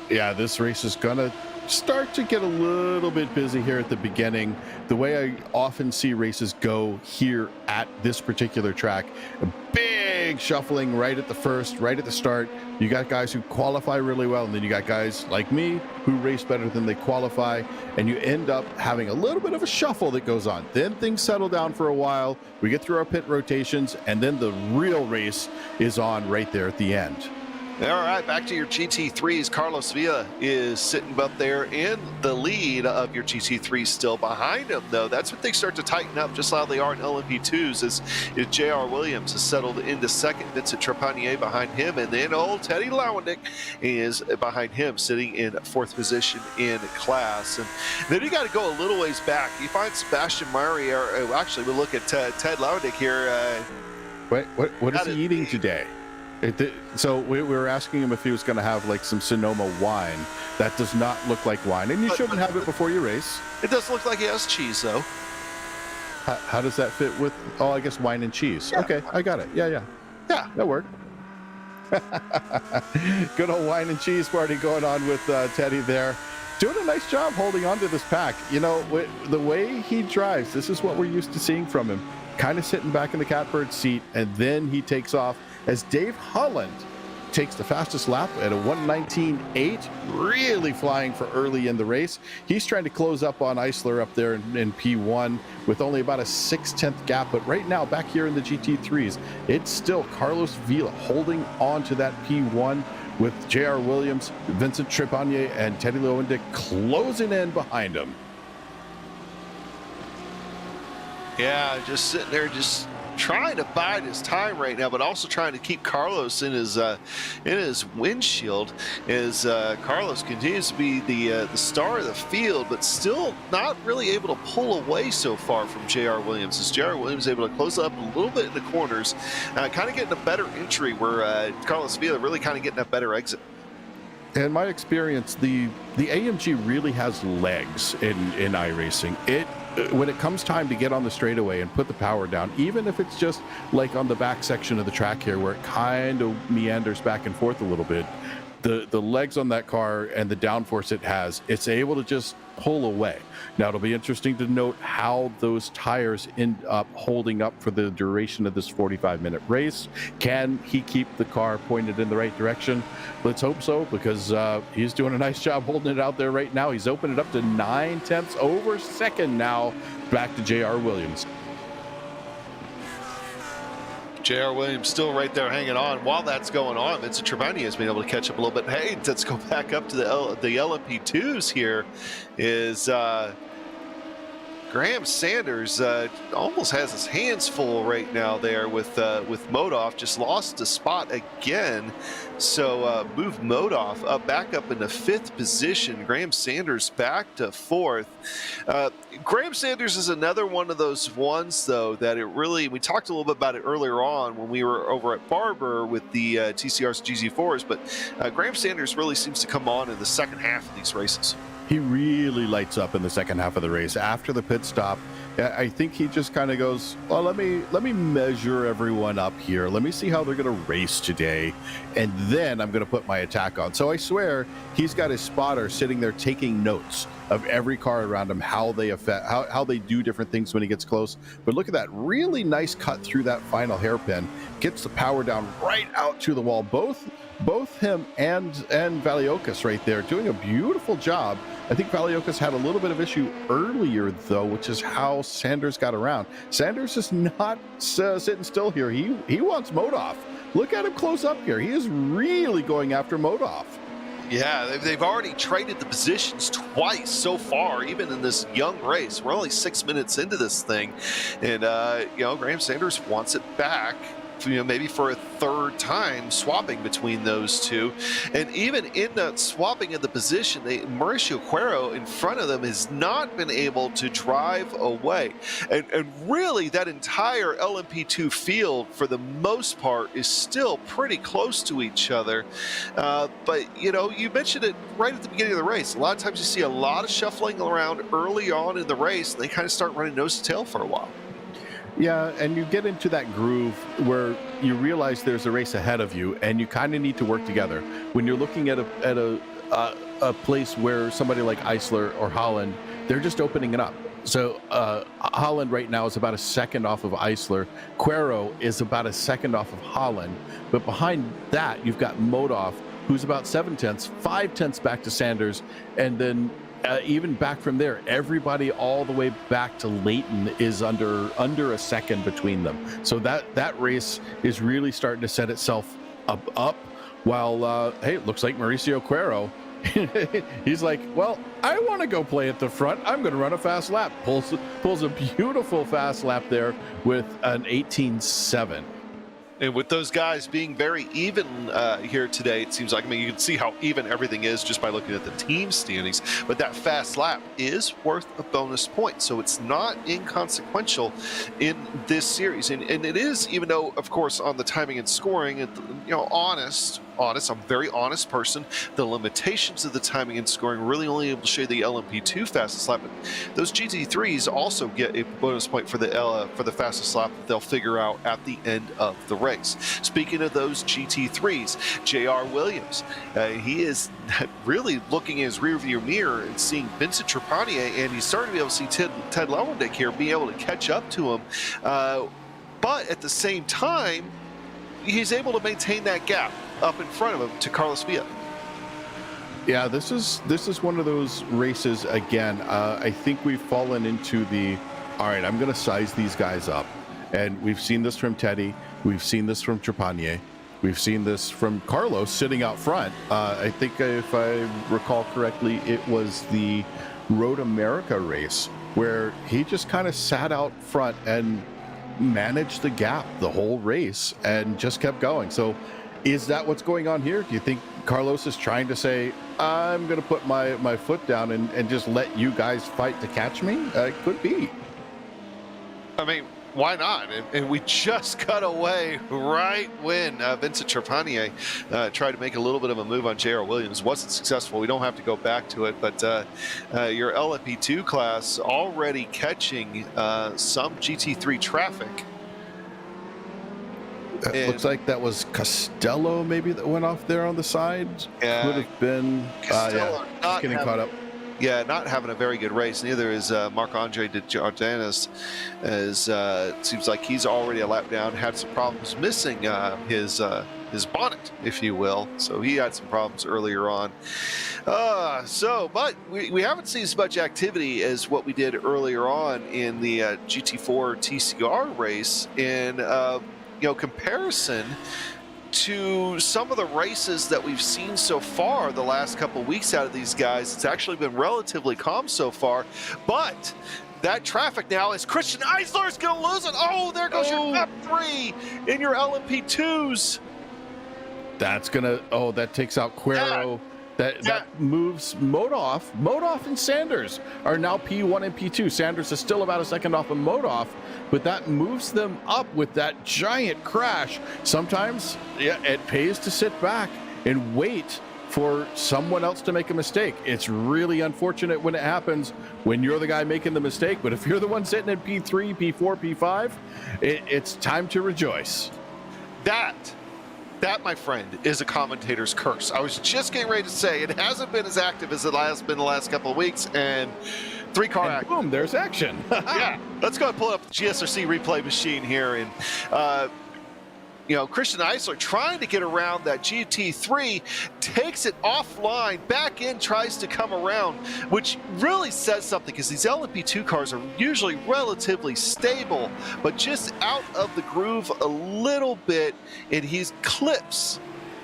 Yeah, this race is gonna start to get a little bit busy here at the beginning. The way I often see races go here at this particular track, a big shuffling right at the start. You got guys who qualify really well, and then you got guys like me who race better than they qualify, and you end up having a little bit of a shuffle that goes on. Then things settle down for a while. We get through our pit rotations, and then the real race is on right there at the end. All right, back to your GT3s. Carlos Villa is sitting up there in the lead of your GT3s, still behind him, though. That's what they start to tighten up, just how they are in LMP2s, as J.R. Williams has settled into second. Vincent Trepanier behind him, and then old Teddy Lowendick is behind him, sitting in 4th position in class. And then you got to go a little ways back. You find Sebastian Murray, or actually, we'll look at Ted Lowendick here. What is he eating today? So we were asking him if he was going to have like some Sonoma wine. That does not look like wine, and you shouldn't have it before you race. It does look like he has cheese, though. How does that fit with? Oh, I guess wine and cheese. Yeah. Okay, I got it. Yeah, that worked. Good old wine and cheese party going on with Teddy there. Doing a nice job holding on to this pack. You know, the way he drives, this is what we're used to seeing from him. Kind of sitting back in the catbird seat, and then he takes off as Dave Holland takes the fastest lap at a 1:19.8, really flying for early in the race. He's trying to close up on Eisler up there in P1 with only about a 6/10 gap, but right now back here in the GT3s, it's still Carlos Vila holding on to that P1 with J.R. Williams, Vincent Trepanier, and Teddy Lowendick closing in behind him. Yeah, just sitting there, just trying to bide his time right now, but also trying to keep Carlos in his windshield as Carlos continues to be the star of the field, but still not really able to pull away so far from J.R. Williams. As J.R. Williams is able to close up a little bit in the corners, kind of getting a better entry where Carlos Vila really kind of getting a better exit. In my experience, the AMG really has legs in iRacing. When it comes time to get on the straightaway and put the power down, even if it's just like on the back section of the track here where it kind of meanders back and forth a little bit, the legs on that car and the downforce it has, it's able to just pull away. Now, it'll be interesting to note how those tires end up holding up for the duration of this 45-minute race. Can he keep the car pointed in the right direction? Let's hope so, because he's doing a nice job holding it out there right now. He's opened it up to 9/10 over second now, back to J.R. Williams. J.R. Williams still right there hanging on. While that's going on, Vincent Trepanier has been able to catch up a little bit. Hey, let's go back up to the LMP2s here. Is Graham Sanders almost has his hands full right now there with Modoff. Just lost a spot again. So move Modoff back up into 5th position. Graham Sanders back to 4th. Graham Sanders is another one of those ones, though, that it really, we talked a little bit about it earlier on when we were over at Barber with the TCR's GZ4s, but Graham Sanders really seems to come on in the second half of these races. He really lights up in the second half of the race. After the pit stop, I think he just kind of goes, well, let me measure everyone up here. Let me see how they're going to race today, and then I'm going to put my attack on. So I swear he's got his spotter sitting there taking notes of every car around him, how they affect, how they do different things when he gets close. But look at that really nice cut through that final hairpin. Gets the power down right out to the wall. Both him and Valiokis right there doing a beautiful job. I think Valiokis had a little bit of issue earlier, though, which is how Sanders got around. Sanders is not sitting still here. He wants Modoff. Look at him close up here. He is really going after Modoff. Yeah, they've already traded the positions twice so far, even in this young race. We're only 6 minutes into this thing, and Graham Sanders wants it back. Maybe for a third time swapping between those two. And even in that swapping of the position, Mauricio Cuero in front of them has not been able to drive away. And really that entire LMP2 field for the most part is still pretty close to each other. But you mentioned it right at the beginning of the race. A lot of times you see a lot of shuffling around early on in the race, and they kind of start running nose to tail for a while. Yeah, and you get into that groove where you realize there's a race ahead of you, and you kind of need to work together. When you're looking at a place where somebody like Eisler or Holland, they're just opening it up. So Holland right now is about a second off of Eisler. Cuero is about a second off of Holland. But behind that, you've got Modoff, who's about 7 tenths, 5 tenths back to Sanders, and then even back from there, everybody all the way back to Leighton is under a second between them. So that race is really starting to set itself up while, hey, it looks like Mauricio Cuero, he's like, well, I want to go play at the front. I'm going to run a fast lap. Pulls a beautiful fast lap there with an 18.7. And with those guys being very even here today, it seems like, you can see how even everything is just by looking at the team standings, but that fast lap is worth a bonus point. So it's not inconsequential in this series. And it is, even though, of course, on the timing and scoring, honest, I'm a very honest person. The limitations of the timing and scoring really only able to show you the LMP2 fastest lap. But those GT3s also get a bonus point for the fastest lap that they'll figure out at the end of the race. Speaking of those GT3s, JR Williams, he is really looking in his rearview mirror and seeing Vincent Trepanier, and he's starting to be able to see Ted Lewendick here, being able to catch up to him. But at the same time, he's able to maintain that gap up in front of him to Carlos Villa. Yeah, this is one of those races again. I think we've fallen into all right, I'm going to size these guys up. And we've seen this from Teddy. We've seen this from Trepanier. We've seen this from Carlos sitting out front. I think if I recall correctly, it was the Road America race where he just kind of sat out front and managed the gap the whole race and just kept going. So is that what's going on here? Do you think Carlos is trying to say, I'm going to put my foot down and just let you guys fight to catch me? It could be. Why not? And we just cut away right when Vincent Trepanier tried to make a little bit of a move on J.R. Williams. Wasn't successful. We don't have to go back to it, but your LMP2 class already catching some GT3 traffic. It looks like that was Costello maybe that went off there on the side. Yeah, could have been. Costello just getting caught up. Yeah, not having a very good race. Neither is Marc-Andre de Jordanis. It seems like he's already a lap down. Had some problems missing his bonnet, if you will. So he had some problems earlier on. But we haven't seen as much activity as what we did earlier on in the GT4 TCR race. In comparison to some of the races that we've seen so far the last couple of weeks out of these guys, it's actually been relatively calm so far. But that traffic now as Christian Eisler is going to lose it. Oh, there goes your top 3 in your LMP2s. That's that takes out Quero. That moves Modoff. Modoff and Sanders are now P1 and P2. Sanders is still about a second off of Modoff, but that moves them up with that giant crash. Sometimes, it pays to sit back and wait for someone else to make a mistake. It's really unfortunate when it happens when you're the guy making the mistake, but if you're the one sitting in P3, P4, P5, it's time to rejoice. That, my friend, is a commentator's curse. I was just getting ready to say it hasn't been as active as it has been the last couple of weeks, and 3-car action. Boom, there's action. Yeah, let's go and pull up the GSRC replay machine here. And, Christian Eisler trying to get around that GT3, takes it offline, back in, tries to come around, which really says something because these LMP2 cars are usually relatively stable, but just out of the groove a little bit, and he's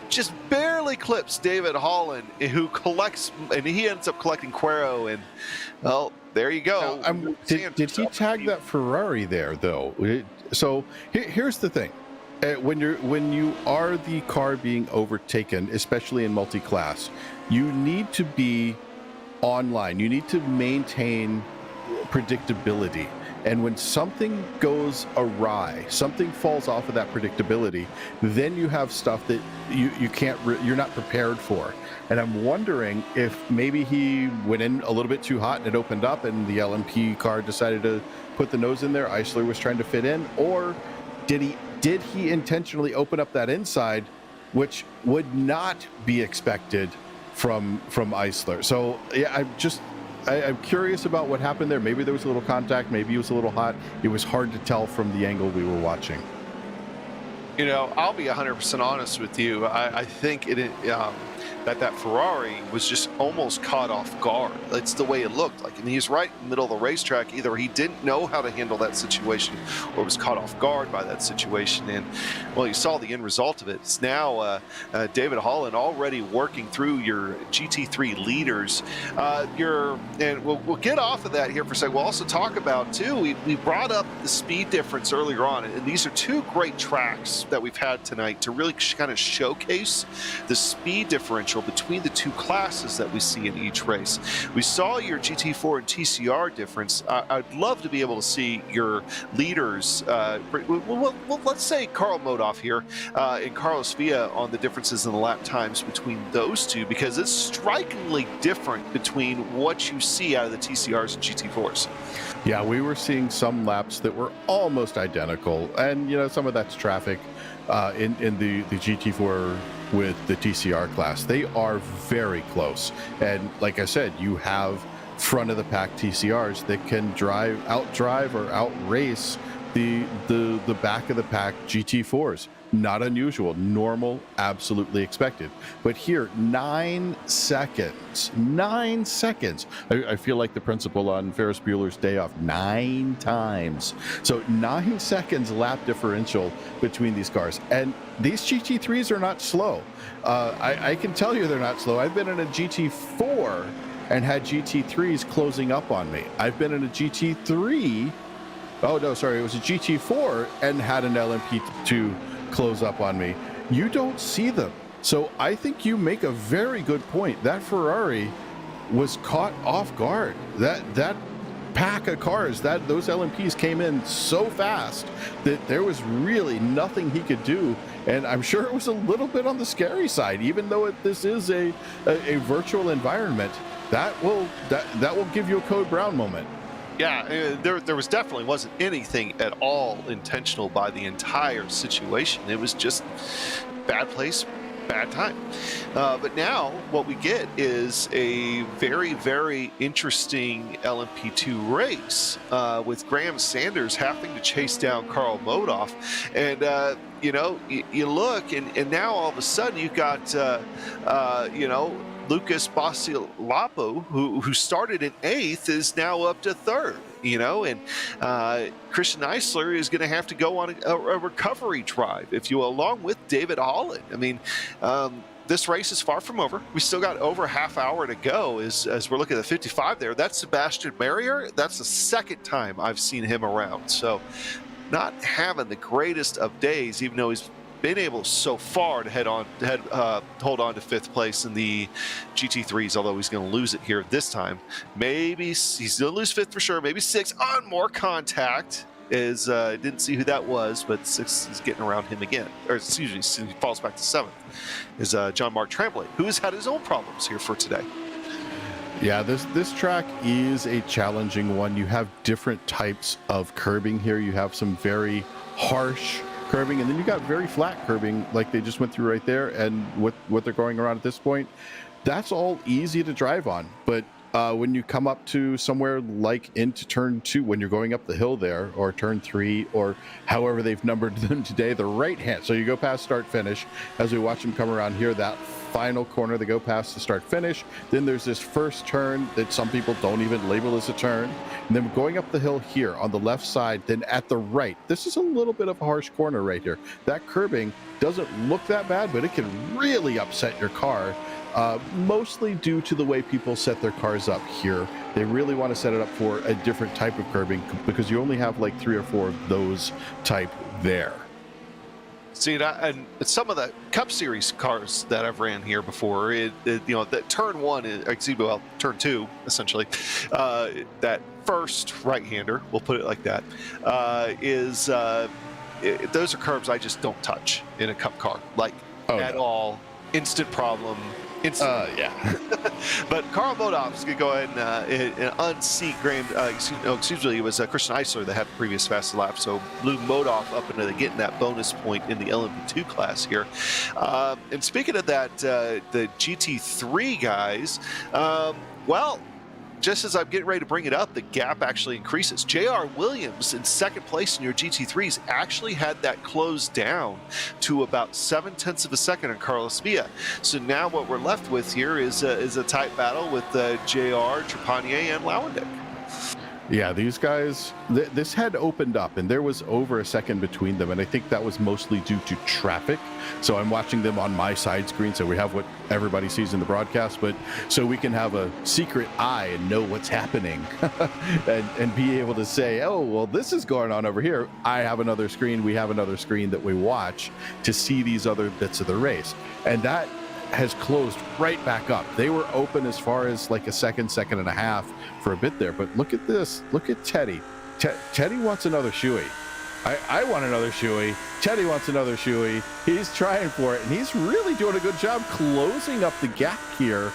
just barely clips David Holland, who collects, and he ends up collecting Quero, and, well, there you go. Did he tag that Ferrari there, though? So here's the thing. When you are the car being overtaken, especially in multi-class, you need to be online. You need to maintain predictability. And when something goes awry, something falls off of that predictability, then you have stuff that you're not prepared for. And I'm wondering if maybe he went in a little bit too hot and it opened up, and the LMP car decided to put the nose in there. Eisler was trying to fit in, or did he intentionally open up that inside, which would not be expected from Eisler? So yeah, I'm curious about what happened there. Maybe there was a little contact, maybe it was a little hot. It was hard to tell from the angle we were watching. I'll be 100% honest with you. I think that Ferrari was just almost caught off guard. That's the way it looked like. He's right in the middle of the racetrack. Either he didn't know how to handle that situation or was caught off guard by that situation. And, well, you saw the end result of it. It's now David Holland already working through your GT3 leaders. And we'll get off of that here for a second. We'll also talk about, too, we brought up the speed difference earlier on. And these are 2 great tracks that we've had tonight to really kind of showcase the speed differential between the 2 classes that we see in each race. We saw your GT4 and TCR difference. I'd love to be able to see your leaders. Let's say Carl Modoff here and Carlos Villa on the differences in the lap times between those 2, because it's strikingly different between what you see out of the TCRs and GT4s. Yeah, we were seeing some laps that were almost identical, and some of that's traffic in the GT4 with the TCR class. They are very close, and like I said, you have front of the pack TCRs that can outdrive or outrace the back of the pack GT4s. Not unusual, normal, absolutely expected. But here, 9 seconds. 9 seconds. I feel like the principal on Ferris Bueller's Day Off. 9 times. So 9 seconds lap differential between these cars. And these GT3s are not slow. I can tell you they're not slow. I've been in a GT4 and had GT3s closing up on me. I've been in a GT3. Oh, no, sorry. It was a GT4 and had an LMP2 close up on me. You don't see them. So I think you make a very good point. That Ferrari was caught off guard. That pack of cars, those LMPs came in so fast that there was really nothing he could do. And I'm sure it was a little bit on the scary side, even though this is a virtual environment. That will give you a Code Brown moment. Yeah, there was definitely wasn't anything at all intentional by the entire situation. It was just bad place, bad time. But now what we get is a very, very interesting LMP2 race with Graham Sanders having to chase down Carl Modoff. And, you look, and now all of a sudden you've got, Lucas Bacilapo, who started in 8th, is now up to 3rd, and Christian Eisler is going to have to go on a recovery drive, if you will, along with David Holland. I mean, this race is far from over. We still got over a half hour to go as we're looking at the 55 there. That's Sebastian Merrier. That's the second time I've seen him around. So not having the greatest of days, even though he's been able so far to hold on to 5th place in the GT3s, although he's going to lose it here this time. Maybe he's going to lose 5th for sure. Maybe 6th on more contact. Didn't see who that was, but 6th is getting around him again. Or excuse me, he falls back to 7th. Is John-Marc Tremblay, who has had his own problems here for today. Yeah, this track is a challenging one. You have different types of curbing here. You have some very harsh curbing, and then you got very flat curbing like they just went through right there, and what they're going around at this point, that's all easy to drive on. But when you come up to somewhere like into turn 2, when you're going up the hill there, or turn 3, or however they've numbered them today, the right hand, so you go past start finish, as we watch them come around here, that final corner they go past the start finish, then there's this first turn that some people don't even label as a turn, and then going up the hill here on the left side, then at the right, this is a little bit of a harsh corner right here. That curbing doesn't look that bad, but it can really upset your car, mostly due to the way people set their cars up here. They really want to set it up for a different type of curbing because you only have like 3 or 4 of those type there. See, and some of the Cup Series cars that I've ran here before, that turn 1, turn 2, essentially, that first right-hander, we'll put it like that, those are curbs I just don't touch in a Cup car, all. Instant problem. Yeah. But Carl Modov's going to go ahead and unseat Graham. It was Christian Eisler that had the previous fast lap, so blew Modov up into getting that bonus point in the LMP2 class here. And speaking of that, the GT3 guys, just as I'm getting ready to bring it up, the gap actually increases. J.R. Williams in 2nd place in your GT3s actually had that closed down to about 0.7 of a second on Carlos Villa. So now what we're left with here is a tight battle with J.R., Trepanier, and Lauendick. Yeah, these guys, this had opened up and there was over a second between them, and I think that was mostly due to traffic. So I'm watching them on my side screen, so we have what everybody sees in the broadcast, but so we can have a secret eye and know what's happening and be able to say, oh, well, this is going on over here. I have another screen, we have another screen that we watch to see these other bits of the race. And that has closed right back up. They were open as far as like a second and a half for a bit there, but look at this. Look at Teddy. Teddy wants another shoey. I want another shoey. Teddy wants another shoey. He's trying for it, and he's really doing a good job closing up the gap here.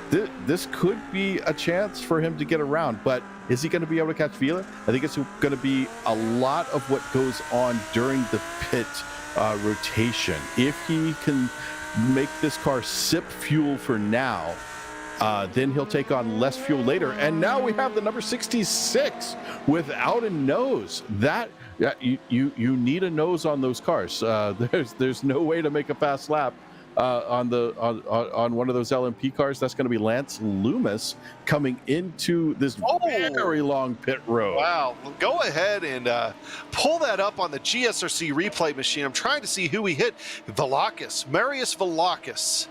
This could be a chance for him to get around, but is he going to be able to catch Villa? I think it's going to be a lot of what goes on during the pit rotation. If he can make this car sip fuel for now, then he'll take on less fuel later. And now we have the number 66 without a nose. That you need a nose on those cars. There's no way to make a fast lap on one of those LMP cars. That's going to be Lance Loomis coming into this very long pit road. Wow. Well, go ahead and pull that up on the GSRC replay machine. I'm trying to see who he hit. Marius Velakis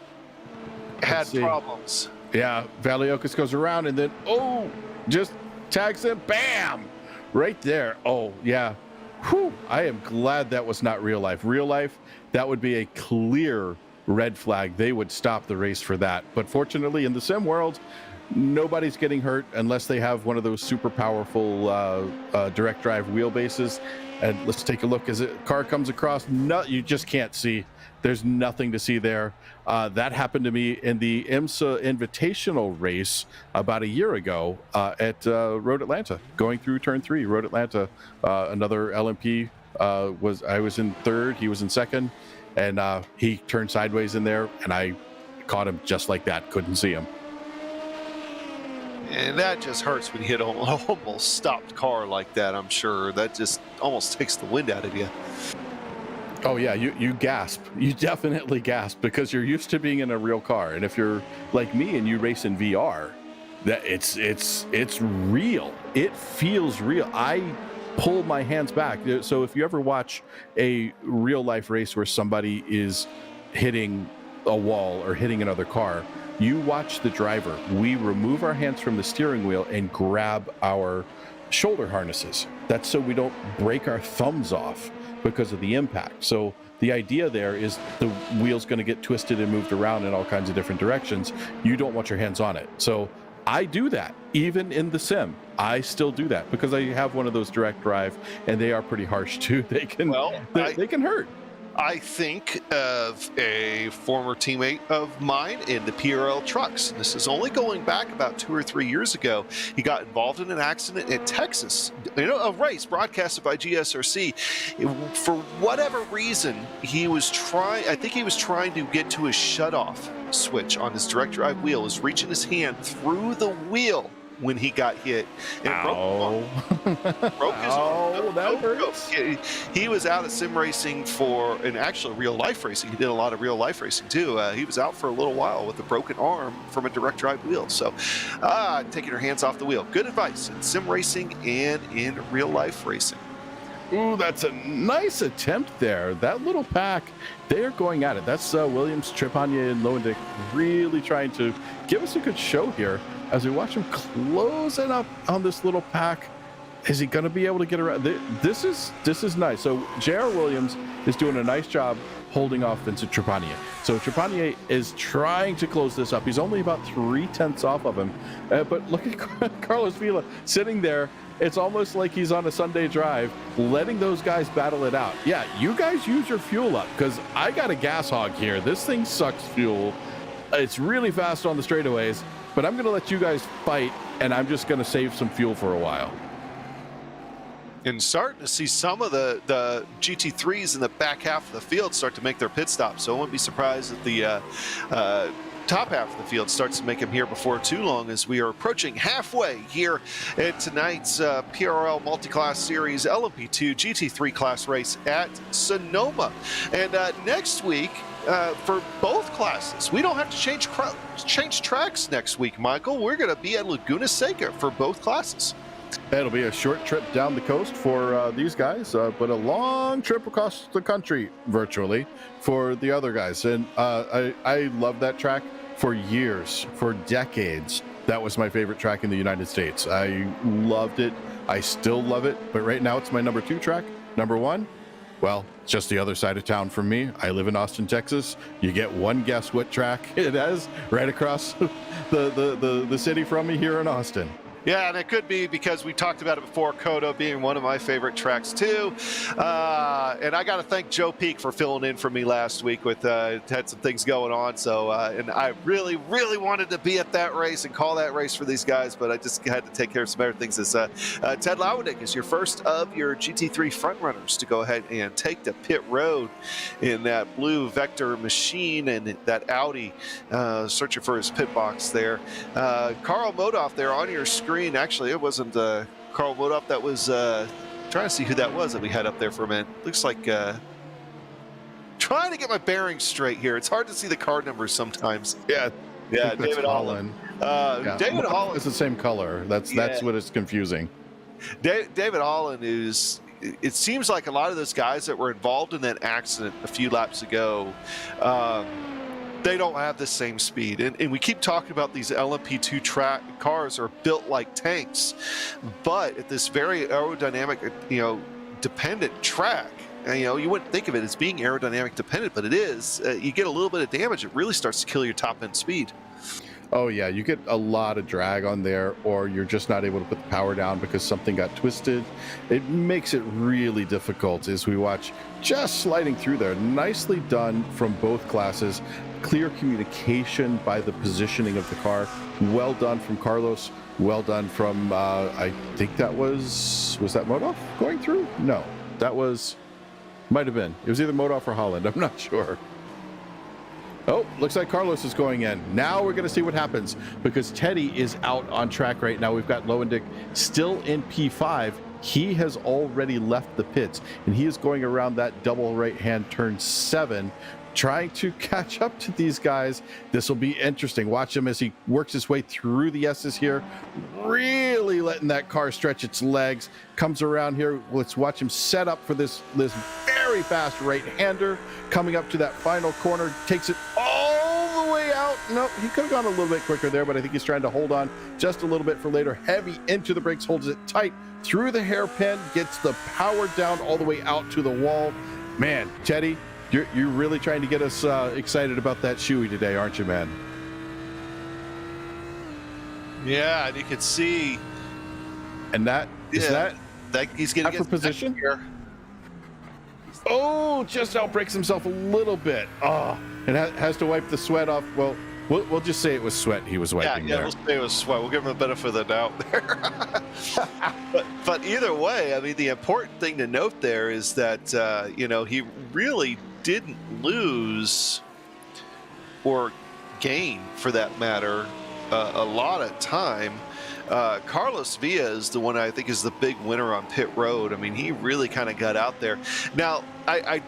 had problems. Yeah, Valiokis goes around and then, just tags him. Bam! Right there. Oh, yeah. Whew. I am glad that was not real life. Real life, that would be a clear red flag. They would stop the race for that. But fortunately, in the sim world, nobody's getting hurt unless they have one of those super powerful direct drive wheelbases. And let's take a look as a car comes across. No, you just can't see. There's nothing to see there. That happened to me in the IMSA Invitational race about a year ago at Road Atlanta, going through turn 3, Road Atlanta. Another LMP I was in 3rd, he was in 2nd, and he turned sideways in there, and I caught him just like that. Couldn't see him. And that just hurts when you hit an almost stopped car like that, I'm sure. That just almost takes the wind out of you. Oh yeah, you gasp. You definitely gasp because you're used to being in a real car, and if you're like me and you race in VR, that it's real. It feels real. I pull my hands back. So if you ever watch a real life race where somebody is hitting a wall or hitting another car, you watch the driver. We remove our hands from the steering wheel and grab our shoulder harnesses. That's so we don't break our thumbs off because of the impact. So the idea there is the wheel's going to get twisted and moved around in all kinds of different directions. You don't want your hands on it. So I do that even in the sim. I still do that because I have one of those direct drive, and they are pretty harsh too. They can they can hurt. I think of a former teammate of mine in the PRL trucks. This is only going back about 2 or 3 years ago. He got involved in an accident in Texas, a race broadcasted by GSRC. For whatever reason, he was trying to get to his shutoff switch on his direct drive wheel, was reaching his hand through the wheel when he got hit and broke his arm. That hurts. He was out at SimRacing and actually real life racing. He did a lot of real life racing too. He was out for a little while with a broken arm from a direct drive wheel. So taking your hands off the wheel. Good advice in sim racing and in real life racing. Ooh, that's a nice attempt there. That little pack, they are going at it. That's Williams, Trepanier, and Lowendick really trying to give us a good show here as we watch him closing up on this little pack. Is he going to be able to get around? This is nice. So J.R. Williams is doing a nice job holding off Vincent Trepanier. So Trepanier is trying to close this up. He's only about 3/10 off of him. But look at Carlos Vila sitting there. It's almost like he's on a Sunday drive, letting those guys battle it out. Yeah, you guys use your fuel up, because I got a gas hog here. This thing sucks fuel. It's really fast on the straightaways, but I'm going to let you guys fight, and I'm just going to save some fuel for a while. And starting to see some of the GT3s in the back half of the field start to make their pit stops. So I wouldn't be surprised if the top half of the field starts to make them here before too long, as we are approaching halfway here at tonight's PRL Multiclass Series LMP2 GT3 class race at Sonoma. And next week, for both classes, we don't have to change tracks next week, Michael. We're going to be at Laguna Seca for both classes. It'll be a short trip down the coast for these guys, but a long trip across the country virtually for the other guys. And I love that track for years, for decades. That was my favorite track in the United States. I loved it. I still love it. But right now it's my number 2 track. Number 1, well, it's just the other side of town from me. I live in Austin, Texas. You get one guess what track it is right across the city from me here in Austin. Yeah, and it could be because we talked about it before, Kodo being one of my favorite tracks too. And I got to thank Joe Peak for filling in for me last week with had some things going on. So, and I really, really wanted to be at that race and call that race for these guys, but I just had to take care of some other things. As Ted Lowendick is your first of your GT3 frontrunners to go ahead and take the pit road in that blue Vector machine and that Audi, searching for his pit box there. Carl Modoff there on your screen. Actually, it wasn't Carl Modoff. That was trying to see who that was that we had up there for a minute. Looks like trying to get my bearings straight here. It's hard to see the card numbers sometimes. Yeah, David Holland. David Holland is the same color. That's what is confusing. David Holland is. It seems like a lot of those guys that were involved in that accident a few laps ago. They don't have the same speed. And we keep talking about these LMP2 cars are built like tanks, but at this very aerodynamic, dependent track, and, you wouldn't think of it as being aerodynamic dependent, but it is. You get a little bit of damage, it really starts to kill your top end speed. Oh yeah, you get a lot of drag on there, or you're just not able to put the power down because something got twisted. It makes it really difficult as we watch just sliding through there. Nicely done from both classes. Clear communication by the positioning of the car. Well done from Carlos. Well done from, I think that was that Modoff going through? No, that might have been. It was either Modoff or Holland. I'm not sure. Oh, looks like Carlos is going in. Now we're going to see what happens because Teddy is out on track right now. We've got Lowendick still in P5. He has already left the pits, and he is going around that double right-hand turn 7, trying to catch up to these guys. This will be interesting. Watch him as he works his way through the S's here, really letting that car stretch its legs. Comes around here. Let's watch him set up for this very fast right-hander. Coming up to that final corner, takes it all Oh, no, he could have gone a little bit quicker there, but I think he's trying to hold on just a little bit for later. Heavy into the brakes, holds it tight through the hairpin, gets the power down all the way out to the wall. Man, Teddy, you're really trying to get us excited about that shoey today, aren't you, man? Yeah, and you can see. And that is that he's going to for position here. Oh, just outbrakes himself a little bit. Oh, and has to wipe the sweat off. Well, we'll just say it was sweat he was wiping there. We'll say it was sweat. We'll give him the benefit of the doubt there. but either way, I mean, the important thing to note there is that he really didn't lose or gain, for that matter, a lot of time. Carlos Villa is the one I think is the big winner on pit road. I mean, he really kind of got out there. Now, I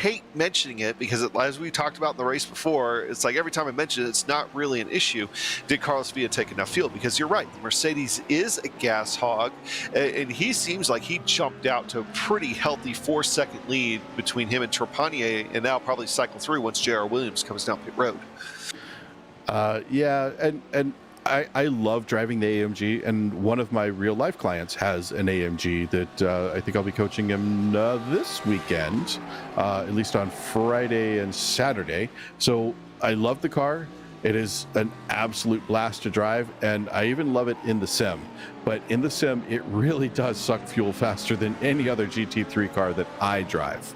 hate mentioning it because, as we talked about in the race before, it's like every time I mention it, it's not really an issue. Did Carlos Villa take enough fuel? Because you're right, the Mercedes is a gas hog, and he seems like he jumped out to a pretty healthy 4-second lead between him and Trepanier, and now probably cycle through once J.R. Williams comes down pit road. Yeah, and I love driving the AMG, and one of my real life clients has an AMG that I think I'll be coaching him this weekend, at least on Friday and Saturday. So I love the car. It is an absolute blast to drive, and I even love it in the sim. But in the sim, it really does suck fuel faster than any other GT3 car that I drive.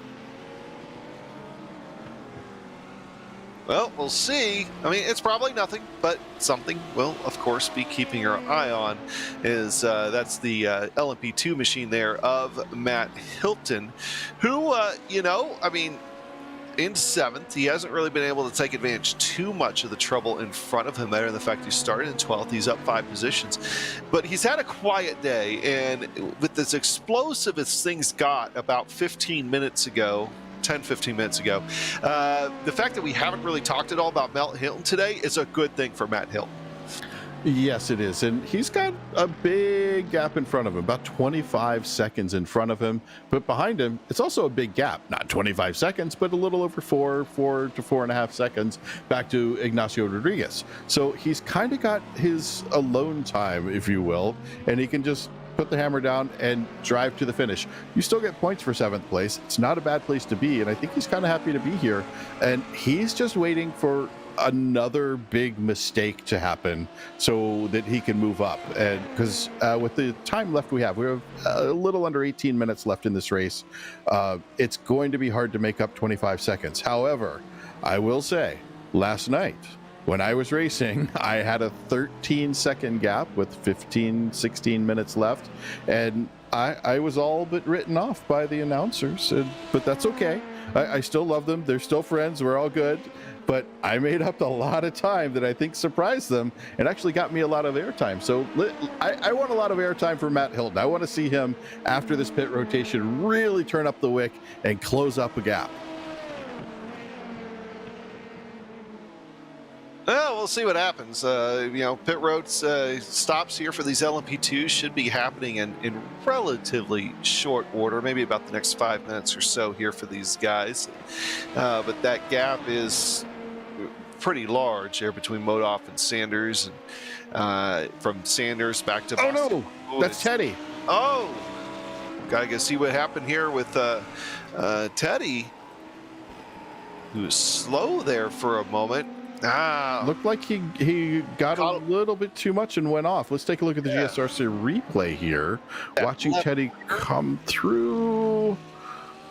Well, we'll see. I mean, it's probably nothing, but something we'll, of course, be keeping our eye on is that's the LMP2 machine there of Matt Hilton, who, I mean, in 7th, he hasn't really been able to take advantage too much of the trouble in front of him. Better than the fact he started in 12th, he's up 5 positions. But he's had a quiet day, and with as explosive as things got about 15 minutes ago, 10-15 minutes ago, the fact that we haven't really talked at all about Matt Hilton today is a good thing for Matt Hilton. Yes, it is. And he's got a big gap in front of him, about 25 seconds in front of him. But behind him, it's also a big gap. Not 25 seconds, but a little over 4 to 4.5 seconds back to Ignacio Rodriguez. So he's kind of got his alone time, if you will, and he can just put the hammer down and drive to the finish. You still get points for 7th place. It's not a bad place to be, and I think he's kind of happy to be here. And he's just waiting for another big mistake to happen so that he can move up. And because with the time left we have a little under 18 minutes left in this race. It's going to be hard to make up 25 seconds. However, I will say, last night, when I was racing, I had a 13-second gap with 16 minutes left, and I was all but written off by the announcers, but that's okay. I still love them. They're still friends. We're all good. But I made up a lot of time that I think surprised them and actually got me a lot of airtime. So I want a lot of airtime for Matt Hilton. I want to see him, after this pit rotation, really turn up the wick and close up a gap. Well, we'll see what happens. Pit roads stops here for these LMP2s should be happening in relatively short order, maybe about the next 5 minutes or so here for these guys. But that gap is pretty large there between Modoff and Sanders, and from Sanders back to Boston. Oh no, that's Teddy. Oh, gotta go see what happened here with Teddy, who was slow there for a moment. Looked like he got a little bit too much and went off. Let's take a look at the GSRC replay here. Watching Teddy come through.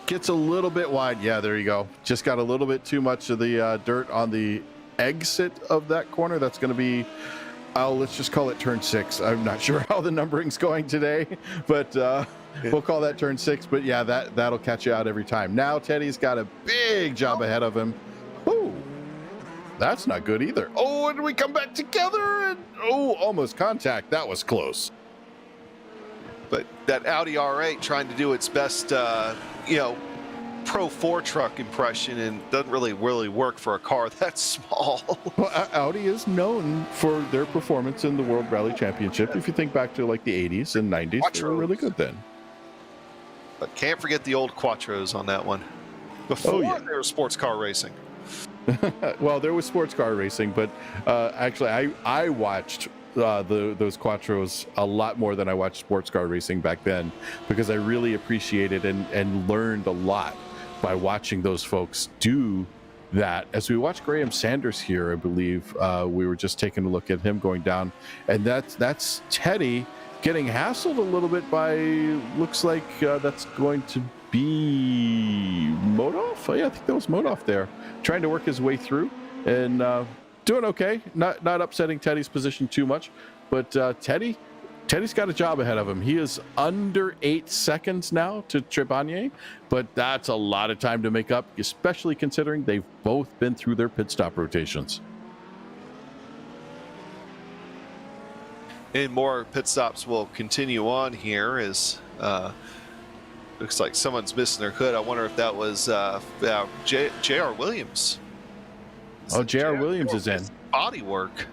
Gets a little bit wide. Yeah, there you go. Just got a little bit too much of the dirt on the exit of that corner. That's going to be, let's just call it turn 6. I'm not sure how the numbering's going today, but we'll call that turn 6. But yeah, that'll catch you out every time. Now Teddy's got a big job ahead of him. Ooh. That's not good either. Oh, and we come back together, and almost contact. That was close. But that Audi R8 trying to do its best, Pro 4 truck impression, and doesn't really work for a car that small. Well, Audi is known for their performance in the World Rally Championship. If you think back to like the 80s and 90s, Quattros. They were really good then. But can't forget the old Quattros on that one. Before they were sports car racing. Well, there was sports car racing, but actually, I watched those Quattros a lot more than I watched sports car racing back then, because I really appreciated and learned a lot by watching those folks do that. As we watch Graham Sanders here, I believe we were just taking a look at him going down, and that's Teddy getting hassled a little bit by, looks like that's going to be Modoff. Yeah, I think that was Modoff there, trying to work his way through and doing okay, not upsetting Teddy's position too much, but Teddy's got a job ahead of him. He is under 8 seconds now to Trepanier, but that's a lot of time to make up, especially considering they've both been through their pit stop rotations. And more pit stops will continue on here as looks like someone's missing their hood. I wonder if that was J.R. Williams. Oh, J.R. Williams is in. Body work.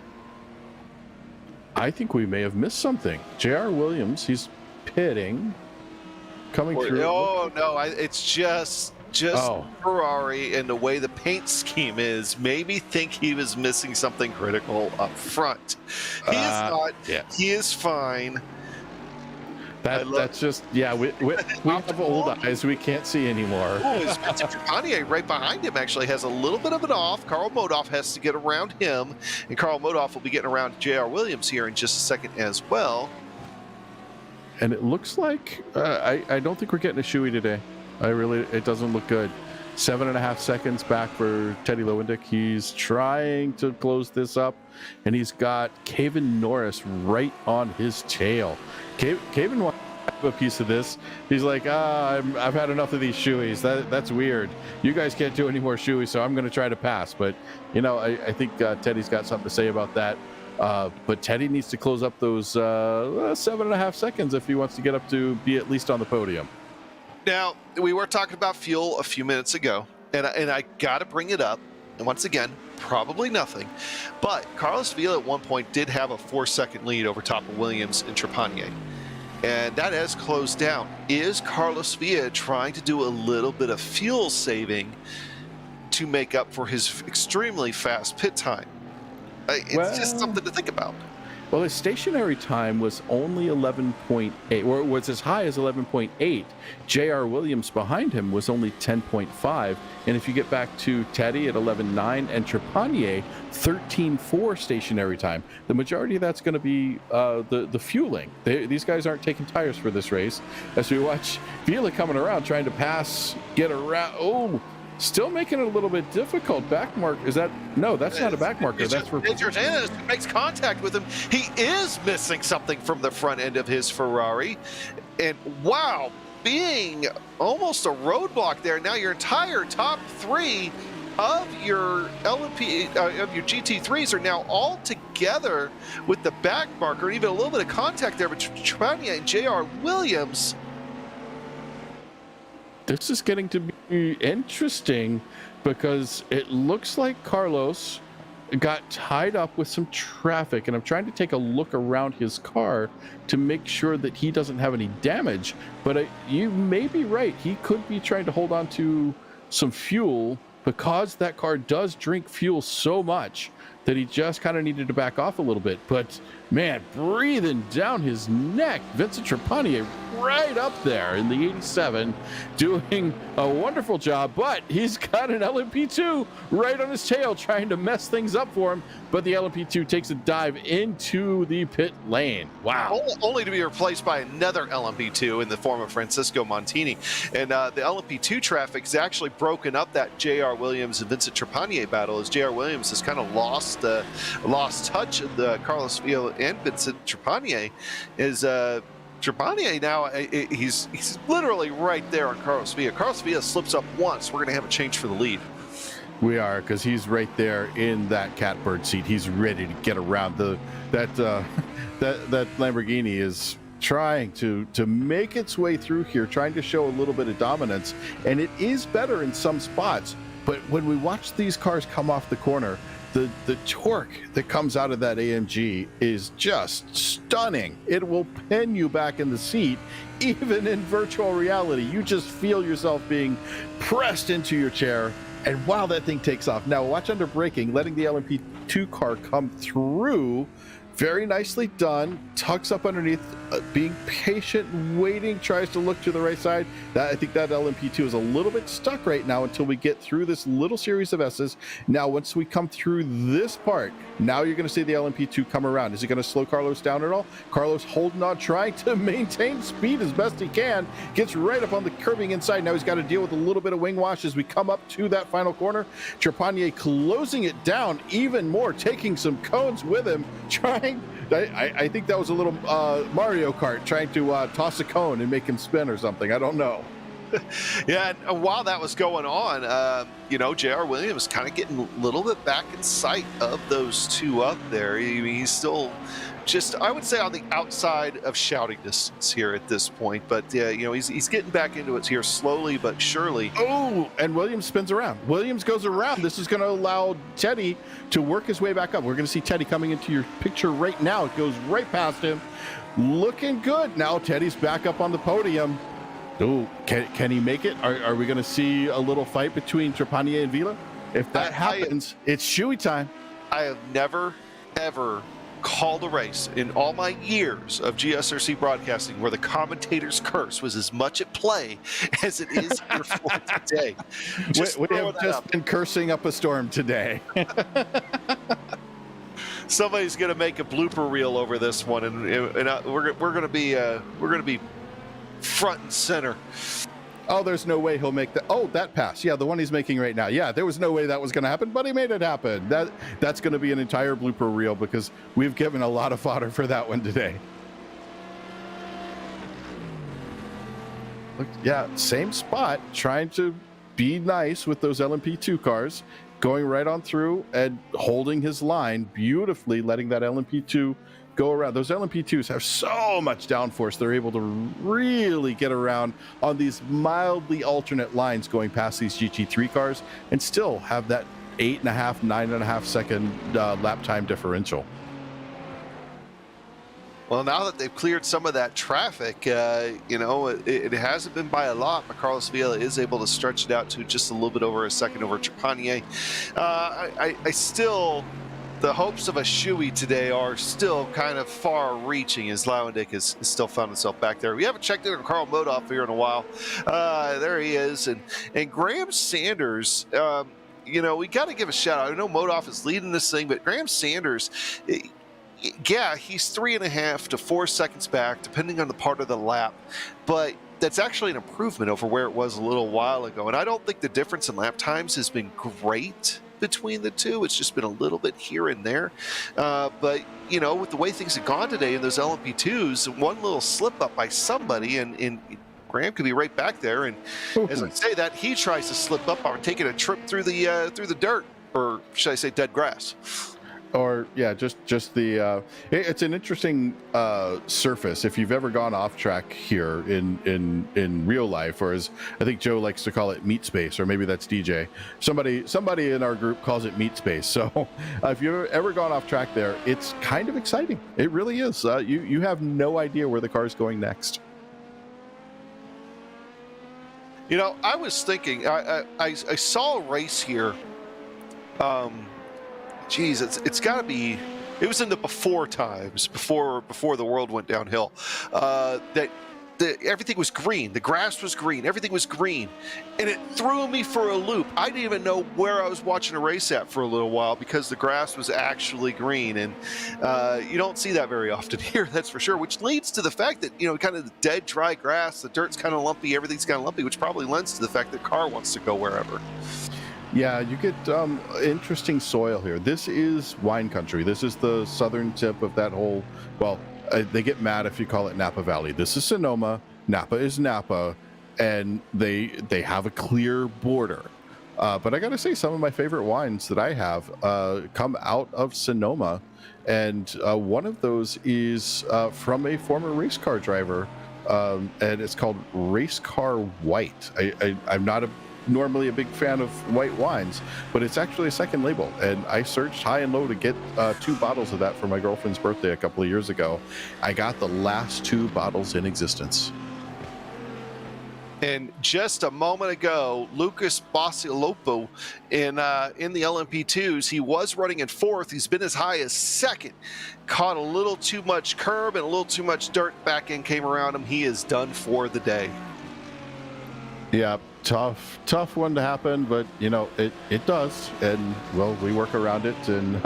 I think we may have missed something. J.R. Williams, he's pitting, coming through. Oh, no, it's just Ferrari and the way the paint scheme is made me think he was missing something critical up front. He is not. Yeah. He is fine. That's just, yeah, we have old eyes we can't see anymore. Trepanier right behind him actually has a little bit of an off. Carl Modoff has to get around him, and Carl Modoff will be getting around J.R. Williams here in just a second as well. And it looks like, I don't think we're getting a shoey today. It doesn't look good. 7.5 seconds back for Teddy Lewindick. He's trying to close this up, and he's got Caven Norris right on his tail. Caven wants to have a piece of this. He's like, I've had enough of these shoeys. That's weird. You guys can't do any more shoeys, so I'm going to try to pass. But, I think Teddy's got something to say about that. But Teddy needs to close up those 7.5 seconds if he wants to get up to be at least on the podium. Now, we were talking about fuel a few minutes ago, and I got to bring it up. And once again, probably nothing. But Carlos Villa at one point did have a 4-second lead over top of Williams and Trepanier. And that has closed down. Is Carlos Villa trying to do a little bit of fuel saving to make up for his extremely fast pit time? It's just something to think about. Well, his stationary time was only 11.8, or it was as high as 11.8. J.R. Williams behind him was only 10.5. And if you get back to Teddy at 11.9 and Trepanier, 13.4 stationary time, the majority of that's going to be the fueling. These guys aren't taking tires for this race. As we watch Vila coming around, trying to pass, get around. Oh, still making it a little bit difficult. Back mark, is that? No, that's not a back marker. That's for Hernandez makes contact with him. He is missing something from the front end of his Ferrari. And wow, being almost a roadblock there. Now your entire top three of your LMP, of your GT3s are now all together with the back marker, even a little bit of contact there between Trepanier and J.R. Williams. This is getting to be interesting because it looks like Carlos got tied up with some traffic, and I'm trying to take a look around his car to make sure that he doesn't have any damage. But you may be right. He could be trying to hold on to some fuel because that car does drink fuel so much that he just kind of needed to back off a little bit. But man, breathing down his neck, Vincent Trepanier right up there in the 87, doing a wonderful job, but he's got an LMP2 right on his tail trying to mess things up for him, but the LMP2 takes a dive into the pit lane. Wow. Only to be replaced by another LMP2 in the form of Francisco Montini. And the LMP2 traffic has actually broken up that J.R. Williams and Vincent Trepanier battle, as J.R. Williams has kind of lost touch of the Carlos Villa and Vincent Trepanier. Is Trepanier now, he's literally right there on Carlos Villa. Carlos Villa slips up once, we're going to have a change for the lead. We are, because he's right there in that catbird seat. He's ready to get around. That Lamborghini is trying to make its way through here, trying to show a little bit of dominance, and it is better in some spots. But when we watch these cars come off the corner, the torque that comes out of that AMG is just stunning. It will pin you back in the seat, even in virtual reality. You just feel yourself being pressed into your chair, and wow, that thing takes off. Now watch under braking, letting the LMP2 car come through. Very nicely done. Tucks up underneath, being patient, waiting, tries to look to the right side. I think that LMP2 is a little bit stuck right now until we get through this little series of S's. Now, once we come through this part, now you're going to see the LMP2 come around. Is he going to slow Carlos down at all? Carlos holding on, trying to maintain speed as best he can. Gets right up on the curving inside. Now he's got to deal with a little bit of wing wash as we come up to that final corner. Trepanier closing it down even more, taking some cones with him, trying. I think that was a little Mario Kart, trying to toss a cone and make him spin or something. I don't know. Yeah, and while that was going on, J.R. Williams kind of getting a little bit back in sight of those two up there. He's still just, I would say, on the outside of shouting distance here at this point. But, he's getting back into it here slowly but surely. Oh, and Williams spins around. Williams goes around. This is going to allow Teddy to work his way back up. We're going to see Teddy coming into your picture right now. It goes right past him. Looking good. Now Teddy's back up on the podium. Oh, can he make it? Are we going to see a little fight between Trepanier and Vila? If that happens, it's shoey time. I have never, ever called a race in all my years of GSRC broadcasting where the commentator's curse was as much at play as it is here for today. We have just been cursing up a storm today. Somebody's going to make a blooper reel over this one, and we're going to be front and center. Oh, there's no way he'll make that. Oh, that pass. Yeah, the one he's making right now. Yeah, there was no way that was going to happen, but he made it happen. That's going to be an entire blooper reel because we've given a lot of fodder for that one today. Look, yeah, same spot, trying to be nice with those LMP2 cars, going right on through and holding his line beautifully, letting that LMP2 go around. Those LMP2s have so much downforce. They're able to really get around on these mildly alternate lines going past these GT3 cars and still have that 8.5, 9.5 second lap time differential. Well, now that they've cleared some of that traffic, it hasn't been by a lot, but Carlos Vila is able to stretch it out to just a little bit over a second over Trepanier. I still... The hopes of a shoey today are still kind of far-reaching as Lauendick has still found himself back there. We haven't checked in on Carl Modoff here in a while. There he is. And Graham Sanders, we got to give a shout-out. I know Modoff is leading this thing, but Graham Sanders, he's 3.5 to 4 seconds back, depending on the part of the lap. But that's actually an improvement over where it was a little while ago. And I don't think the difference in lap times has been great between the two. It's just been a little bit here and there. But, with the way things have gone today in those LMP2s, one little slip up by somebody and Graham could be right back there. And as I say that, he tries to slip up on taking a trip through the dirt, or should I say dead grass. Or just the it's an interesting surface. If you've ever gone off track here in real life, or as I think Joe likes to call it, meat space, or maybe that's DJ. Somebody in our group calls it meat space. So if you've ever gone off track there, it's kind of exciting. It really is. You have no idea where the car is going next. I was thinking, I saw a race here. It's got to be. It was in the before times, before the world went downhill. That everything was green. The grass was green. Everything was green, and it threw me for a loop. I didn't even know where I was watching a race at for a little while because the grass was actually green, and you don't see that very often here. That's for sure. Which leads to the fact that kind of the dead, dry grass, the dirt's kind of lumpy, everything's kind of lumpy, which probably lends to the fact that the car wants to go wherever. Yeah, you get interesting soil here. This is wine country. This is the southern tip of that whole, they get mad if you call it Napa Valley. This is Sonoma, Napa is Napa, and they have a clear border. But I got to say, some of my favorite wines that I have come out of Sonoma, and one of those is from a former race car driver, and it's called Race Car White. I'm not a normally a big fan of white wines, but it's actually a second label. And I searched high and low to get 2 bottles of that for my girlfriend's birthday a couple of years ago. I got the last 2 bottles in existence. And just a moment ago, Lucas Basilopo in the LMP2s, he was running in 4th. He's been as high as 2nd. Caught a little too much curb and a little too much dirt. Back end came around him. He is done for the day. Yeah, tough one to happen, but you know, it does, and well, we work around it and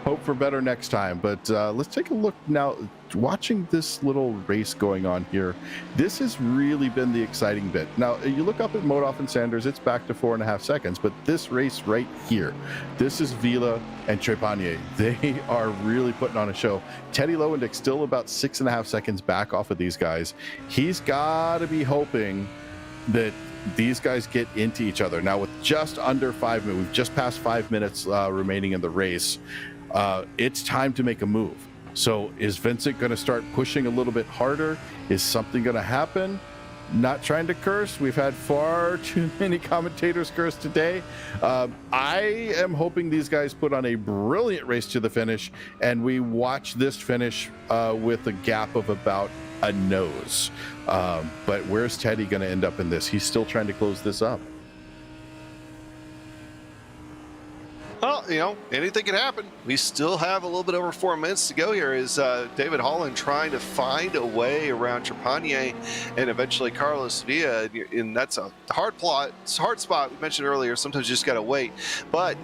hope for better next time. But let's take a look now. Watching this little race going on here, this has really been the exciting bit. Now, you look up at Modoff and Sanders, it's back to 4.5 seconds, but this race right here, this is Vila and Trepanier. They are really putting on a show. Teddy Lowendick still about 6.5 seconds back off of these guys. He's got to be hoping that these guys get into each other. Now, with just under 5 minutes, we've just passed 5 minutes remaining in the race, it's time to make a move. So is Vincent going to start pushing a little bit harder? Is something going to happen? Not trying to curse. We've had far too many commentators curse today. I am hoping these guys put on a brilliant race to the finish, and we watch this finish with a gap of about a nose. But where's Teddy going to end up in this? He's still trying to close this up. Well, you know, anything can happen. We still have a little bit over 4 minutes to go here. Is David Holland trying to find a way around Trepanier and eventually Carlos Villa, and that's a hard plot. It's a hard spot. We mentioned earlier, sometimes you just got to wait. But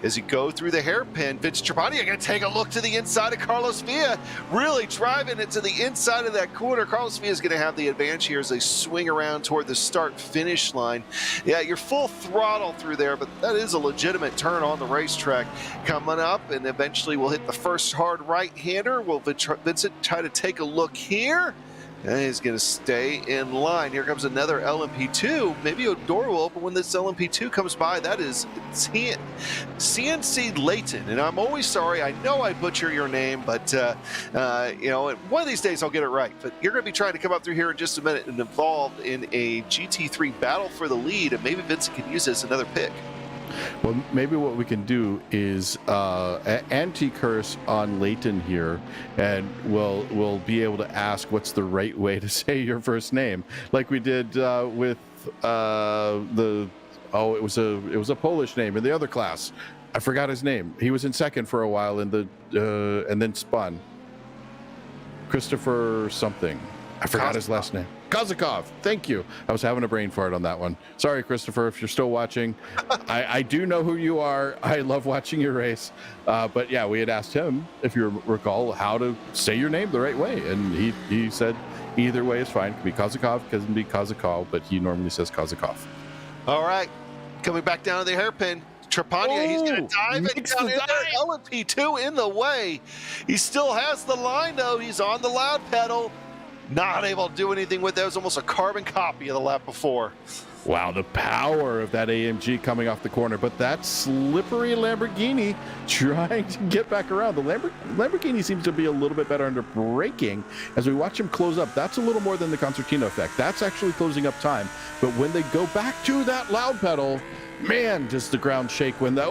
as you go through the hairpin, Vincent Trepanier going to take a look to the inside of Carlos Villa, really driving it to the inside of that corner. Carlos Villa is going to have the advantage here as they swing around toward the start-finish line. Yeah, you're full throttle through there, but that is a legitimate turn on the racetrack. Coming up, and eventually we'll hit the first hard right-hander. Will Vincent try to take a look here? And he's going to stay in line. Here comes another LMP2. Maybe a door will open when this LMP2 comes by. That is CNC Layton. And I'm always sorry. I know I butcher your name, but, you know, one of these days I'll get it right. But you're going to be trying to come up through here in just a minute and involved in a GT3 battle for the lead. And maybe Vincent can use this as another pick. Well, maybe what we can do is anti-curse on Layton here, and we'll be able to ask what's the right way to say your first name, like we did with it was a Polish name in the other class. I forgot his name. He was in second for a while in the and then spun. Christopher something. I forgot his last name. Kozakov. Thank you. I was having a brain fart on that one. Sorry, Christopher, if you're still watching. I do know who you are. I love watching your race. But yeah, we had asked him, if you recall, how to say your name the right way. And he said either way is fine. It can be Kozakov, it can be Kozakov, but he normally says Kozakov. All right. Coming back down to the hairpin. Trepanier, he's going to dive it down in there. LMP2 in the way. He still has the line, though. He's on the loud pedal. Not able to do anything with it. It was almost a carbon copy of the lap before. Wow, the power of that AMG coming off the corner, but that slippery Lamborghini trying to get back around. The Lamborghini seems to be a little bit better under braking. As we watch him close up, that's a little more than the Concertino effect. That's actually closing up time. But when they go back to that loud pedal, man, does the ground shake when that,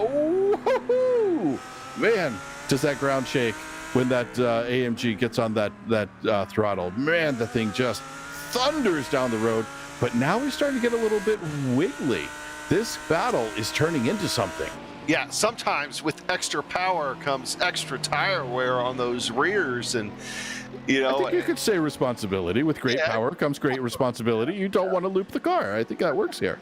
man, does that ground shake when that AMG gets on that throttle. Man, the thing just thunders down the road. But now we're starting to get a little bit wiggly. This battle is turning into something. Yeah, sometimes with extra power comes extra tire wear on those rears, and you know. I think you could say responsibility. With great power comes great responsibility. You don't want to loop the car. I think that works here.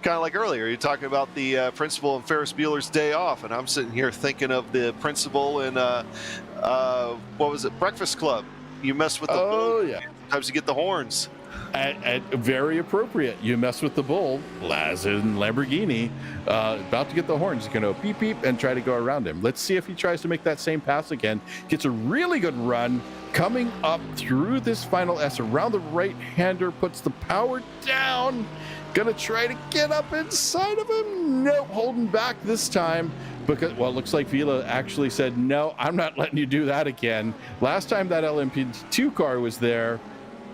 Kind of like earlier, you're talking about the principal in Ferris Bueller's Day Off, and I'm sitting here thinking of the principal in what was it, Breakfast Club. You mess with the bull, yeah. Sometimes you get the horns. Very appropriate. You mess with the bull, as in Lamborghini, about to get the horns. He's going to beep, beep, and try to go around him. Let's see if he tries to make that same pass again. Gets a really good run coming up through this final S around the right-hander, puts the power down. Gonna try to get up inside of him. Nope, holding back this time because, well, it looks like Vila actually said, no, I'm not letting you do that again. Last time that LMP2 car was there,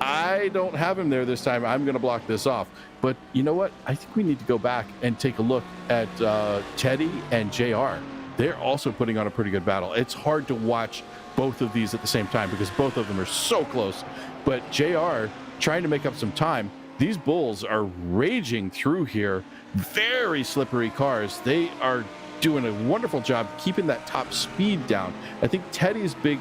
I don't have him there this time. I'm going to block this off. But you know what? I think we need to go back and take a look at Teddy and JR. They're also putting on a pretty good battle. It's hard to watch both of these at the same time because both of them are so close. But JR trying to make up some time. These bulls are raging through here. Very slippery cars. They are doing a wonderful job keeping that top speed down. I think Teddy's big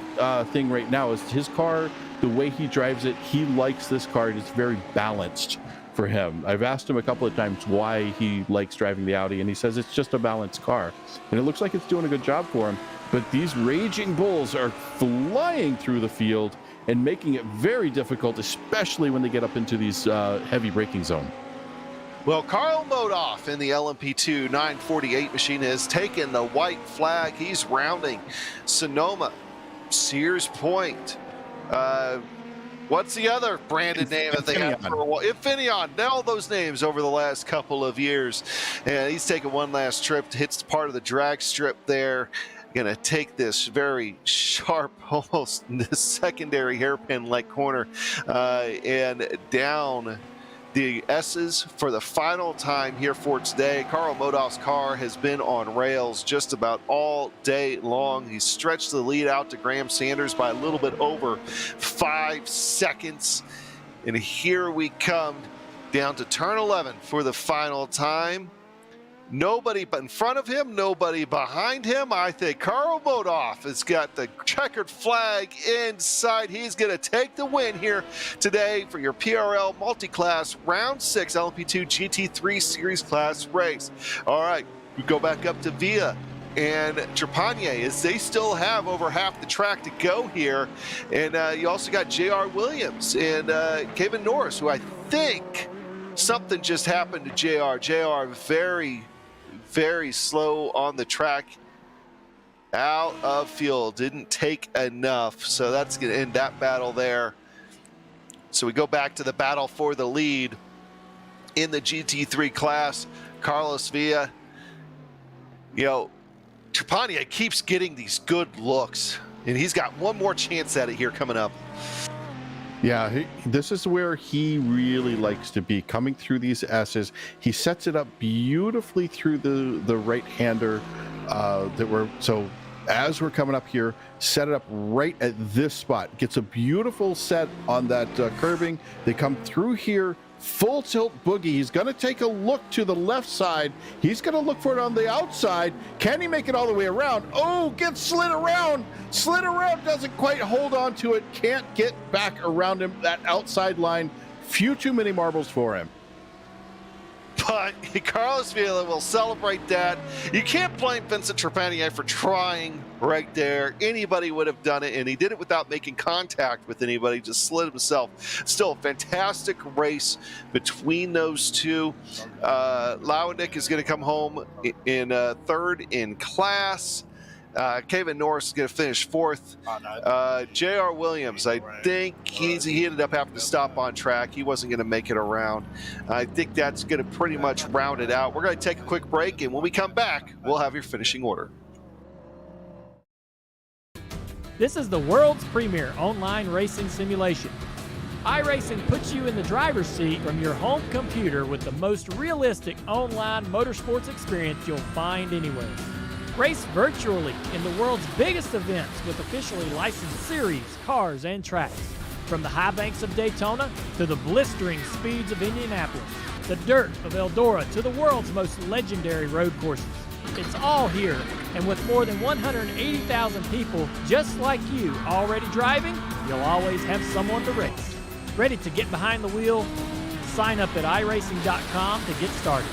thing right now is his car, the way he drives it. He likes this car. It's very balanced for him. I've asked him a couple of times why he likes driving the Audi, and he says it's just a balanced car. And it looks like it's doing a good job for him. But these raging bulls are flying through the field and making it very difficult, especially when they get up into these heavy braking zone. Well, Carl Modoff in the LMP2 948 machine has taken the white flag. He's rounding Sonoma, Sears Point. What's the other branded name that they had for a while? Infineon. All those names over the last couple of years. And he's taking one last trip, hits part of the drag strip there. Going to take this very sharp, almost secondary hairpin-like corner and down the S's for the final time here for today. Carl Modoff's car has been on rails just about all day long. He stretched the lead out to Graham Sanders by a little bit over 5 seconds. And here we come down to turn 11 for the final time. Nobody but in front of him, nobody behind him. I think Carl Modoff has got the checkered flag inside. He's going to take the win here today for your PRL Multiclass Round 6 LMP2 GT3 Series Class race. All right, we go back up to Villa and Trepanier as they still have over half the track to go here. And you also got J.R. Williams and Kevin Norris, who I think something just happened to J.R. J.R. very slow on the track, out of fuel, didn't take enough, so that's going to end that battle there. So we go back to the battle for the lead in the GT3 class. Carlos Villa, you know, Trepanier keeps getting these good looks, and he's got one more chance at it here coming up. Yeah, this is where he really likes to be, coming through these S's. He sets it up beautifully through the right-hander so as we're coming up here, set it up right at this spot. Gets a beautiful set on that curbing. They come through here, full tilt boogie. He's going to take a look to the left side. He's going to look for it on the outside. Can he make it all the way around? Oh, gets slid around. Slid around, doesn't quite hold on to it. Can't get back around him. That outside line, few too many marbles for him. But Carlos Villa will celebrate that. You can't blame Vincent Trepanier for trying right there. Anybody would have done it, and he did it without making contact with anybody, just slid himself. Still a fantastic race between those two. Lauendick is going to come home in third in class. Kevin Norris is going to finish fourth. J.R. Williams, I think he ended up having to stop on track. He wasn't going to make it around. I think that's going to pretty much round it out. We're going to take a quick break, and when we come back, we'll have your finishing order. This is the world's premier online racing simulation. iRacing puts you in the driver's seat from your home computer with the most realistic online motorsports experience you'll find anywhere. Race virtually in the world's biggest events with officially licensed series, cars, and tracks. From the high banks of Daytona to the blistering speeds of Indianapolis, the dirt of Eldora to the world's most legendary road courses. It's all here, and with more than 180,000 people just like you already driving, you'll always have someone to race. Ready to get behind the wheel? Sign up at iRacing.com to get started.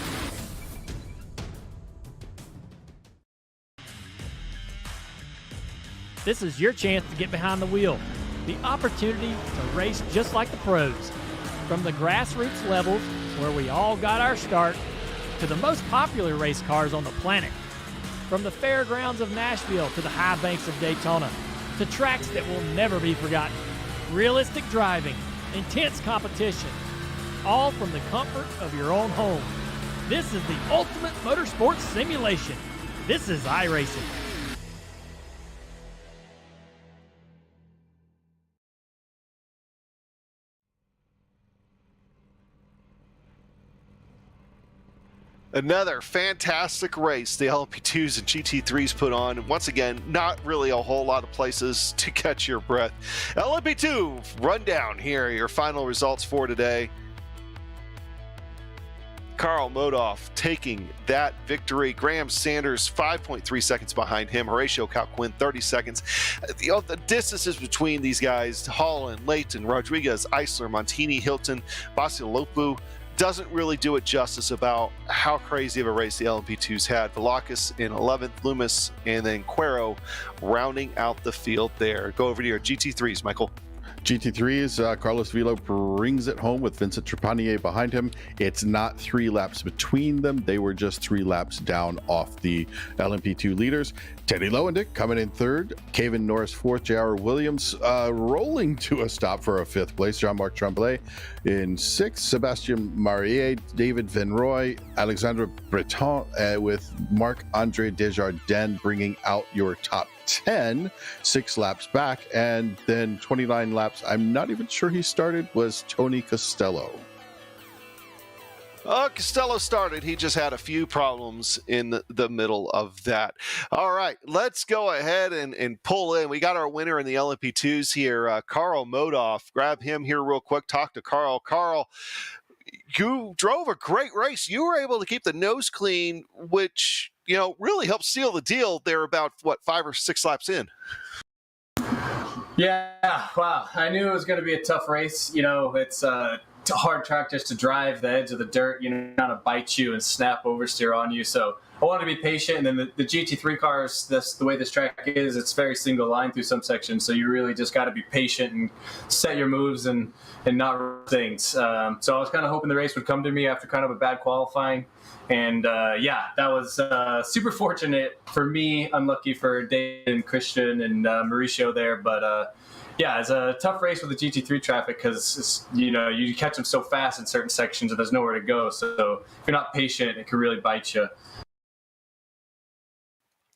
This is your chance to get behind the wheel. The opportunity to race just like the pros. From the grassroots levels, where we all got our start, to the most popular race cars on the planet. From the fairgrounds of Nashville to the high banks of Daytona, to tracks that will never be forgotten. Realistic driving, intense competition, all from the comfort of your own home. This is the ultimate motorsports simulation. This is iRacing. Another fantastic race the LMP2s and GT3s put on. And once again, not really a whole lot of places to catch your breath. LMP2 rundown here, your final results for today. Carl Modoff taking that victory. Graham Sanders 5.3 seconds behind him. Horatio Calquin 30 seconds. The distances between these guys, Holland, Leighton, Rodriguez, Eisler, Montini, Hilton, Basilopu, doesn't really do it justice about how crazy of a race the LMP2s had. Velakis in 11th, Loomis, and then Quero rounding out the field there. Go over to your GT3s, Michael. GT3s, Carlos Vilo brings it home with Vincent Trepanier behind him. It's not 3 laps between them. They were just 3 laps down off the LMP2 leaders. Teddy Lowendick coming in 3rd. Kevin Norris 4th. J.R. Williams rolling to a stop for a 5th place. Jean-Marc Tremblay in 6th. Sebastien Marier, David Van Roy, Alexandre Breton with Marc-Andre Desjardins bringing out your top 10, 6 laps back, and then 29 laps. I'm not even sure he started, was Tony Costello. Costello started. He just had a few problems in the middle of that. All right, let's go ahead and pull in. We got our winner in the LMP2s here, Carl Modoff. Grab him here real quick. Talk to Carl. Carl, you drove a great race. You were able to keep the nose clean, which, you know, really helped seal the deal there about, 5 or 6 laps in. Yeah, wow. I knew it was going to be a tough race. You know, it's a hard track just to drive. The edge of the dirt, you know, kind of bite you and snap oversteer on you. So I wanted to be patient. And then the GT3 cars, that's the way this track is. It's very single line through some sections. So you really just got to be patient and set your moves and not rush things. So I was kind of hoping the race would come to me after kind of a bad qualifying. And yeah, that was super fortunate for me, unlucky for Dave and Christian and Mauricio there. But yeah, it's a tough race with the GT3 traffic because, you know, you catch them so fast in certain sections and there's nowhere to go. So if you're not patient, it can really bite you.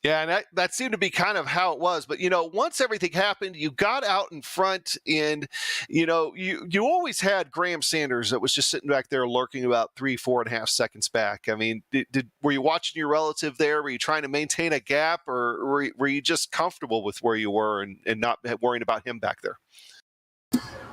Yeah, and that seemed to be kind of how it was. But, you know, once everything happened, you got out in front and, you know, you always had Graham Sanders that was just sitting back there lurking about 4.5 seconds back. I mean, were you watching your relative there? Were you trying to maintain a gap, or were you just comfortable with where you were and not worrying about him back there?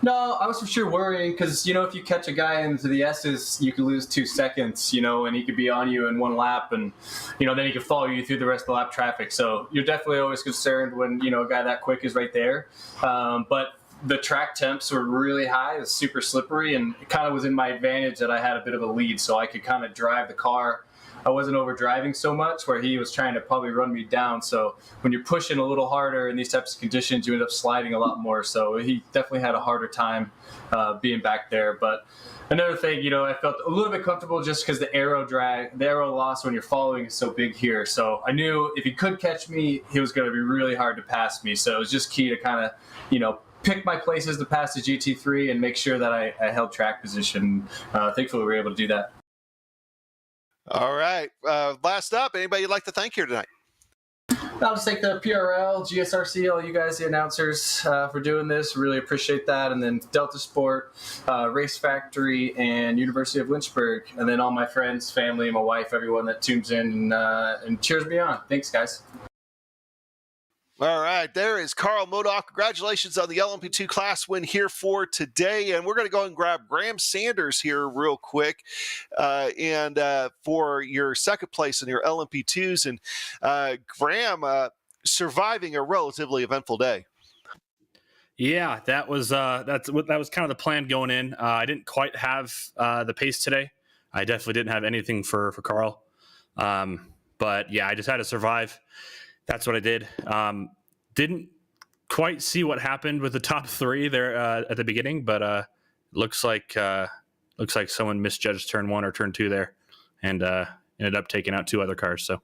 No, I was for sure worrying because, you know, if you catch a guy into the S's, you could lose 2 seconds, you know, and he could be on you in 1 lap and, you know, then he could follow you through the rest of the lap traffic. So you're definitely always concerned when, you know, a guy that quick is right there. But the track temps were really high. It was super slippery, and it kind of was in my advantage that I had a bit of a lead, so I could kind of drive the car. I wasn't over driving so much where he was trying to probably run me down. So when you're pushing a little harder in these types of conditions, you end up sliding a lot more. So he definitely had a harder time being back there. But another thing, you know, I felt a little bit comfortable just because the aero loss when you're following is so big here. So I knew if he could catch me, he was going to be really hard to pass me. So it was just key to kind of, you know, pick my places to pass the GT3 and make sure that I held track position. Thankfully, we were able to do that. All right. Last up, anybody you'd like to thank here tonight? I'll just thank the PRL, GSRC, all you guys, the announcers, for doing this. Really appreciate that. And then Delta Sport, Race Factory, and University of Lynchburg. And then all my friends, family, my wife, everyone that tunes in and cheers me on. Thanks, guys. All right, there is Carl Modoff. Congratulations on the LMP2 class win here for today. And we're going to go and grab Graham Sanders here real quick and for your second place in your LMP2s. And Graham, surviving a relatively eventful day. Yeah, that was kind of the plan going in. I didn't quite have the pace today. I definitely didn't have anything for Carl. But yeah, I just had to survive. That's what I did. Didn't quite see what happened with the top 3 there at the beginning, but looks like someone misjudged turn 1 or turn 2 there, and ended up taking out 2 other cars. So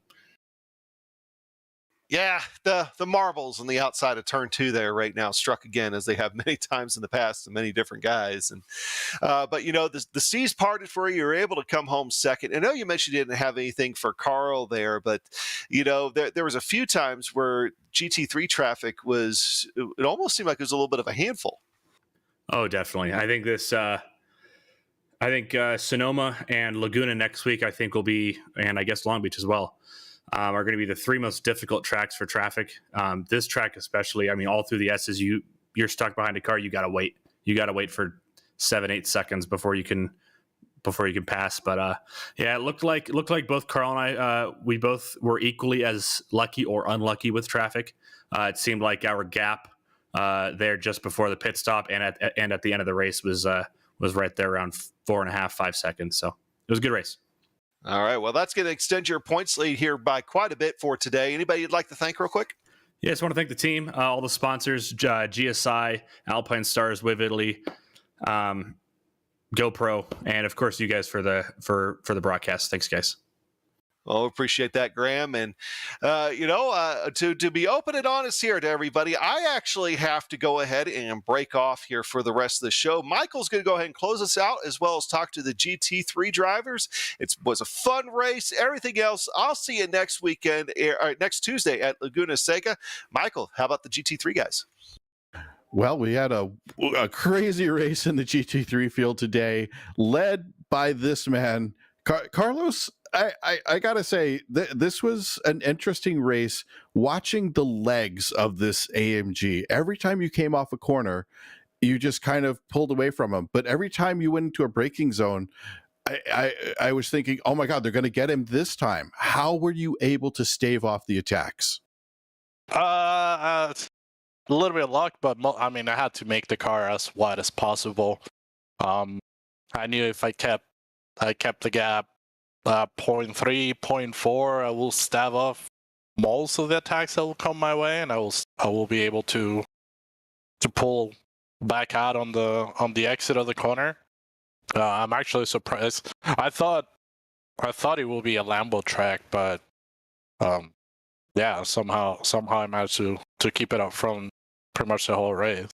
yeah, the marbles on the outside of turn 2 there right now struck again, as they have many times in the past to many different guys. And but you know, the seas parted for you. You were able to come home second. I know you mentioned you didn't have anything for Carl there, but you know, there was a few times where GT3 traffic it almost seemed like it was a little bit of a handful. Oh, definitely. I think this I think Sonoma and Laguna next week, I think will be, and I guess Long Beach as well, are going to be the 3 most difficult tracks for traffic. This track especially, I mean, all through the S's, you're stuck behind a car. You got to wait. You got to wait for 7-8 seconds before you can pass. But yeah, it looked like both Carl and I, we both were equally as lucky or unlucky with traffic. It seemed like our gap there just before the pit stop and at the end of the race was right there around 4.5-5 seconds. So it was a good race. All right. Well, that's going to extend your points lead here by quite a bit for today. Anybody you'd like to thank real quick? Yeah, I just want to thank the team, all the sponsors, GSI, Alpine Stars, Wave Italy, GoPro, and of course you guys for the broadcast. Thanks, guys. Oh, appreciate that, Graham. And, to be open and honest here to everybody, I actually have to go ahead and break off here for the rest of the show. Michael's going to go ahead and close us out as well as talk to the GT3 drivers. It was a fun race. Everything else, I'll see you next weekend, next Tuesday at Laguna Seca. Michael, how about the GT3 guys? Well, we had a crazy race in the GT3 field today, led by this man, Carlos. I gotta say, this was an interesting race. Watching the legs of this AMG, every time you came off a corner, you just kind of pulled away from him. But every time you went into a braking zone, I was thinking, oh my God, they're going to get him this time. How were you able to stave off the attacks? A little bit of luck, but I mean, I had to make the car as wide as possible. I knew if I kept the gap 0.3, 0.4, I will stave off most of the attacks that will come my way, and I will be able to pull back out on the exit of the corner. I'm actually surprised. I thought it will be a Lambo track, but yeah, somehow I managed to keep it up front pretty much the whole race.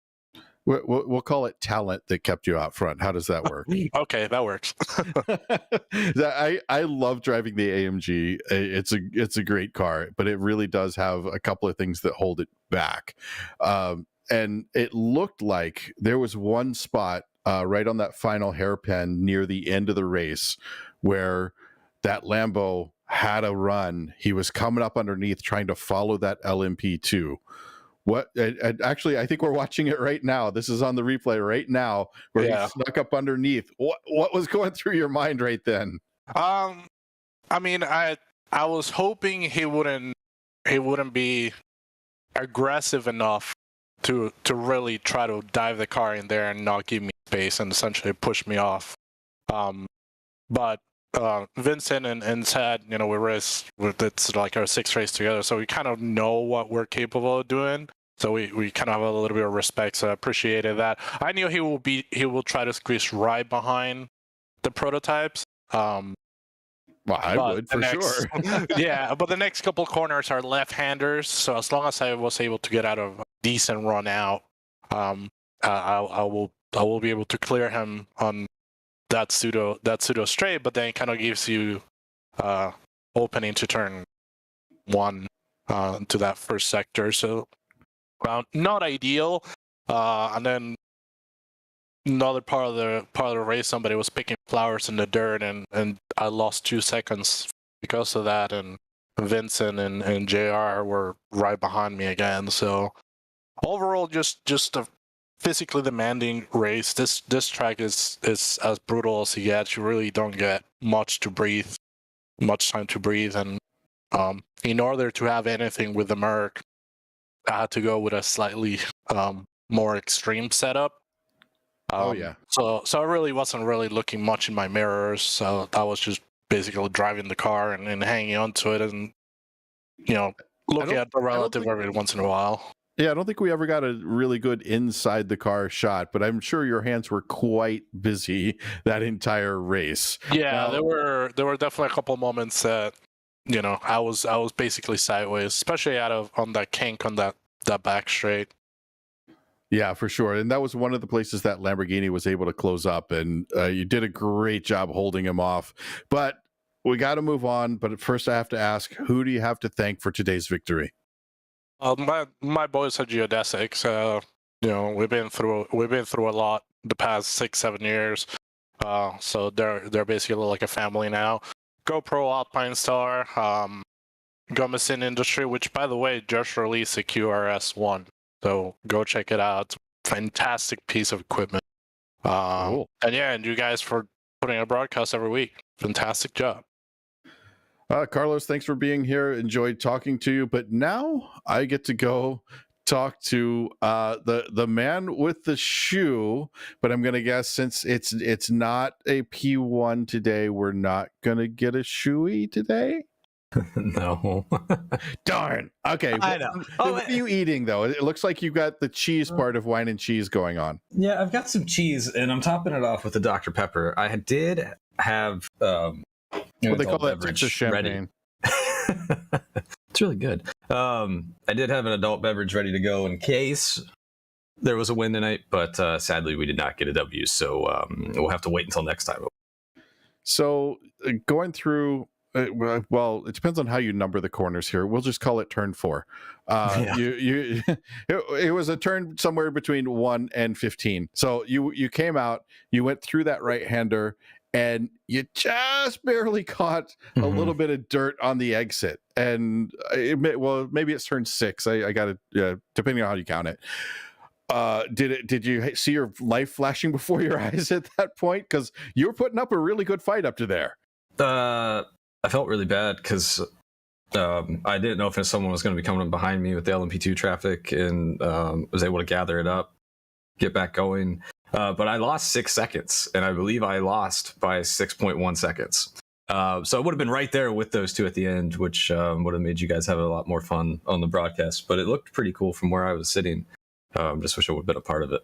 We'll call it talent that kept you out front. How does that work? Okay, that works. I love driving the AMG. It's a great car, but it really does have a couple of things that hold it back. And it looked like there was one spot right on that final hairpin near the end of the race where that Lambo had a run. He was coming up underneath trying to follow that LMP2. What? Actually, I think we're watching it right now. This is on the replay right now, where he snuck up underneath. What was going through your mind right then? I mean, I was hoping he wouldn't be aggressive enough to really try to dive the car in there and not give me space and essentially push me off. But Vincent and Sad, we race with it's like our 6th race together, so we kind of know what we're capable of doing. So we kind of have a little bit of respect. So I appreciated that. I knew he will try to squeeze right behind the prototypes. Well, I would for sure. Yeah, but the next couple corners are left-handers. So as long as I was able to get out of a decent run out, I will be able to clear him on that pseudo straight. But then it kind of gives you opening to turn 1 to that first sector. So not ideal. And then another part of the race, somebody was picking flowers in the dirt, and I lost 2 seconds because of that. And Vincent and JR were right behind me again. So overall, just a physically demanding race. This track is as brutal as it gets. You really don't get much time to breathe. And in order to have anything with the Merc, I had to go with a slightly more extreme setup. So I really wasn't looking much in my mirrors. So I was just basically driving the car and hanging onto it, and looking at the relative every once in a while. Yeah, I don't think we ever got a really good inside the car shot, but I'm sure your hands were quite busy that entire race. Yeah, there were definitely a couple moments that I was basically sideways, especially on that kink on that back straight. Yeah, for sure. And that was one of the places that Lamborghini was able to close up, and you did a great job holding him off. But we got to move on. But first, I have to ask, who do you have to thank for today's victory? My boys at Geodesics. We've been through a lot the past 6-7 years. So they're basically like a family now. GoPro, Alpine Star, Gummison Industry, which by the way just released a QRS1, so go check it out. It's a fantastic piece of equipment. Cool. And you guys for putting a broadcast every week. Fantastic job. Carlos, thanks for being here. Enjoyed talking to you. But now I get to go talk to the man with the shoe. But I'm gonna guess since it's not a P1 today, we're not gonna get a shoey today. No. Darn. Okay. I know. What are you eating though? It looks like you got the cheese part of wine and cheese going on. Yeah, I've got some cheese and I'm topping it off with the Dr. Pepper. I did have What they call that Texas champagne. It's really good. I did have an adult beverage ready to go in case there was a win tonight, but sadly we did not get a W, so we'll have to wait until next time. So going through, well, it depends on how you number the corners here. We'll just call it turn 4. It was a turn somewhere between 1 and 15. So you came out, you went through that right-hander, and you just barely caught a little bit of dirt on the exit. And maybe it's turn 6. I got it, depending on how you count it. Did you see your life flashing before your eyes at that point? Because you were putting up a really good fight up to there. I felt really bad because I didn't know if someone was going to be coming behind me with the LMP2 traffic, and was able to gather it up, get back going. But I lost 6 seconds, and I believe I lost by 6.1 seconds. So it would have been right there with those two at the end, which would have made you guys have a lot more fun on the broadcast. But it looked pretty cool from where I was sitting. Just wish I would have been a part of it.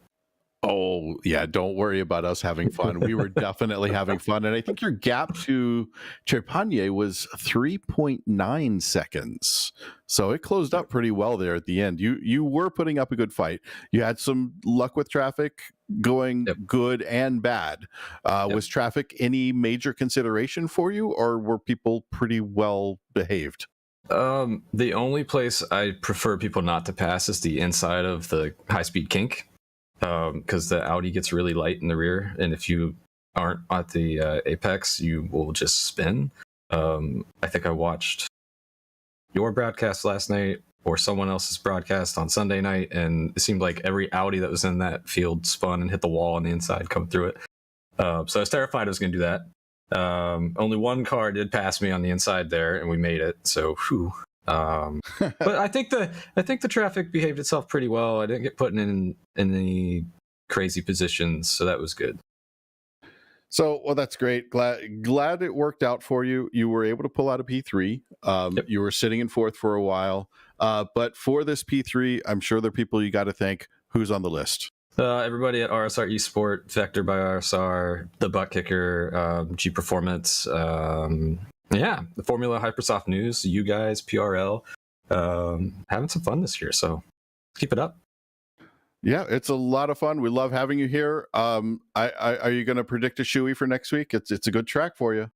Oh, yeah, don't worry about us having fun. We were definitely having fun. And I think your gap to Trepanier was 3.9 seconds. So it closed up pretty well there at the end. You were putting up a good fight. You had some luck with traffic going good and bad. Was traffic any major consideration for you, or were people pretty well behaved? The only place I prefer people not to pass is the inside of the high-speed kink. Because the Audi gets really light in the rear, and if you aren't at the apex, you will just spin. I think I watched your broadcast last night or someone else's broadcast on Sunday night, and it seemed like every Audi that was in that field spun and hit the wall on the inside, come through it. So I was terrified I was going to do that. Only one car did pass me on the inside there, and we made it. So, whew. But I think the traffic behaved itself pretty well. I didn't get put in any crazy positions, so that was good. So, well, that's great. Glad it worked out for you. You were able to pull out a P3. You were sitting in 4th for a while. But for this P3, I'm sure there are people you got to thank. Who's on the list? Everybody at RSR Esport, Vector by RSR, the ButtKicker, G Performance. Yeah, the Formula Hypersoft News, you guys, PRL, having some fun this year, so keep it up. Yeah, it's a lot of fun. We love having you here. Are you going to predict a shoey for next week? It's a good track for you.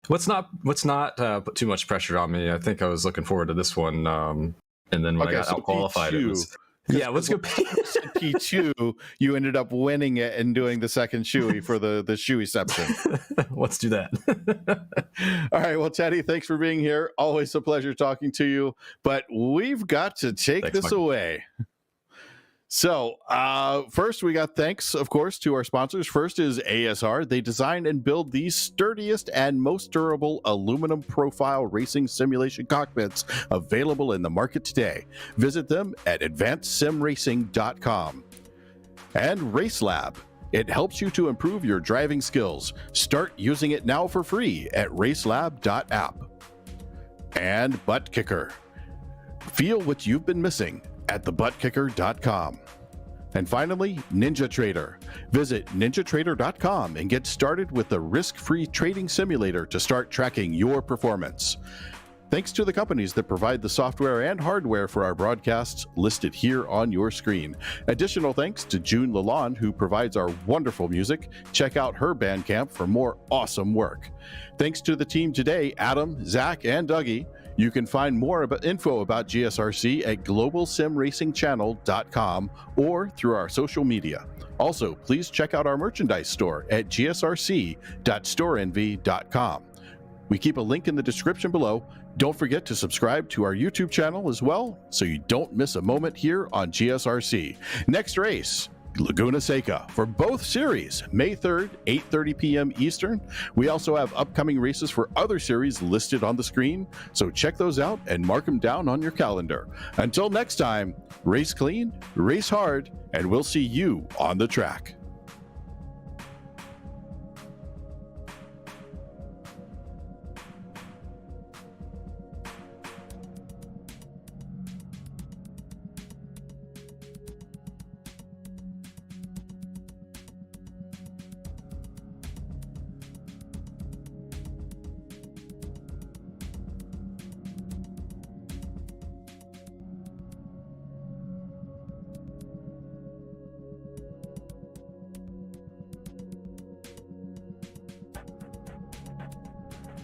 Let's not put too much pressure on me. I think I was looking forward to this one, and then when I got out qualified, it was. Yeah, let's go. P2, you ended up winning it and doing the second shoey for the shoeyception. Let's do that. All right, well, Teddy, thanks for being here. Always a pleasure talking to you. But we've got to take this away. So first, we got thanks, of course, to our sponsors. First is ASR. They design and build the sturdiest and most durable aluminum profile racing simulation cockpits available in the market today. Visit them at advancedsimracing.com. And RaceLab. It helps you to improve your driving skills. Start using it now for free at racelab.app. And ButtKicker. Feel what you've been missing at thebuttkicker.com. And finally, NinjaTrader. Visit ninjatrader.com and get started with the risk-free trading simulator to start tracking your performance. Thanks to the companies that provide the software and hardware for our broadcasts listed here on your screen. Additional thanks to June Lalonde, who provides our wonderful music. Check out her Bandcamp for more awesome work. Thanks to the team today, Adam, Zach, and Dougie. You can find more info about GSRC at globalsimracingchannel.com or through our social media. Also, please check out our merchandise store at gsrc.storeenvy.com. We keep a link in the description below. Don't forget to subscribe to our YouTube channel as well, so you don't miss a moment here on GSRC. Next race, Laguna Seca for both series, May 3rd, 8:30 p.m. Eastern. We also have upcoming races for other series listed on the screen, so check those out and mark them down on your calendar. Until next time, race clean, race hard, and we'll see you on the track.